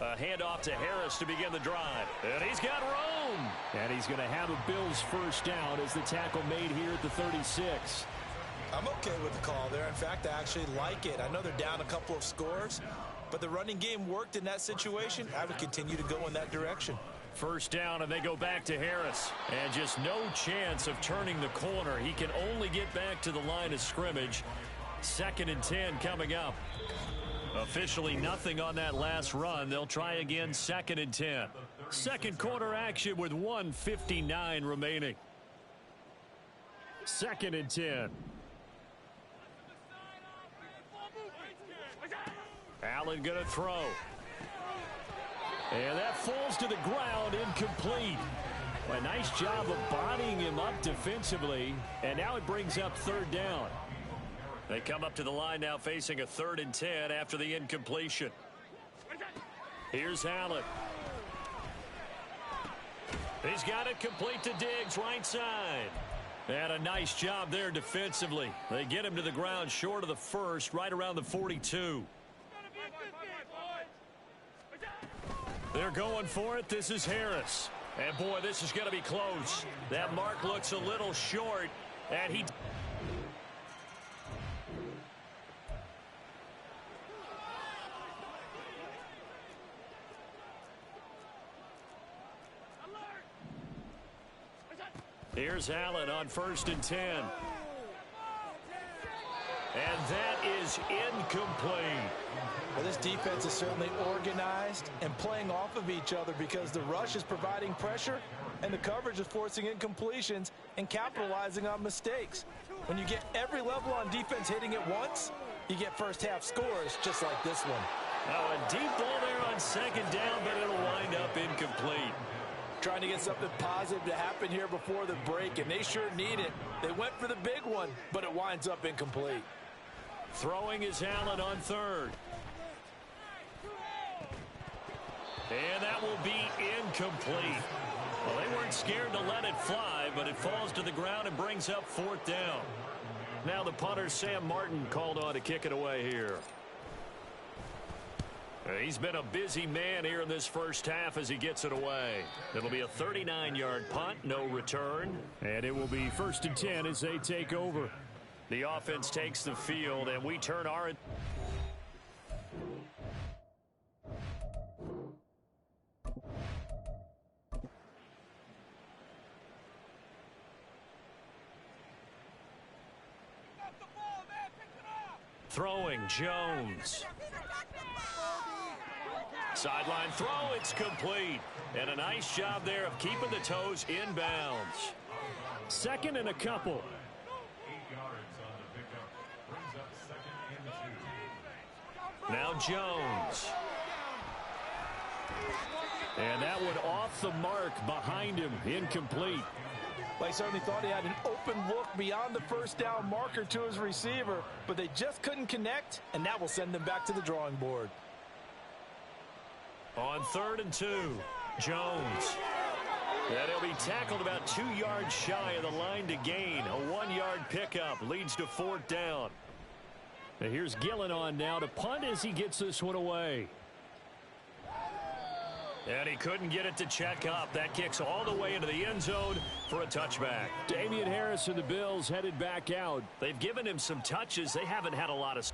A handoff to Harris to begin the drive. And he's got room. And he's going to have a Bills first down as the tackle made here at the 36. I'm okay with the call there. In fact, I actually like it. I know they're down a couple of scores, but the running game worked in that situation. I would continue to go in that direction. First down, and they go back to Harris. And just no chance of turning the corner. He can only get back to the line of scrimmage. 2nd and 10 coming up. Officially nothing on that last run. They'll try again 2nd and 10. Second quarter action with 1:59 remaining. 2nd and 10. Allen going to throw. And that falls to the ground, incomplete. A nice job of bodying him up defensively. And now it brings up 3rd down. They come up to the line now facing a 3rd and 10 after the incompletion. Here's Allen. He's got it complete to Diggs, right side. And a nice job there defensively. They get him to the ground short of the first, right around the 42. They're going for it. This is Harris. And, boy, this is going to be close. That mark looks a little short. And he... Here's Allen on 1st and 10. And that is incomplete. Well, this defense is certainly organized and playing off of each other because the rush is providing pressure and the coverage is forcing incompletions and capitalizing on mistakes. When you get every level on defense hitting it once, you get first half scores just like this one. Now a deep ball there on 2nd down, but it'll wind up incomplete. Trying to get something positive to happen here before the break, and they sure need it. They went for the big one, but it winds up incomplete. Throwing is Allen on 3rd. And that will be incomplete. Well, they weren't scared to let it fly, but it falls to the ground and brings up 4th down. Now the punter, Sam Martin, called on to kick it away here. He's been a busy man here in this first half as he gets it away. It'll be a 39-yard punt, no return. And it will be 1st and 10 as they take over. The offense takes the field, and we turn our... Throwing, Jones. Sideline throw, it's complete. And a nice job there of keeping the toes inbounds. 2nd and a couple. Now Jones. And that one off the mark behind him, incomplete. Well, he certainly thought he had an open look beyond the first down marker to his receiver, but they just couldn't connect, and that will send them back to the drawing board. On 3rd and 2, Jones. And he'll be tackled about 2 yards shy of the line to gain. A 1-yard pickup leads to 4th down. And here's Gillen on now to punt as he gets this one away. And he couldn't get it to check up. That kicks all the way into the end zone for a touchback. Damian Harris and the Bills headed back out. They've given him some touches. They haven't had a lot of...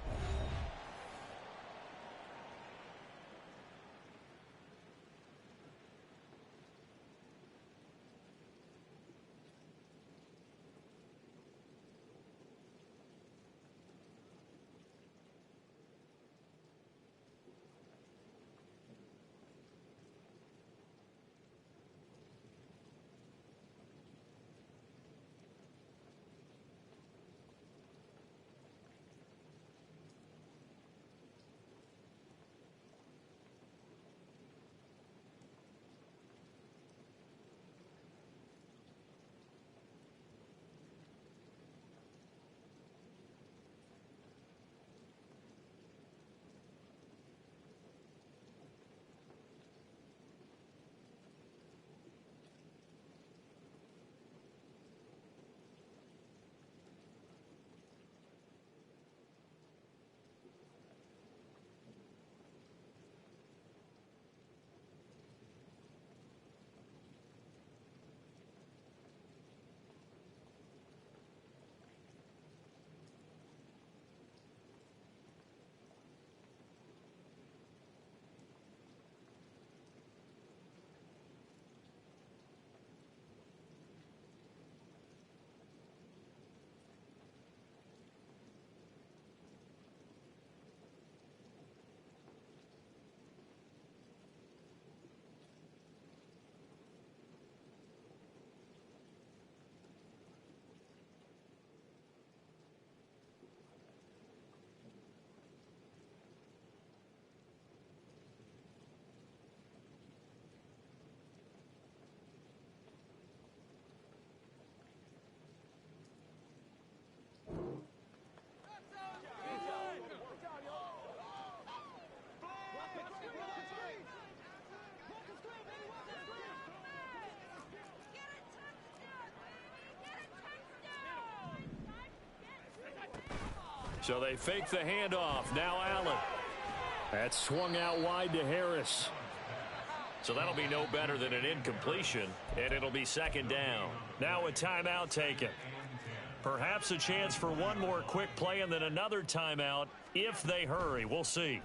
So they fake the handoff. Now Allen. That's swung out wide to Harris. So that'll be no better than an incompletion, and it'll be second down. Now a timeout taken. Perhaps a chance for one more quick play and then another timeout if they hurry. We'll see.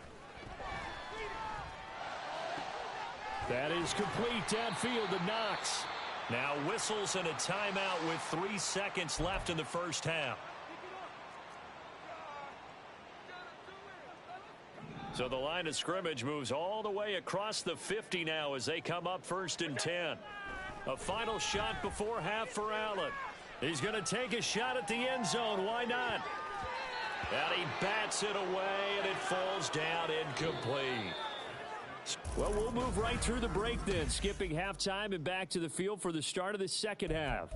That is complete downfield to Knox. Now whistles and a timeout with 3 seconds left in the first half. So the line of scrimmage moves all the way across the 50 now as they come up 1st and 10. A final shot before half for Allen. He's going to take a shot at the end zone. Why not? And he bats it away, and it falls down incomplete. Well, we'll move right through the break then, skipping halftime and back to the field for the start of the second half.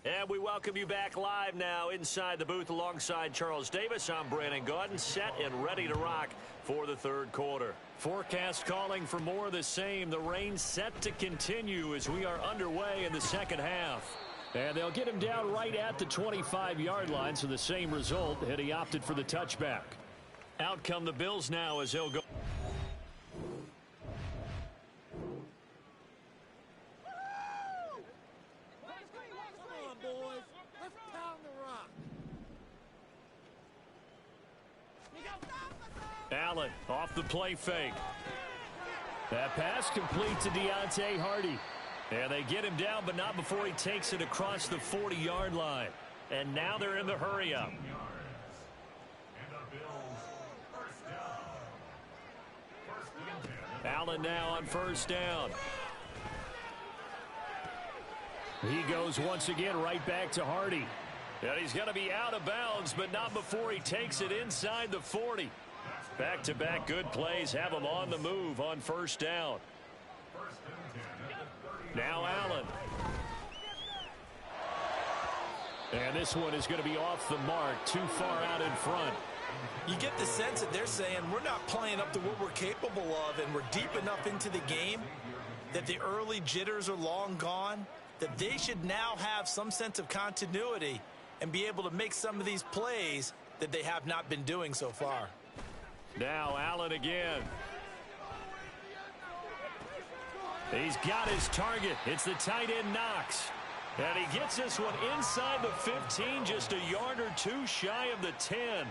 And we welcome you back live now inside the booth alongside Charles Davis. I'm Brandon Gaudin, set and ready to rock for the third quarter. Forecast calling for more of the same. The rain set to continue as we are underway in the second half. And they'll get him down right at the 25-yard line, so the same result, and he opted for the touchback. Out come the Bills now as they'll go. Allen off the play fake. That pass complete to Deontay Hardy. And they get him down, but not before he takes it across the 40-yard line. And now they're in the hurry-up. Allen now on first down. He goes once again right back to Hardy. And he's going to be out of bounds, but not before he takes it inside the 40. Back-to-back good plays have him on the move on first down. Now Allen. And this one is going to be off the mark, too far out in front. You get the sense that they're saying we're not playing up to what we're capable of, and we're deep enough into the game that the early jitters are long gone, that they should now have some sense of continuity and be able to make some of these plays that they have not been doing so far. Now Allen again. He's got his target. It's the tight end Knox. And he gets this one inside the 15, just a yard or two shy of the 10.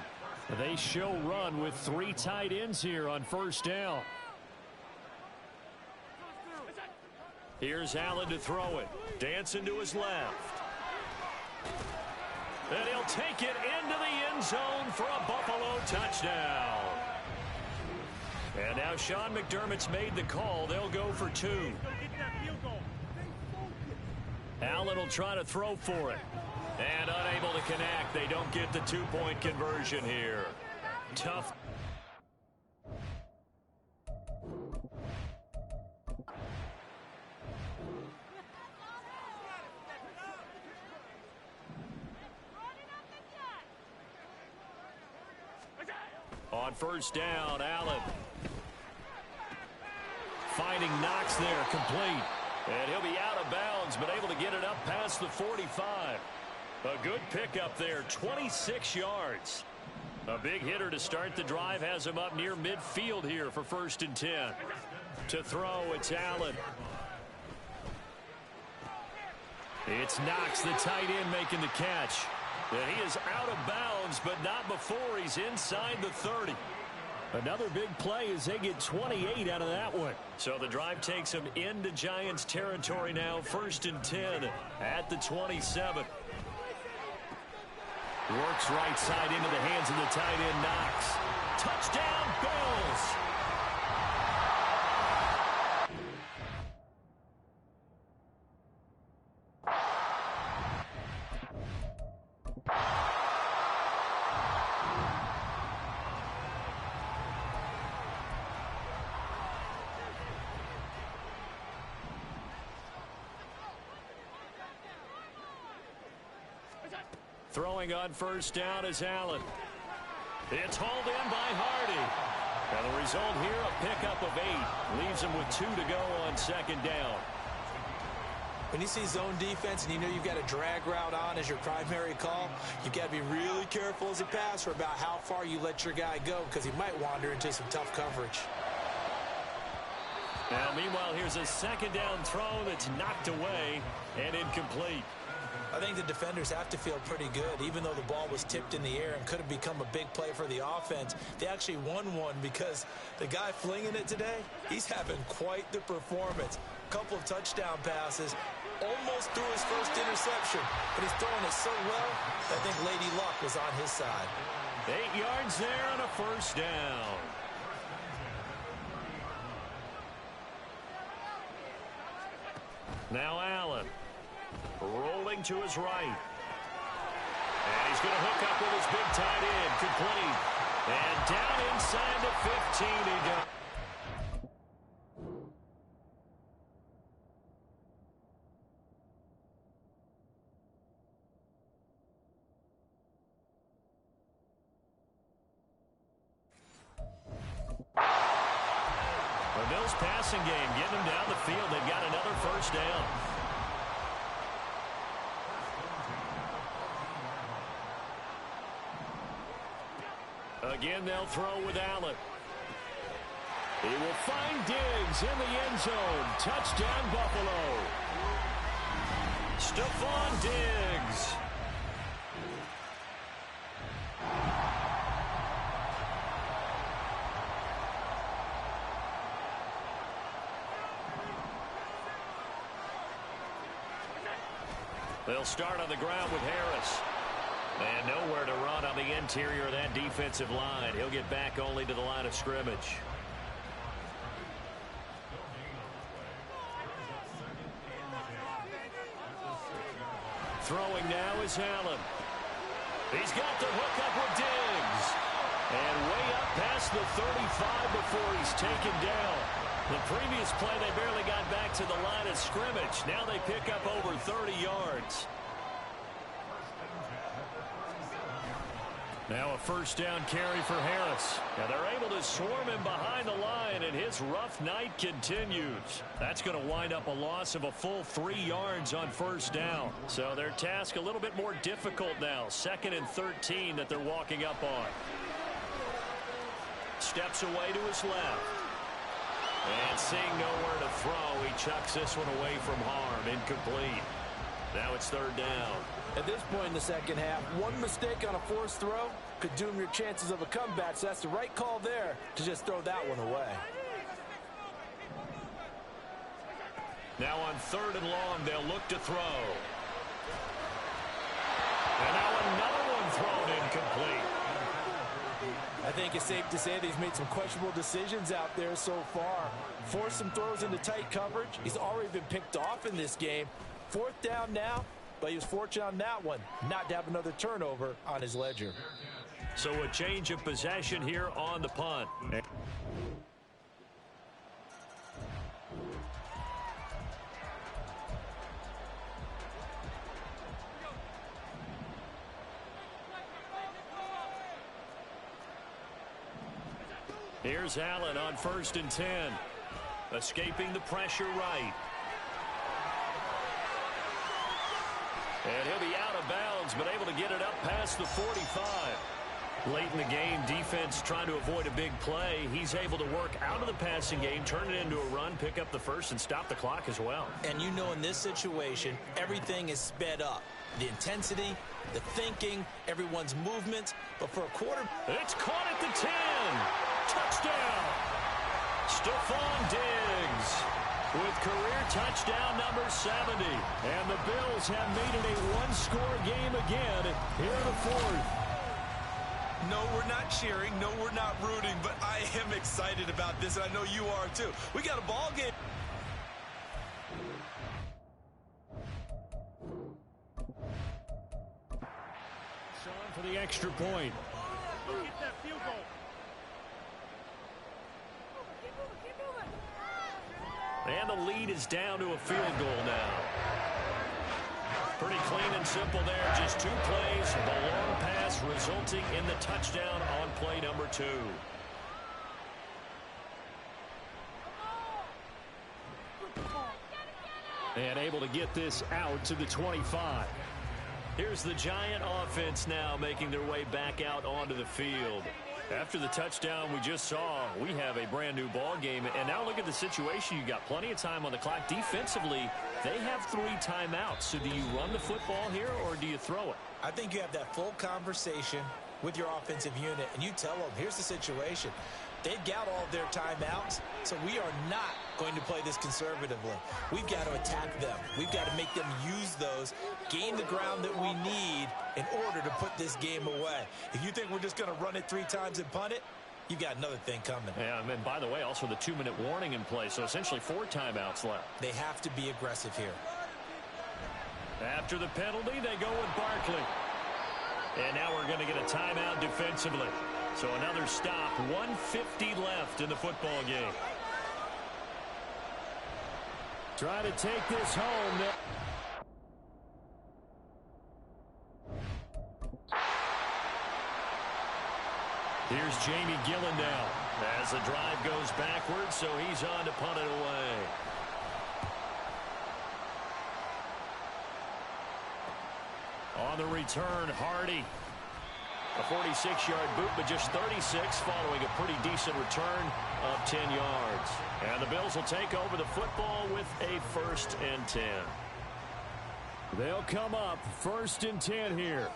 They show run with 3 tight ends here on first down. Here's Allen to throw it. Dancing to his left. And he'll take it into the end zone for a Buffalo touchdown. And now Sean McDermott's made the call. They'll go for 2. Allen will try to throw for it. And unable to connect. They don't get the 2-point conversion here. Tough. On first down, Allen. Finding Knox there, complete. And he'll be out of bounds, but able to get it up past the 45. A good pickup there, 26 yards. A big hitter to start the drive has him up near midfield here for 1st and 10. To throw, it's Allen. It's Knox, the tight end, making the catch. And he is out of bounds, but not before he's inside the 30. Another big play as they get 28 out of that one. So the drive takes him into Giants territory now, 1st and 10 at the 27. Works right side into the hands of the tight end, Knox. Touchdown, Bills! Throwing on first down is Allen. It's hauled in by Hardy. And the result here, a pickup of 8. Leaves him with 2 to go on second down. When you see zone defense and you know you've got a drag route on as your primary call, you've got to be really careful as a passer about how far you let your guy go because he might wander into some tough coverage. Now, meanwhile, here's a second down throw that's knocked away and incomplete. I think the defenders have to feel pretty good. Even though the ball was tipped in the air and could have become a big play for the offense, they actually won one because the guy flinging it today, he's having quite the performance. A couple of touchdown passes, almost threw his first interception, but he's throwing it so well, I think Lady Luck was on his side. 8 yards there on a first down. Now Allen. Rolling to his right. And he's going to hook up with his big tight end. Complete. And down inside the 15 he goes. The Bills passing game getting them down the field. They've got another first down. Again, they'll throw with Allen. He will find Diggs in the end zone. Touchdown, Buffalo. Stephon Diggs. They'll start on the ground with Harris. And nowhere to run on the interior of that defensive line. He'll get back only to the line of scrimmage. Throwing now is Allen. He's got the hook up with Diggs. And way up past the 35 before he's taken down. The previous play, they barely got back to the line of scrimmage. Now they pick up over 30 yards. Now a first down carry for Harris. Now they're able to swarm him behind the line, and his rough night continues. That's going to wind up a loss of a full 3 yards on first down. So their task a little bit more difficult now. 2nd and 13 that they're walking up on. Steps away to his left. And seeing nowhere to throw, he chucks this one away from harm. Incomplete. Now it's 3rd down. At this point in the second half, one mistake on a forced throw could doom your chances of a comeback, so that's the right call there to just throw that one away. Now on 3rd and long, they'll look to throw. And now another one thrown incomplete. I think it's safe to say that he's made some questionable decisions out there so far. Forced some throws into tight coverage. He's already been picked off in this game. 4th down now. But he was fortunate on that one, not to have another turnover on his ledger. So a change of possession here on the punt. Here's Allen on 1st and 10. Escaping the pressure right. And he'll be out of bounds, but able to get it up past the 45. Late in the game, defense trying to avoid a big play. He's able to work out of the passing game, turn it into a run, pick up the first, and stop the clock as well. And you know in this situation, everything is sped up. The intensity, the thinking, everyone's movement. But for a quarter... It's caught at the 10. Touchdown. Stephon Diggs with career touchdown number 70. And the Bills have made it a one-score game again here in the 4th. No, we're not cheering. No, we're not rooting. But I am excited about this, and I know you are too. We got a ball game. Sean for the extra point. Get that field goal. And the lead is down to a field goal now. Pretty clean and simple there. Just 2 plays. The long pass resulting in the touchdown on play number 2. And able to get this out to the 25. Here's the Giant offense now making their way back out onto the field. After the touchdown we just saw, we have a brand new ball game. And now look at the situation. You've got plenty of time on the clock. Defensively, they have 3 timeouts. So do you run the football here or do you throw it? I think you have that full conversation with your offensive unit, and you tell them, here's the situation. They've got all of their timeouts, so we are not going to play this conservatively. We've got to attack them. We've got to make them use those, gain the ground that we need in order to put this game away. If you think we're just going to run it 3 times and punt it, you've got another thing coming. Yeah, and by the way, also the 2-minute warning in play, so essentially 4 timeouts left. They have to be aggressive here. After the penalty, they go with Barkley. And now we're going to get a timeout defensively. So another stop, 1:50 left in the football game. Try to take this home. Here's Jamie Gillen now as the drive goes backwards, so he's on to punt it away. On the return, Hardy. A 46-yard boot, but just 36 following a pretty decent return of 10 yards. And the Bills will take over the football with a 1st and 10. They'll come up 1st and 10 here.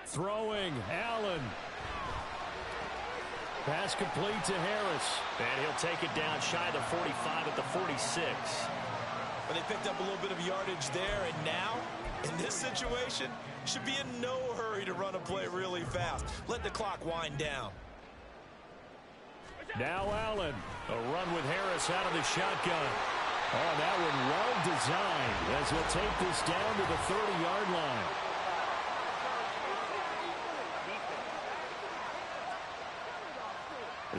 Throwing, Allen. Pass complete to Harris. And he'll take it down shy of the 45 at the 46. But they picked up a little bit of yardage there, and now, in this situation, should be in no hurry to run a play really fast. Let the clock wind down. Now Allen. A run with Harris out of the shotgun. Oh, that one well designed as he'll take this down to the 30-yard line.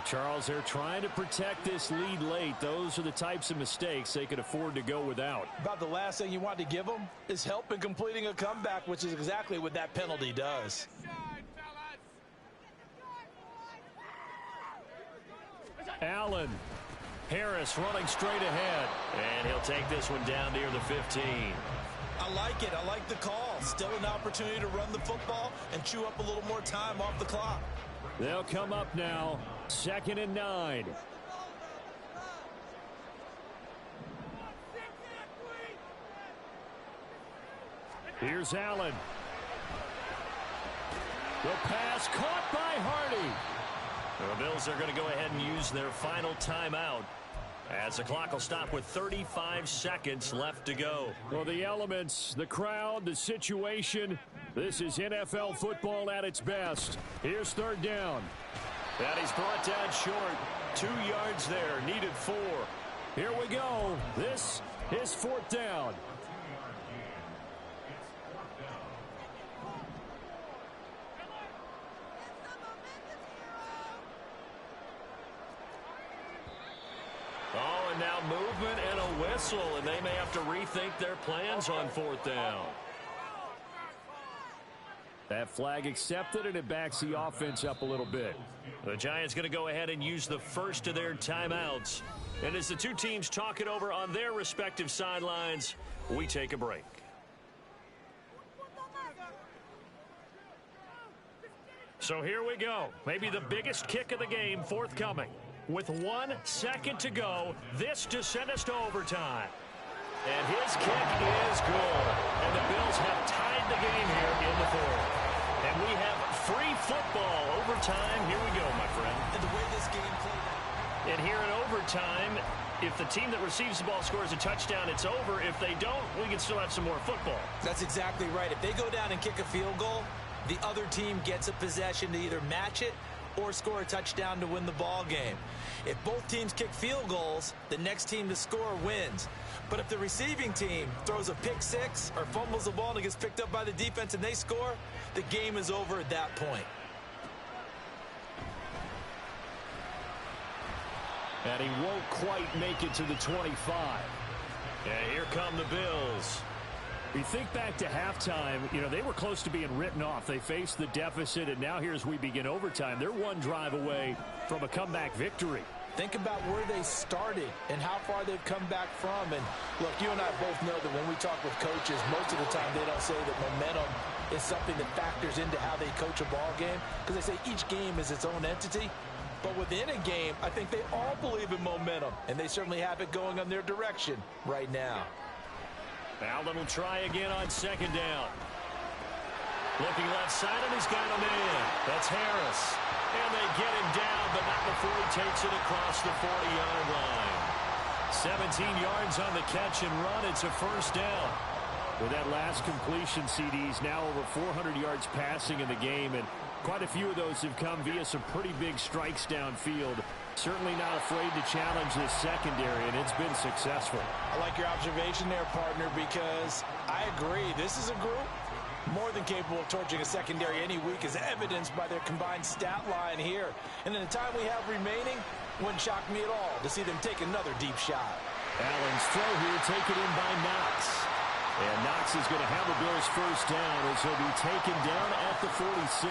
Charles, they're trying to protect this lead late. Those are the types of mistakes they could afford to go without. About the last thing you want to give them is help in completing a comeback, which is exactly what that penalty does. Allen. Harris running straight ahead. And he'll take this one down near the 15. I like it. I like the call. Still an opportunity to run the football and chew up a little more time off the clock. They'll come up now, 2nd and 9. Here's Allen. The pass caught by Hardy. The Bills are going to go ahead and use their final timeout as the clock will stop with 35 seconds left to go. Well, the elements, the crowd, the situation, this is NFL football at its best. Here's 3rd down. And he's brought down short. 2 yards there, needed 4. Here we go. This is 4th down. Oh, and now movement and a whistle, and they may have to rethink their plans on 4th down. That flag accepted, and it backs the offense up a little bit. The Giants going to go ahead and use the first of their timeouts. And as the two teams talk it over on their respective sidelines, we take a break. So here we go. Maybe the biggest kick of the game forthcoming. With 1 second to go, this to send us to overtime. And his kick is good. And the Bills have tied the game here in the 4th. And we have free football overtime. Here we go, my friend. And the way this game played. And here in overtime, if the team that receives the ball scores a touchdown, it's over. If they don't, we can still have some more football. That's exactly right. If they go down and kick a field goal, the other team gets a possession to either match it or score a touchdown to win the ball game. If both teams kick field goals, the next team to score wins. But if the receiving team throws a pick six or fumbles the ball and it gets picked up by the defense and they score, the game is over at that point. And he won't quite make it to the 25. Yeah, here come the Bills. We think back to halftime, they were close to being written off. They faced the deficit, and now here as we begin overtime, they're one drive away from a comeback victory. Think about where they started and how far they've come back from. And look, you and I both know that when we talk with coaches, most of the time they don't say that momentum is something that factors into how they coach a ball game, because they say each game is its own entity. But within a game, I think they all believe in momentum, and they certainly have it going on their direction right now. Allen will try again on second down. Looking left side, and he's got him in. That's Harris. And they get him down, but not before he takes it across the 40-yard line. 17 yards on the catch and run. It's a first down. With that last completion, CD's now over 400 yards passing in the game, and quite a few of those have come via some pretty big strikes downfield. Certainly not afraid to challenge this secondary, and it's been successful. I like your observation there, partner, because I agree. This is a group more than capable of torching a secondary any week, as evidenced by their combined stat line here. And in the time we have remaining, wouldn't shock me at all to see them take another deep shot. Allen's throw here taken in by Knox. And Knox is going to have a Bills first down as he'll be taken down at the 46.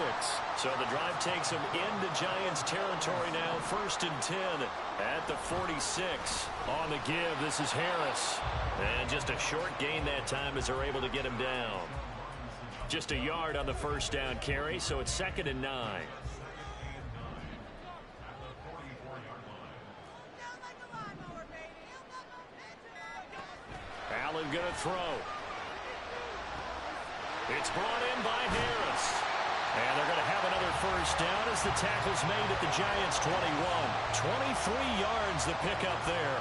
So the drive takes him into Giants territory now. First and 10 at the 46. On the give, this is Harris. And just a short gain that time as they're able to get him down. Just a yard on the first down carry, so it's 2nd and 9. Allen going to throw. It's brought in by Harris. And they're going to have another first down as the tackle's made at the Giants' 21. 23 yards the pickup there.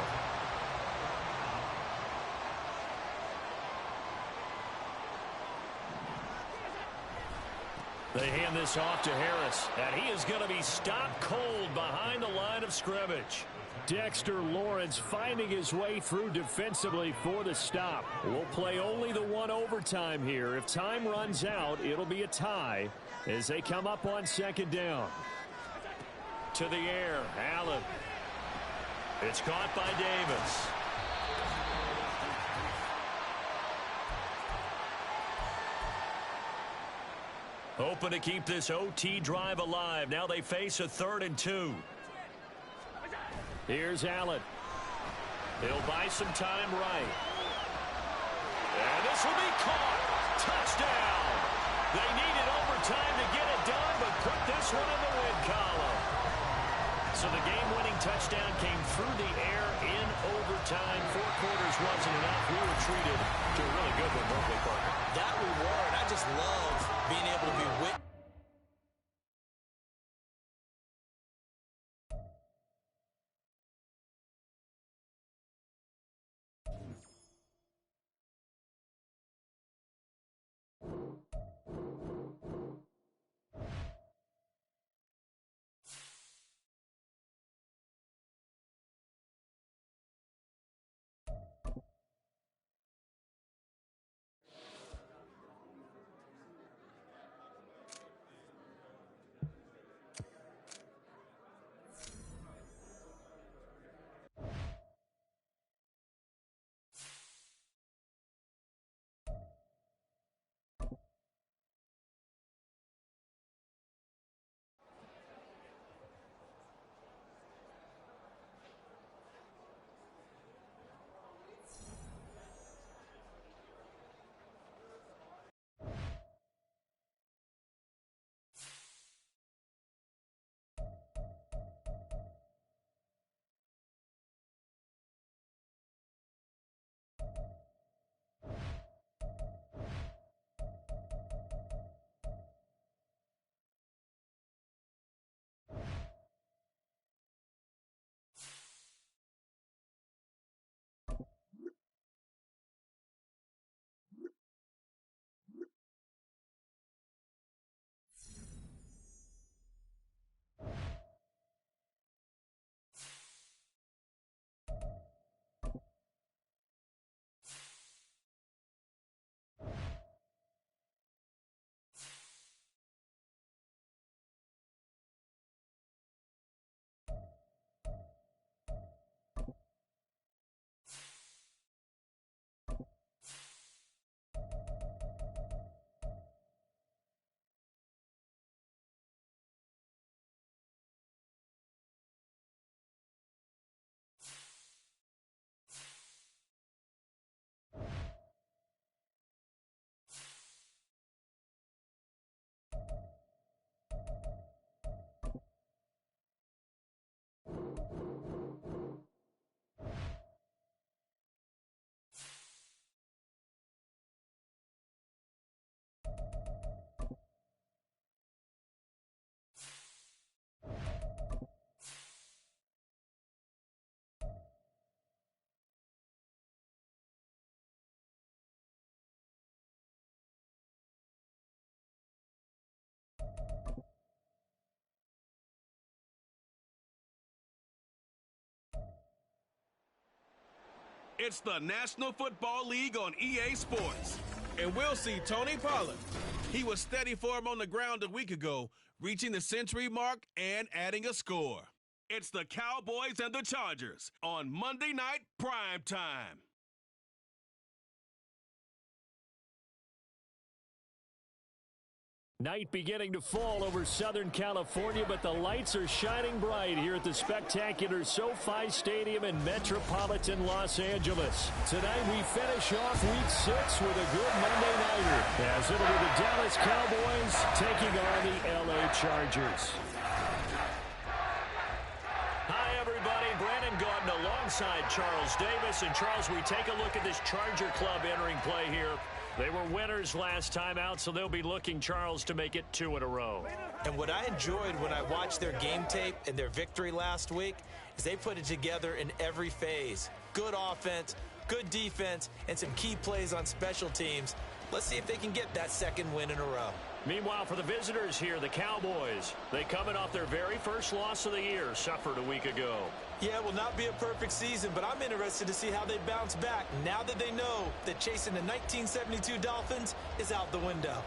They hand this off to Harris, and he is going to be stopped cold behind the line of scrimmage. Dexter Lawrence finding his way through defensively for the stop. We'll play only the one overtime here. If time runs out, it'll be a tie as they come up on second down. To the air, Allen. It's caught by Davis. Hoping to keep this OT drive alive. Now they face a 3rd and 2. Here's Allen. He'll buy some time right. And this will be caught. Touchdown. They needed overtime to get it done, but put this one in the win column. So the game-winning touchdown came through the air in overtime. 4 quarters wasn't enough. We were treated to a really good one, weren't we, Parker? That we were, and I just love being able to be with. It's the National Football League on EA Sports. And we'll see Tony Pollard. He was steady for him on the ground a week ago, reaching the century mark and adding a score. It's the Cowboys and the Chargers on Monday Night Prime Time. Night beginning to fall over Southern California, but the lights are shining bright here at the spectacular SoFi Stadium in metropolitan Los Angeles. Tonight we finish off Week 6 with a good Monday nighter, as it'll be the Dallas Cowboys taking on the LA Chargers. Hi, everybody. Brandon Gaudin alongside Charles Davis. And, Charles, we take a look at this Charger club entering play here. They were winners last time out, so they'll be looking, Charles, to make it 2 in a row. And what I enjoyed when I watched their game tape and their victory last week is they put it together in every phase. Good offense, good defense, and some key plays on special teams. Let's see if they can get that second win in a row. Meanwhile, for the visitors here, the Cowboys, they coming off their very first loss of the year, suffered a week ago. Yeah, it will not be a perfect season, but I'm interested to see how they bounce back now that they know that chasing the 1972 Dolphins is out the window.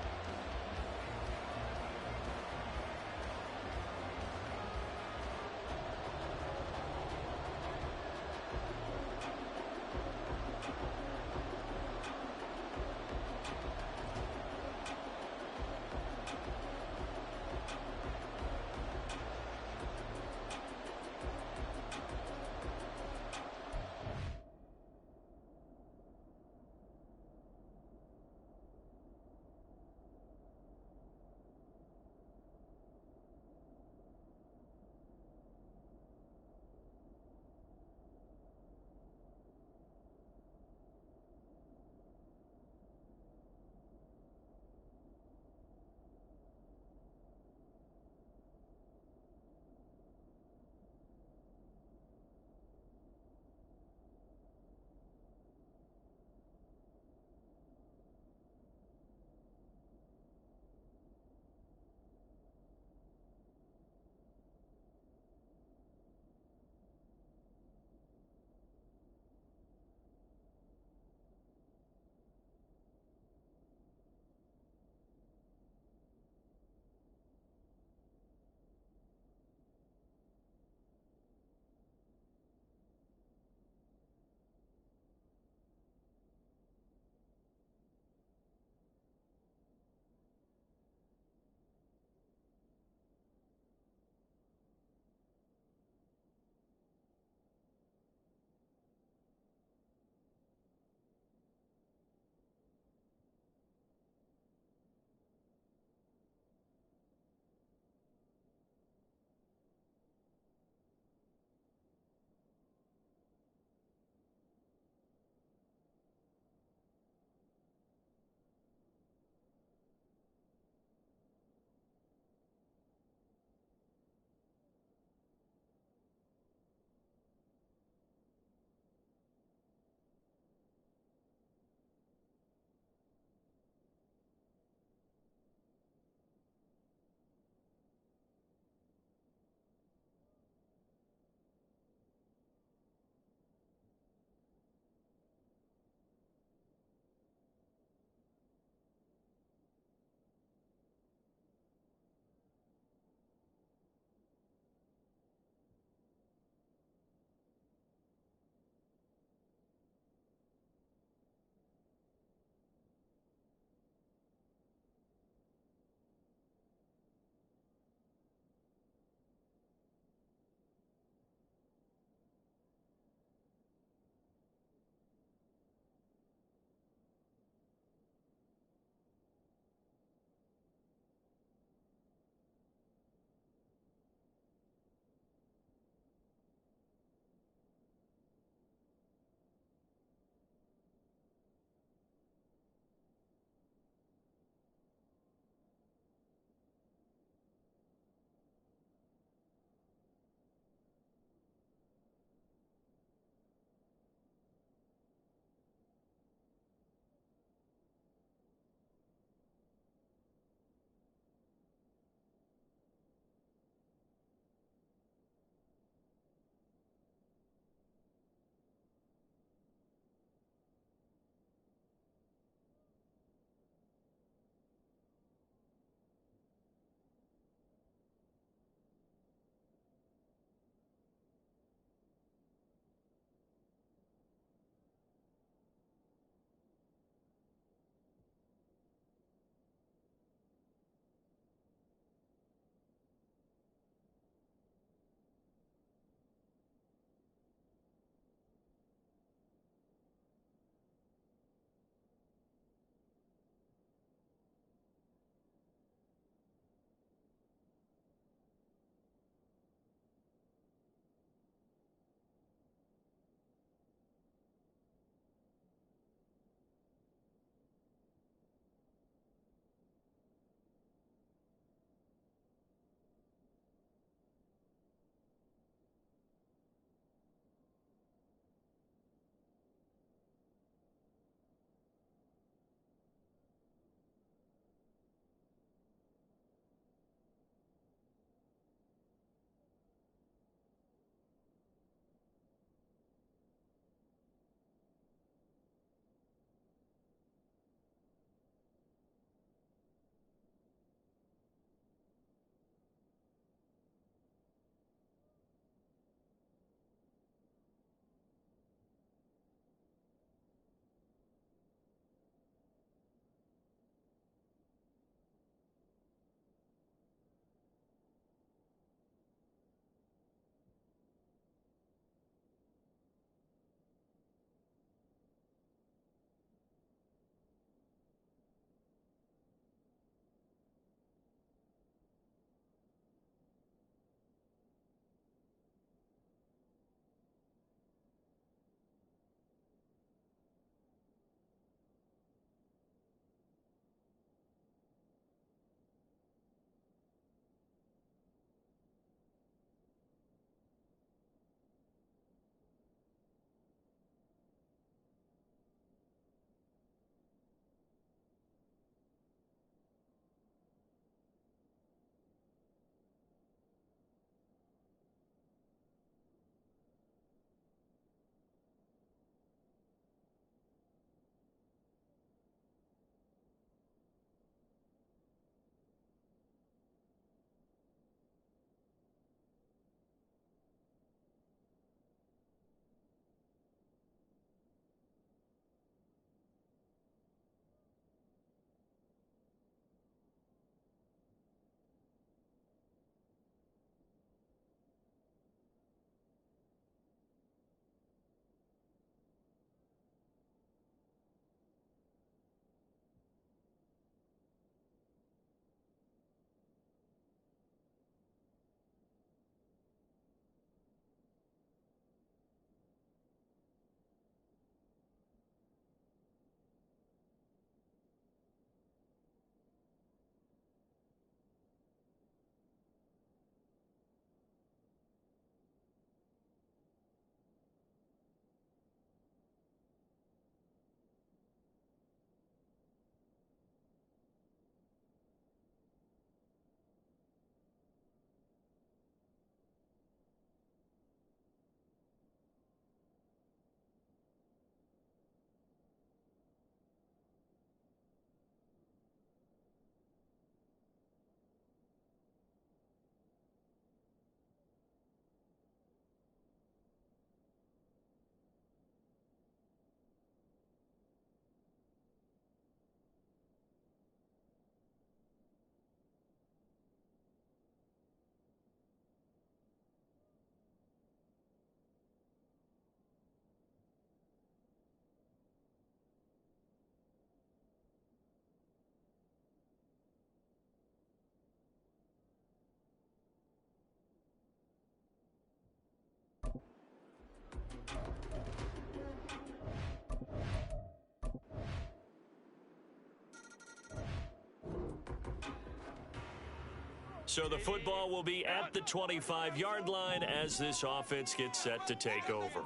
So the football will be at the 25-yard line as this offense gets set to take over.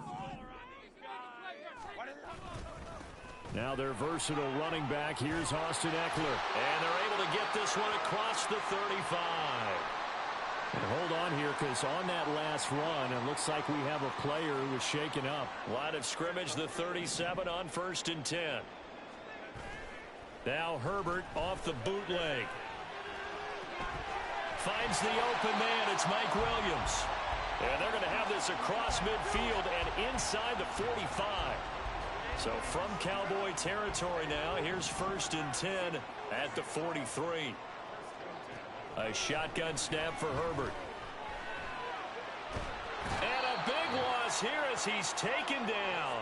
Now their versatile running back. Here's Austin Eckler. And they're able to get this one across the 35. And hold on here, because on that last run, it looks like we have a player who was shaken up. Line of scrimmage, the 37 on 1st and 10. Now Herbert off the bootleg. Finds the open man. It's Mike Williams. And they're going to have this across midfield and inside the 45. So from Cowboy territory now, here's 1st and 10 at the 43. A shotgun snap for Herbert. And a big loss here as he's taken down.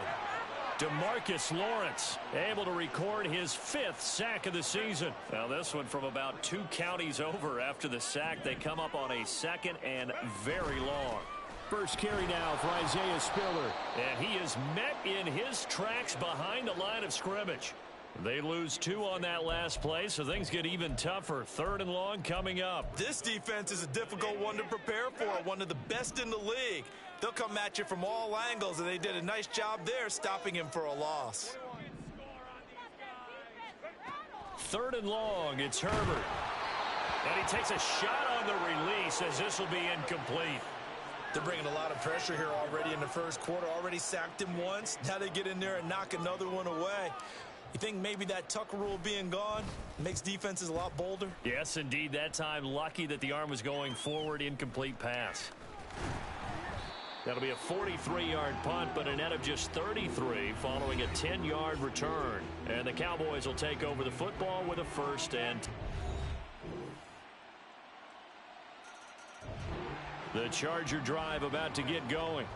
DeMarcus Lawrence able to record his 5th sack of the season. Now this one from about 2 counties over after the sack. They come up on a 2nd and very long. First carry now for Isaiah Spiller. And he is met in his tracks behind the line of scrimmage. They lose 2 on that last play, so things get even tougher. 3rd and long coming up. This defense is a difficult one to prepare for, one of the best in the league. They'll come at you from all angles, and they did a nice job there stopping him for a loss. 3rd and long, it's Herbert. And he takes a shot on the release as this will be incomplete. They're bringing a lot of pressure here already in the first quarter. Already sacked him once. Now they get in there and knock another one away. You think maybe that Tucker rule being gone makes defenses a lot bolder? Yes, indeed. That time, lucky that the arm was going forward. Incomplete pass. That'll be a 43-yard punt, but a net of just 33 following a 10-yard return. And the Cowboys will take over the football with a 1st and 10. The Charger drive about to get going.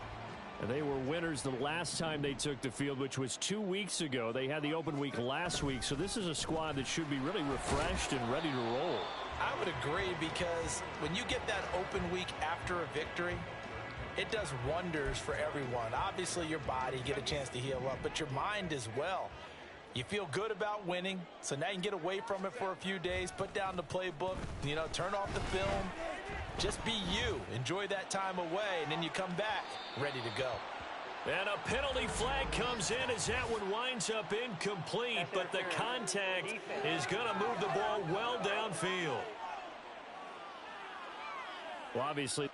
They were winners the last time they took the field, which was 2 weeks ago. They had the open week last week, so this is a squad that should be really refreshed and ready to roll. I would agree, because when you get that open week after a victory, it does wonders for everyone. Obviously, your body, get a chance to heal up, but your mind as well. You feel good about winning, so now you can get away from it for a few days, put down the playbook, turn off the film. Just be you. Enjoy that time away, and then you come back ready to go. And a penalty flag comes in as that one winds up incomplete, but the contact is going to move the ball well downfield. Well, obviously.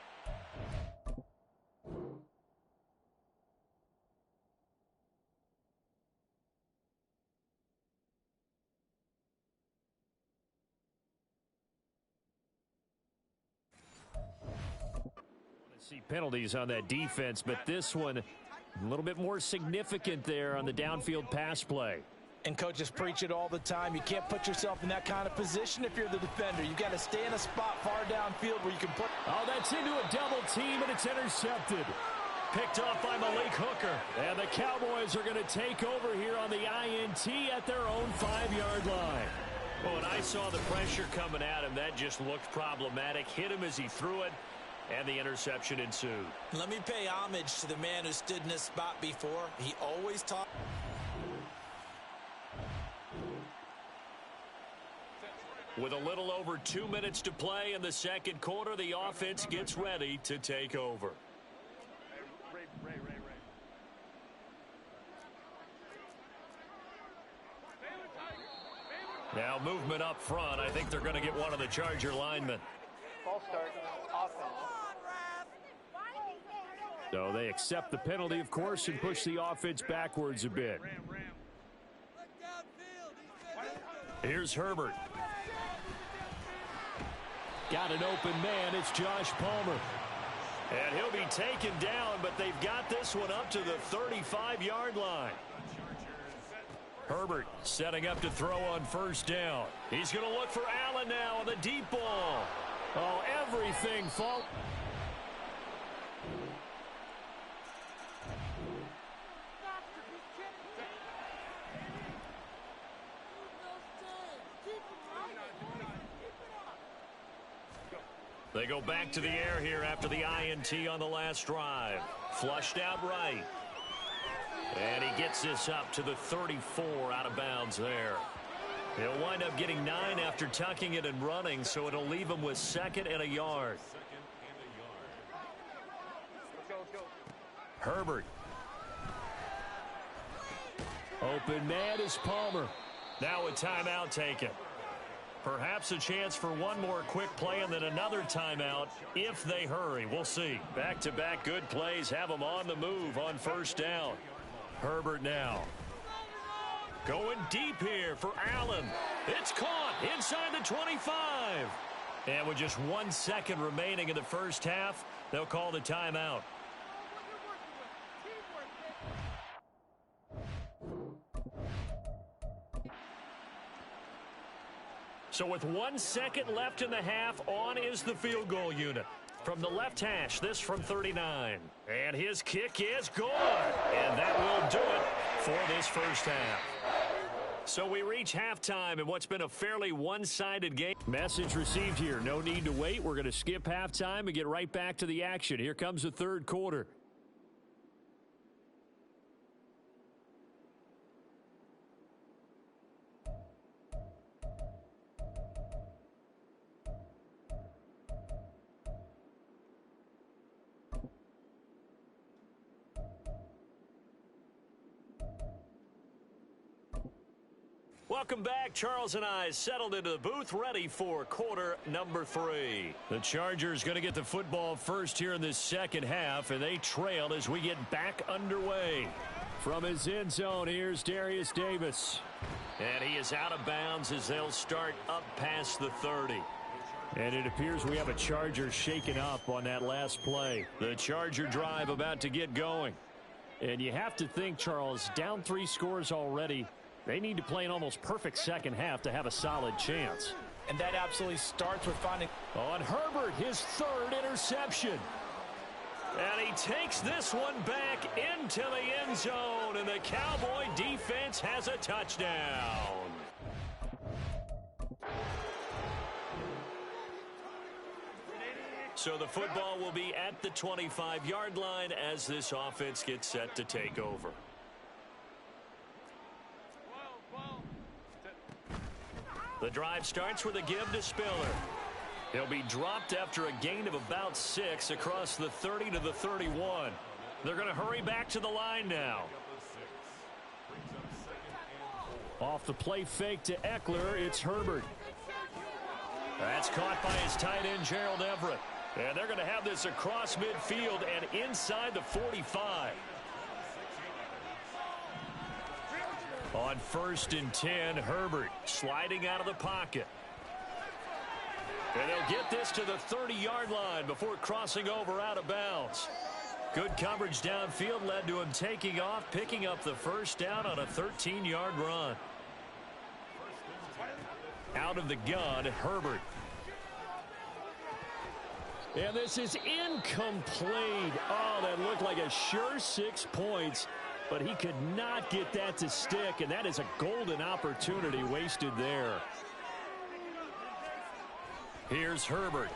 See penalties on that defense, but this one a little bit more significant there on the downfield pass play. And coaches preach it all the time. You can't put yourself in that kind of position if you're the defender. You've got to stay in a spot far downfield where you can put. Oh, that's into a double team, and it's intercepted. Picked off by Malik Hooker. And the Cowboys are going to take over here on the INT at their own 5-yard line. Well, when I saw the pressure coming at him, that just looked problematic. Hit him as he threw it. And the interception ensued. Let me pay homage to the man who stood in this spot before. He always talked. With a little over 2 minutes to play in the second quarter, the offense gets ready to take over. Now movement up front. I think they're going to get one of the Charger linemen. Ball start, offense. So they accept the penalty, of course, and push the offense backwards a bit. Here's Herbert. Got an open man. It's Josh Palmer. And he'll be taken down, but they've got this one up to the 35-yard line. Herbert setting up to throw on 1st down. He's going to look for Allen now on the deep ball. Oh, everything falls. They go back to the air here after the INT on the last drive. Flushed out right. And he gets this up to the 34 out of bounds there. He'll wind up getting 9 after tucking it and running, so it'll leave him with 2nd and a yard. Herbert. Open man is Palmer. Now a timeout taken. Perhaps a chance for one more quick play and then another timeout if they hurry. We'll see. Back-to-back good plays have them on the move on first down. Herbert now. Going deep here for Allen. It's caught inside the 25. And with just 1 second remaining in the first half, they'll call the timeout. So with 1 second left in the half, on is the field goal unit. From the left hash, this from 39. And his kick is good. And that will do it for this first half. So we reach halftime in what's been a fairly one-sided game. Message received here. No need to wait. We're going to skip halftime and get right back to the action. Here comes the third quarter. Welcome back. Charles and I settled into the booth, ready for quarter number 3. The Chargers going to get the football first here in this second half, and they trail as we get back underway. From his end zone, here's Darius Davis. And he is out of bounds as they'll start up past the 30. And it appears we have a Charger shaken up on that last play. The Charger drive about to get going. And you have to think, Charles, down 3 scores already. They need to play an almost perfect second half to have a solid chance. And that absolutely starts with finding... On Herbert, his 3rd interception. And he takes this one back into the end zone, and the Cowboy defense has a touchdown. So the football will be at the 25-yard line as this offense gets set to take over. The drive starts with a give to Spiller. He'll be dropped after a gain of about 6 across the 30 to the 31. They're going to hurry back to the line now. Off the play fake to Eckler, it's Herbert. That's caught by his tight end, Gerald Everett. And they're going to have this across midfield and inside the 45. On 1st and 10, Herbert sliding out of the pocket. And they'll get this to the 30-yard line before crossing over out of bounds. Good coverage downfield led to him taking off, picking up the first down on a 13-yard run. Out of the gun, Herbert. And this is incomplete. Oh, that looked like a sure 6 points. But he could not get that to stick, and that is a golden opportunity wasted there. Here's Herbert.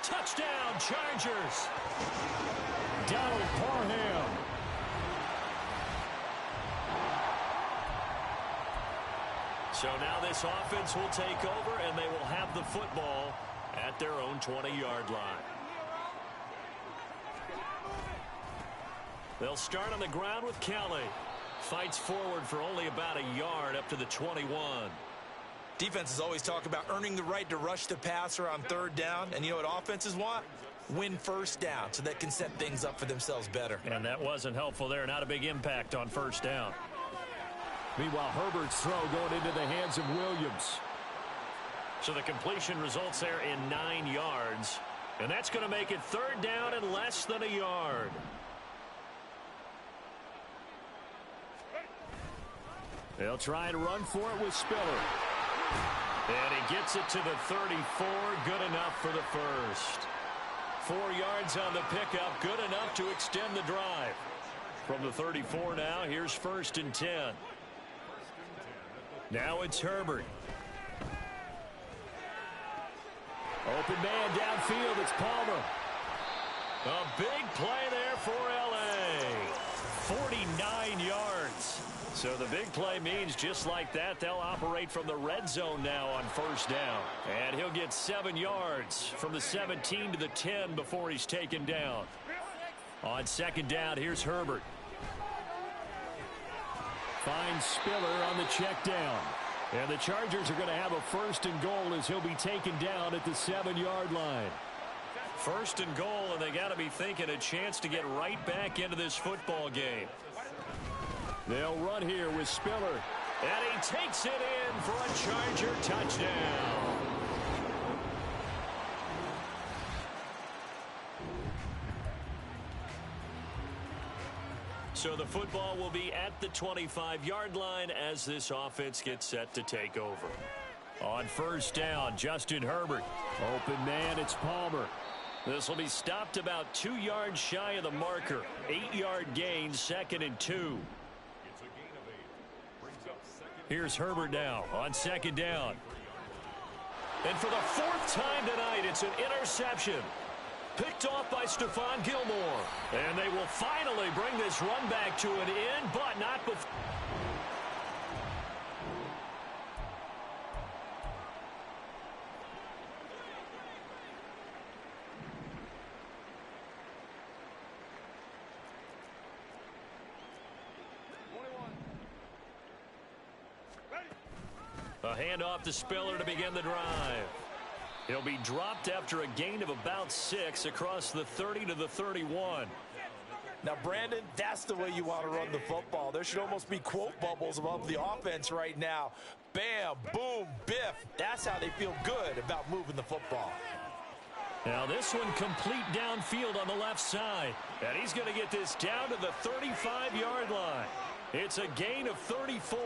Touchdown, Chargers. Donald Parham. So now this offense will take over, and they will have the football at their own 20-yard line. They'll start on the ground with Kelly. Fights forward for only about a yard up to the 21. Defenses always talk about earning the right to rush the passer on 3rd down. And you know what offenses want? Win first down so they can set things up for themselves better. And that wasn't helpful there. Not a big impact on 1st down. Meanwhile, Herbert's throw going into the hands of Williams. So the completion results there in 9 yards. And that's going to make it 3rd down and less than a yard. They'll try and run for it with Spiller. And he gets it to the 34. Good enough for the first. 4 yards on the pickup. Good enough to extend the drive. From the 34 now, here's 1st and 10. Now it's Herbert. Open man downfield, it's Palmer. A big play there for L.A. 9 yards. So the big play means just like that, they'll operate from the red zone now on first down. And he'll get 7 yards from the 17 to the 10 before he's taken down. On second down, here's Herbert. Finds Spiller on the check down. And the Chargers are going to have a first and goal as he'll be taken down at the 7-yard line. First and goal, and they got to be thinking a chance to get right back into this football game. They'll run here with Spiller. And he takes it in for a Charger touchdown. So the football will be at the 25-yard line as this offense gets set to take over. On first down, Justin Herbert. Open man, it's Palmer. This will be stopped about 2 yards shy of the marker. 8-yard gain, 2nd and 2. Here's Herbert now on second down. And for the 4th time tonight, it's an interception. Picked off by Stephon Gilmore. And they will finally bring this run back to an end, but not before. A handoff to Spiller to begin the drive. He'll be dropped after a gain of about 6 across the 30 to the 31. Now, Brandon, that's the way you want to run the football. There should almost be quote bubbles above the offense right now. Bam, boom, biff. That's how they feel good about moving the football. Now this one complete downfield on the left side. And he's going to get this down to the 35-yard line. It's a gain of 34.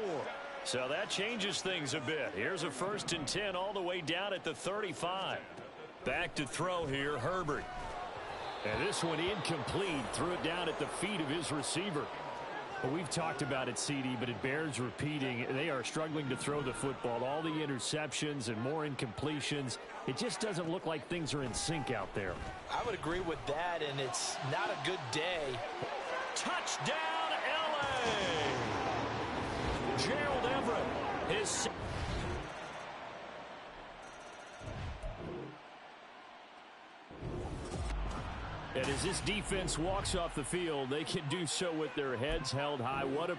So that changes things a bit. Here's a 1st and 10 all the way down at the 35. Back to throw here, Herbert. And this one incomplete. Threw it down at the feet of his receiver. Well, we've talked about it, CD, but it bears repeating. They are struggling to throw the football. All the interceptions and more incompletions. It just doesn't look like things are in sync out there. I would agree with that, and it's not a good day. Touchdown, L.A.! Gerald Everett, his... And as this defense walks off the field, they can do so with their heads held high. What a...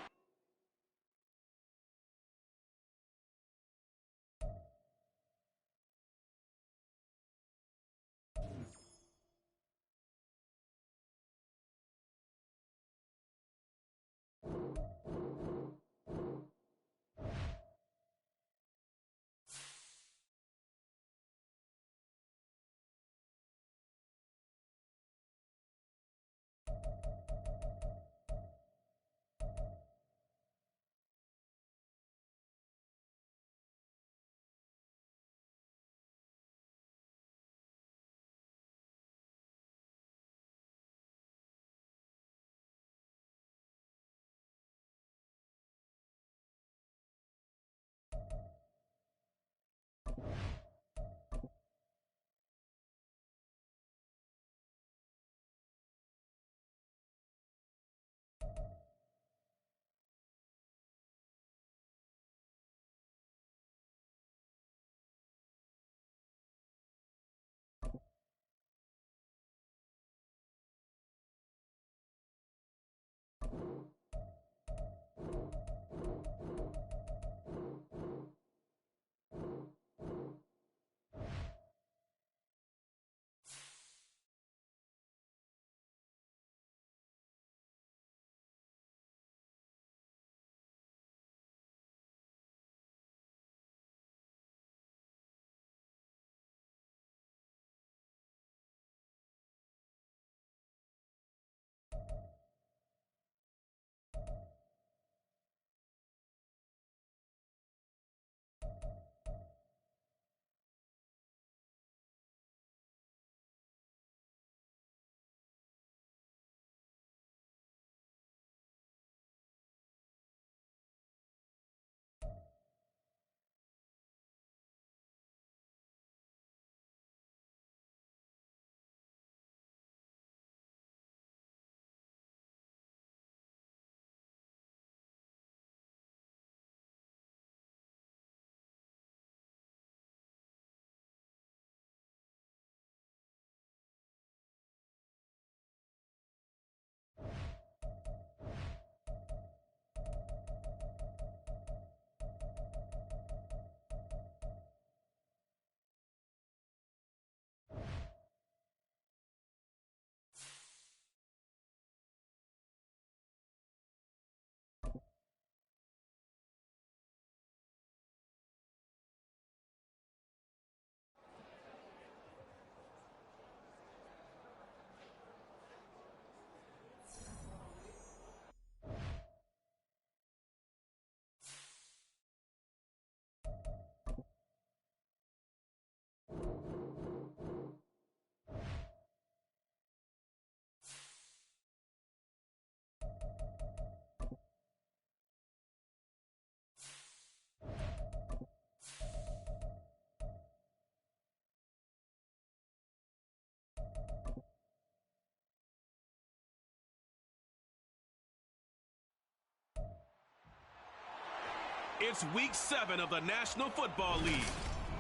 It's Week 7 of the National Football League,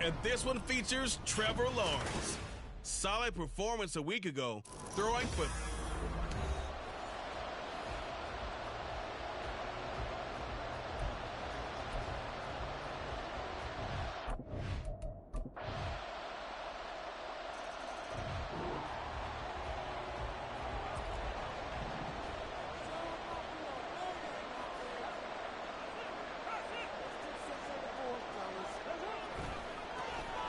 and this one features Trevor Lawrence. Solid performance a week ago, throwing for...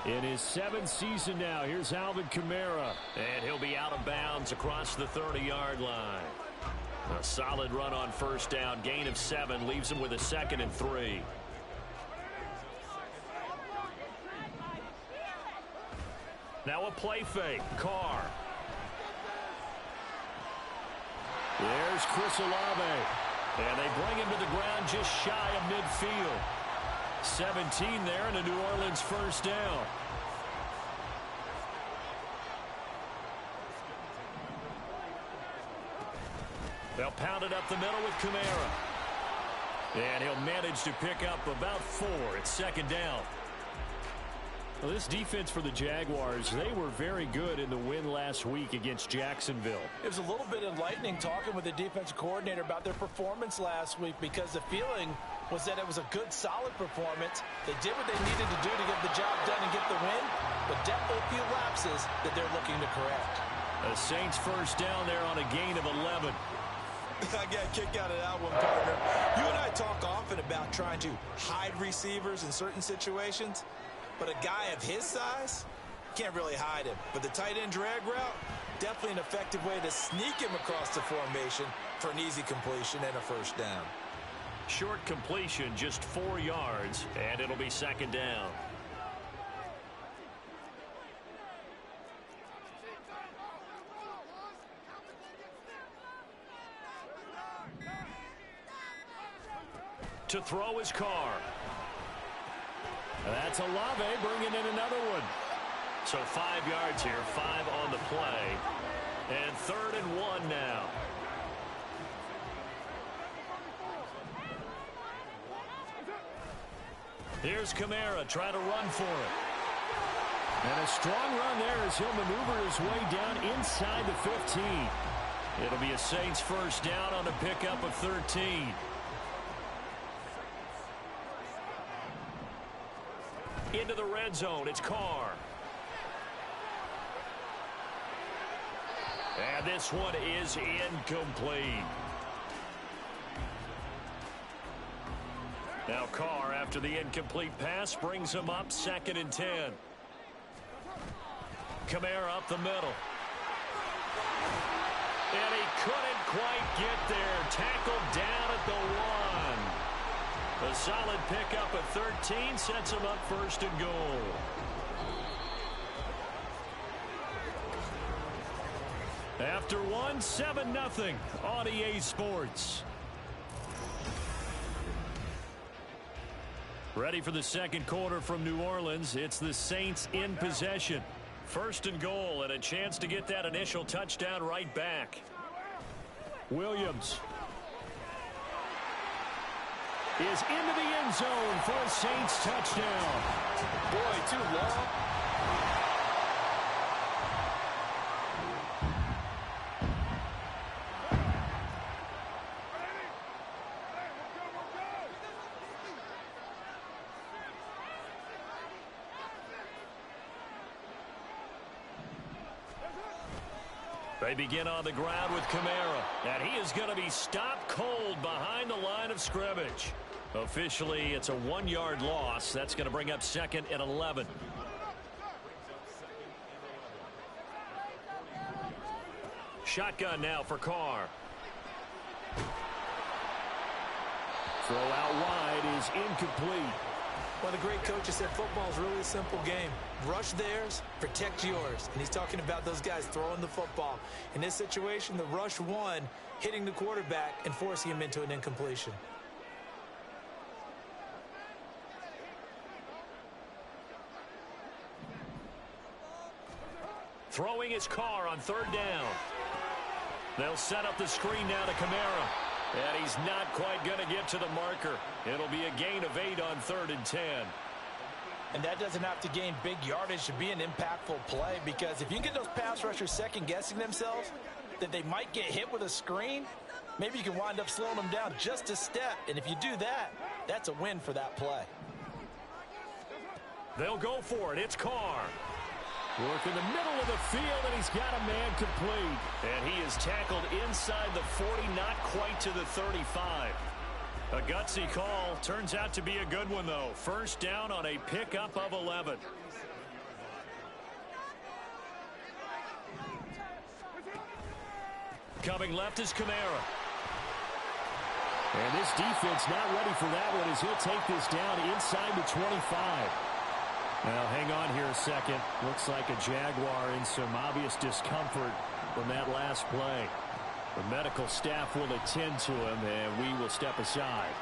In his 7th season now, here's Alvin Kamara. And he'll be out of bounds across the 30-yard line. A solid run on first down. Gain of 7 leaves him with a 2nd and 3. Now a play fake. Carr. There's Chris Olave. And they bring him to the ground just shy of midfield. 17 there and a New Orleans first down. They'll pound it up the middle with Kamara. And he'll manage to pick up about 4. It's 2nd down. Well, this defense for the Jaguars, they were very good in the win last week against Jacksonville. It was a little bit enlightening talking with the defensive coordinator about their performance last week, because the feeling was that it was a good, solid performance. They did what they needed to do to get the job done and get the win, but definitely a few lapses that they're looking to correct. The Saints first down there on a gain of 11. I got a kick out of that one, partner. You and I talk often about trying to hide receivers in certain situations, but a guy of his size, can't really hide him. But the tight end drag route, definitely an effective way to sneak him across the formation for an easy completion and a first down. Short completion, just 4 yards, and it'll be 2nd down. To throw his Carr. That's Olave bringing in another one. So 5 yards here, 5 on the play. And 3rd and 1 now. Here's Kamara trying to run for it. And a strong run there as he'll maneuver his way down inside the 15. It'll be a Saints first down on a pickup of 13. Into the red zone, it's Carr. And this one is incomplete. Now Carr, after the incomplete pass, brings him up 2nd and 10. Kamara up the middle. And he couldn't quite get there. Tackled down at the 1. A solid pickup at 13 sets him up 1st and goal. After 1, 7-0 on EA Sports. Ready for the 2nd quarter from New Orleans. It's the Saints in possession. 1st and goal, and a chance to get that initial touchdown right back. Williams is into the end zone for a Saints touchdown. Boy, too long. They begin on the ground with Kamara, and he is going to be stopped cold behind the line of scrimmage. Officially, it's a 1-yard loss. That's going to bring up 2nd and 11. Shotgun now for Carr. Throw out wide is incomplete. One of the great coaches said football is really a simple game. Rush theirs, protect yours. And he's talking about those guys throwing the football. In this situation, the rush one, hitting the quarterback and forcing him into an incompletion. Throwing his Carr on 3rd down. They'll set up the screen now to Kamara. And he's not quite going to get to the marker. It'll be a gain of 8 on 3rd and 10. And that doesn't have to gain big yardage to be an impactful play, because if you can get those pass rushers second-guessing themselves that they might get hit with a screen, maybe you can wind up slowing them down just a step. And if you do that, that's a win for that play. They'll go for it. It's Carr. Work in the middle of the field, and he's got a man complete. And he is tackled inside the 40, not quite to the 35. A gutsy call. Turns out to be a good one, though. First down on a pickup of 11. Coming left is Kamara. And this defense not ready for that one as he'll take this down inside the 25. Now, hang on here a second. Looks like a Jaguar in some obvious discomfort from that last play. The medical staff will attend to him, and we will step aside.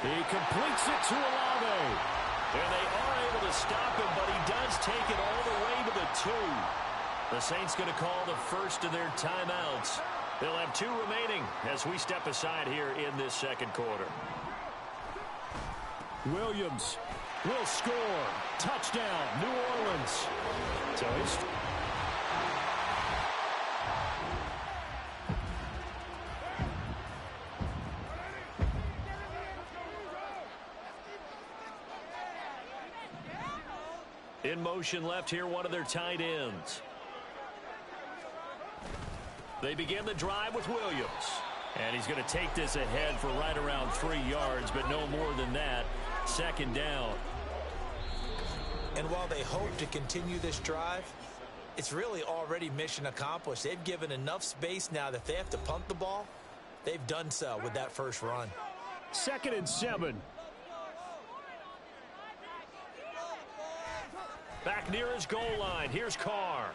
He completes it to Olave. And they are able to stop him, but he does take it all the way to the 2. The Saints going to call the first of their timeouts. They'll have 2 remaining as we step aside here in this second quarter. Williams will score. Touchdown, New Orleans. Toast. In motion left here, one of their tight ends. They begin the drive with Williams. And he's going to take this ahead for right around 3 yards, but no more than that. Second down. And while they hope to continue this drive, it's really already mission accomplished. They've given enough space now that if they have to punt the ball, they've done so with that first run. 2nd and 7. Back near his goal line. Here's Carr.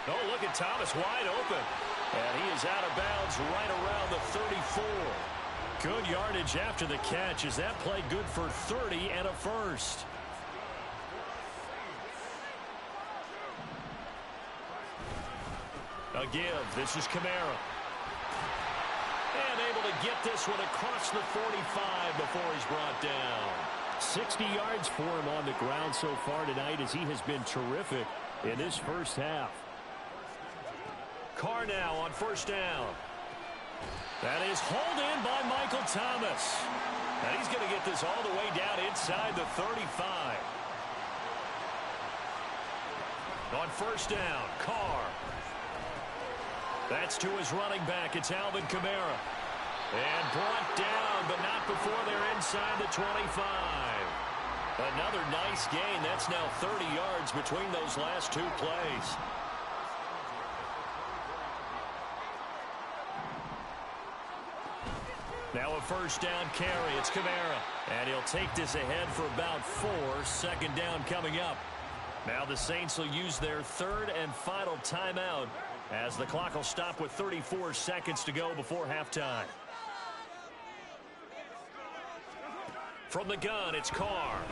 Oh, look at Thomas wide open. And he is out of bounds right around the 34. Good yardage after the catch. Is that play good for 30 and a first? A give. This is Kamara. And able to get this one across the 45 before he's brought down. 60 yards for him on the ground so far tonight as he has been terrific in this first half. Carr now on first down. That is hauled in by Michael Thomas. And he's going to get this all the way down inside the 35. On first down, Carr. That's to his running back. It's Alvin Kamara. And brought down, but not before they're inside the 25. Another nice gain. That's now 30 yards between those last 2 plays. Now a first down carry. It's Kamara. And he'll take this ahead for about 4. Second down coming up. Now the Saints will use their 3rd and final timeout as the clock will stop with 34 seconds to go before halftime. From the gun, it's Carr.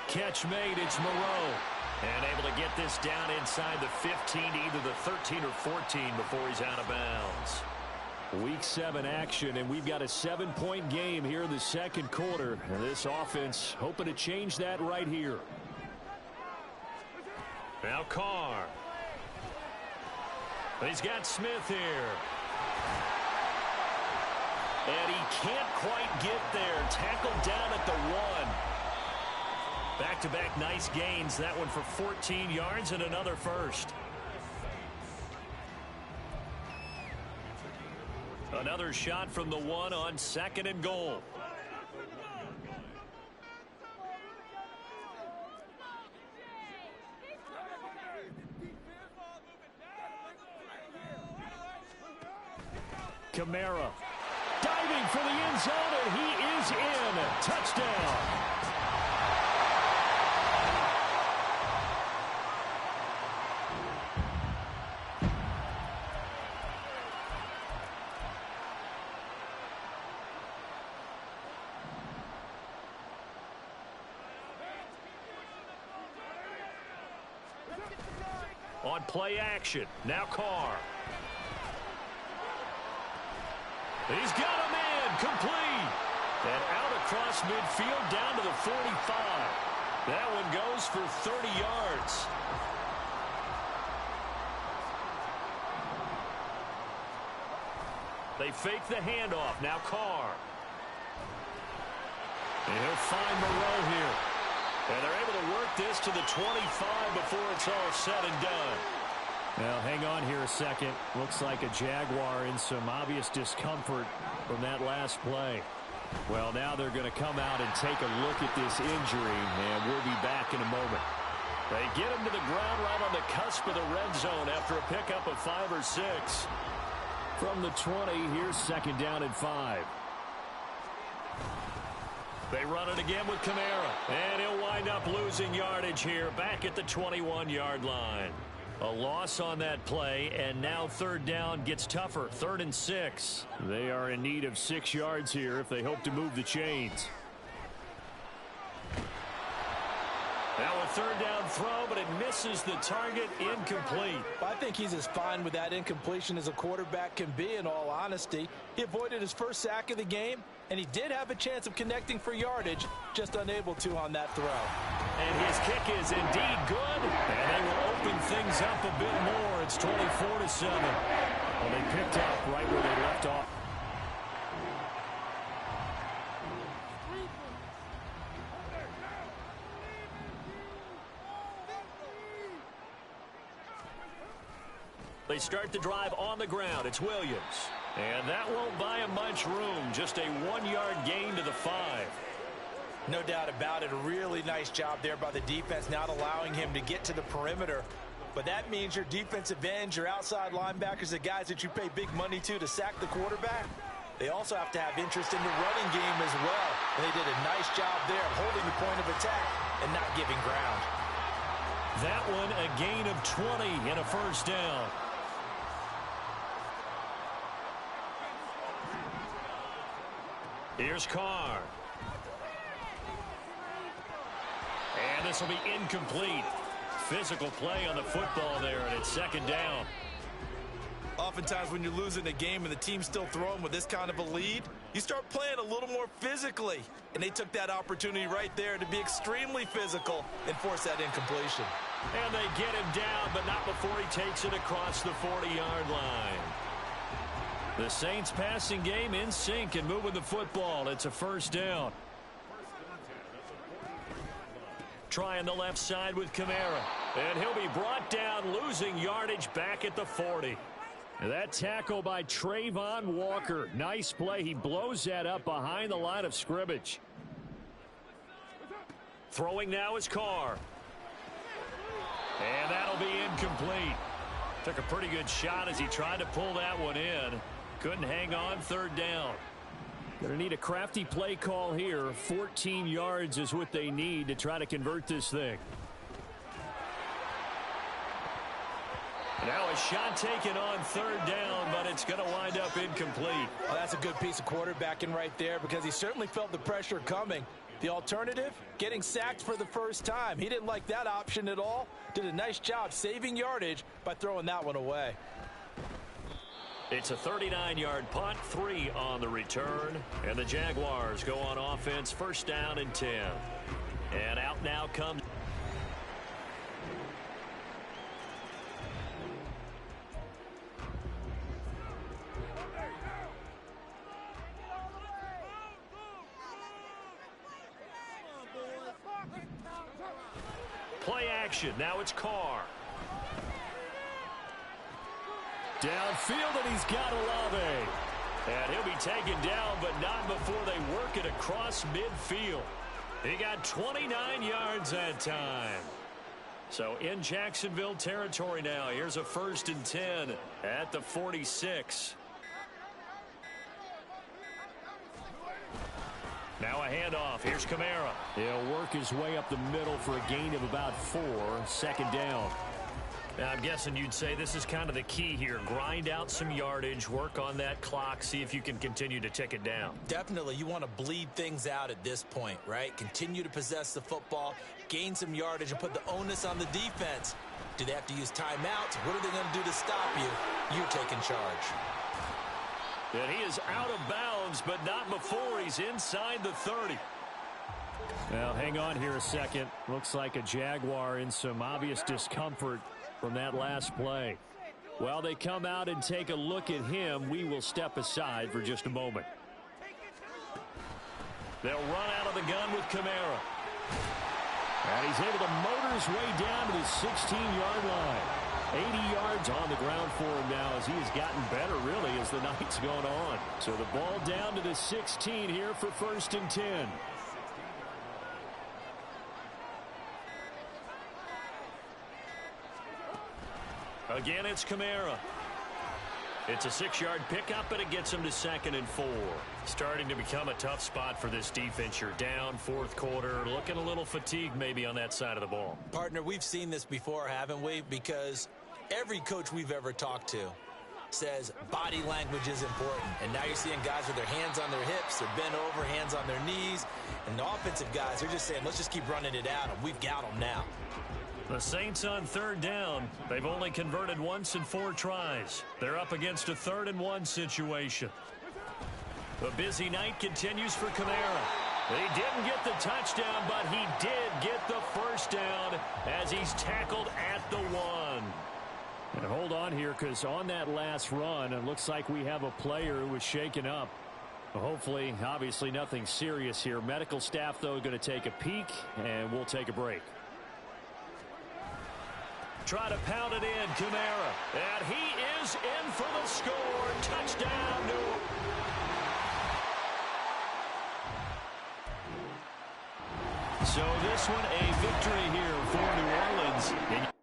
Catch made, it's Moreau. And able to get this down inside the 15 to either the 13 or 14 before he's out of bounds. Week 7 action, and we've got a 7-point game here in the second quarter. And this offense hoping to change that right here. Now Carr. He's got Smith here. And he can't quite get there. Tackled down at the 1. Back-to-back nice gains. That one for 14 yards and another first. Another shot from the 1 on 2nd and goal. Kamara diving for the end zone, and he is in. Touchdown. on play action. Now Carr. He's got him in. Complete. And out across midfield down to the 45. That one goes for 30 yards. They fake the handoff. Now Carr. And he'll find Moreau here. And they're able to work this to the 25 before it's all said and done. Now, hang on here a second. Looks like a Jaguar in some obvious discomfort from that last play. Well, now they're going to come out and take a look at this injury, and we'll be back in a moment. They get him to the ground right on the cusp of the red zone after a pickup of 5 or 6. From the 20, here's second down and 5. They run it again with Kamara, and he'll wind up losing yardage here back at the 21-yard line. A loss on that play, and now third down gets tougher. 3rd and 6. They are in need of 6 yards here if they hope to move the chains. Now a third down throw, but it misses the target. Incomplete. I think he's as fine with that incompletion as a quarterback can be, in all honesty. He avoided his first sack of the game, and he did have a chance of connecting for yardage, just unable to on that throw. And his kick is indeed good, and they will open things up a bit more. It's 24-7. Well, they picked up right where they left off. They start the drive on the ground. It's Williams. And that won't buy him much room. Just a 1-yard gain to the 5. No doubt about it. A really nice job there by the defense, not allowing him to get to the perimeter. But that means your defensive ends, your outside linebackers, the guys that you pay big money to sack the quarterback, they also have to have interest in the running game as well. And they did a nice job there of holding the point of attack and not giving ground. That one a gain of 20 and a first down. Here's Carr. And this will be incomplete. Physical play on the football there, and it's second down. Oftentimes when you're losing a game and the team's still throwing with this kind of a lead, you start playing a little more physically. And they took that opportunity right there to be extremely physical and force that incompletion. And they get him down, but not before he takes it across the 40-yard line. The Saints passing game in sync and moving the football. It's a first down. Trying the left side with Kamara. And he'll be brought down, losing yardage back at the 40. That tackle by Trayvon Walker. Nice play. He blows that up behind the line of scrimmage. Throwing now is Carr. And that'll be incomplete. Took a pretty good shot as he tried to pull that one in. Couldn't hang on. Third down. Going to need a crafty play call here. 14 yards is what they need to try to convert this thing. Now a shot taken on third down, but it's going to wind up incomplete. Well, that's a good piece of quarterbacking right there because he certainly felt the pressure coming. The alternative, getting sacked for the first time. He didn't like that option at all. Did a nice job saving yardage by throwing that one away. It's a 39-yard punt, 3 on the return. And the Jaguars go on offense, first down and 10. And out now comes... Play action. Now it's Carr. Downfield, and he's got Olave. And he'll be taken down, but not before they work it across midfield. He got 29 yards that time. So in Jacksonville territory now. Here's a 1st and 10 at the 46. Now a handoff. Here's Kamara. He'll work his way up the middle for a gain of about 4. Second down. Now, I'm guessing you'd say this is kind of the key here. Grind out some yardage, work on that clock, see if you can continue to tick it down. Definitely. You want to bleed things out at this point, right? Continue to possess the football, gain some yardage, and put the onus on the defense. Do they have to use timeouts? What are they going to do to stop you? You taking charge. And he is out of bounds, but not before he's inside the 30. Now, hang on here a second. Looks like a Jaguar in some obvious discomfort from that last play. While they come out and take a look at him, we will step aside for just a moment. They'll run out of the gun with Kamara. And he's able to motor his way down to the 16-yard line. 80 yards on the ground for him now as he has gotten better, really, as the night's gone on. So the ball down to the 16 here for 1st and 10. Again, it's Kamara. It's a 6-yard pickup, but it gets him to 2nd and 4. Starting to become a tough spot for this defense. You're down 4th quarter, looking a little fatigued maybe on that side of the ball. Partner, we've seen this before, haven't we? Because every coach we've ever talked to says body language is important. And now you're seeing guys with their hands on their hips, they're bent over, hands on their knees. And the offensive guys, they're just saying, let's just keep running it out, and we've got them now. The Saints on 3rd down. They've only converted once in 4 tries. They're up against a 3rd and 1 situation. The busy night continues for Kamara. He didn't get the touchdown, but he did get the 1st down as he's tackled at the 1. And hold on here, because on that last run, it looks like we have a player who was shaken up. Hopefully, obviously nothing serious here. Medical staff, though, going to take a peek, and we'll take a break. Try to pound it in, Kamara. And he is in for the score. Touchdown, New Orleans. So this one, a victory here for New Orleans.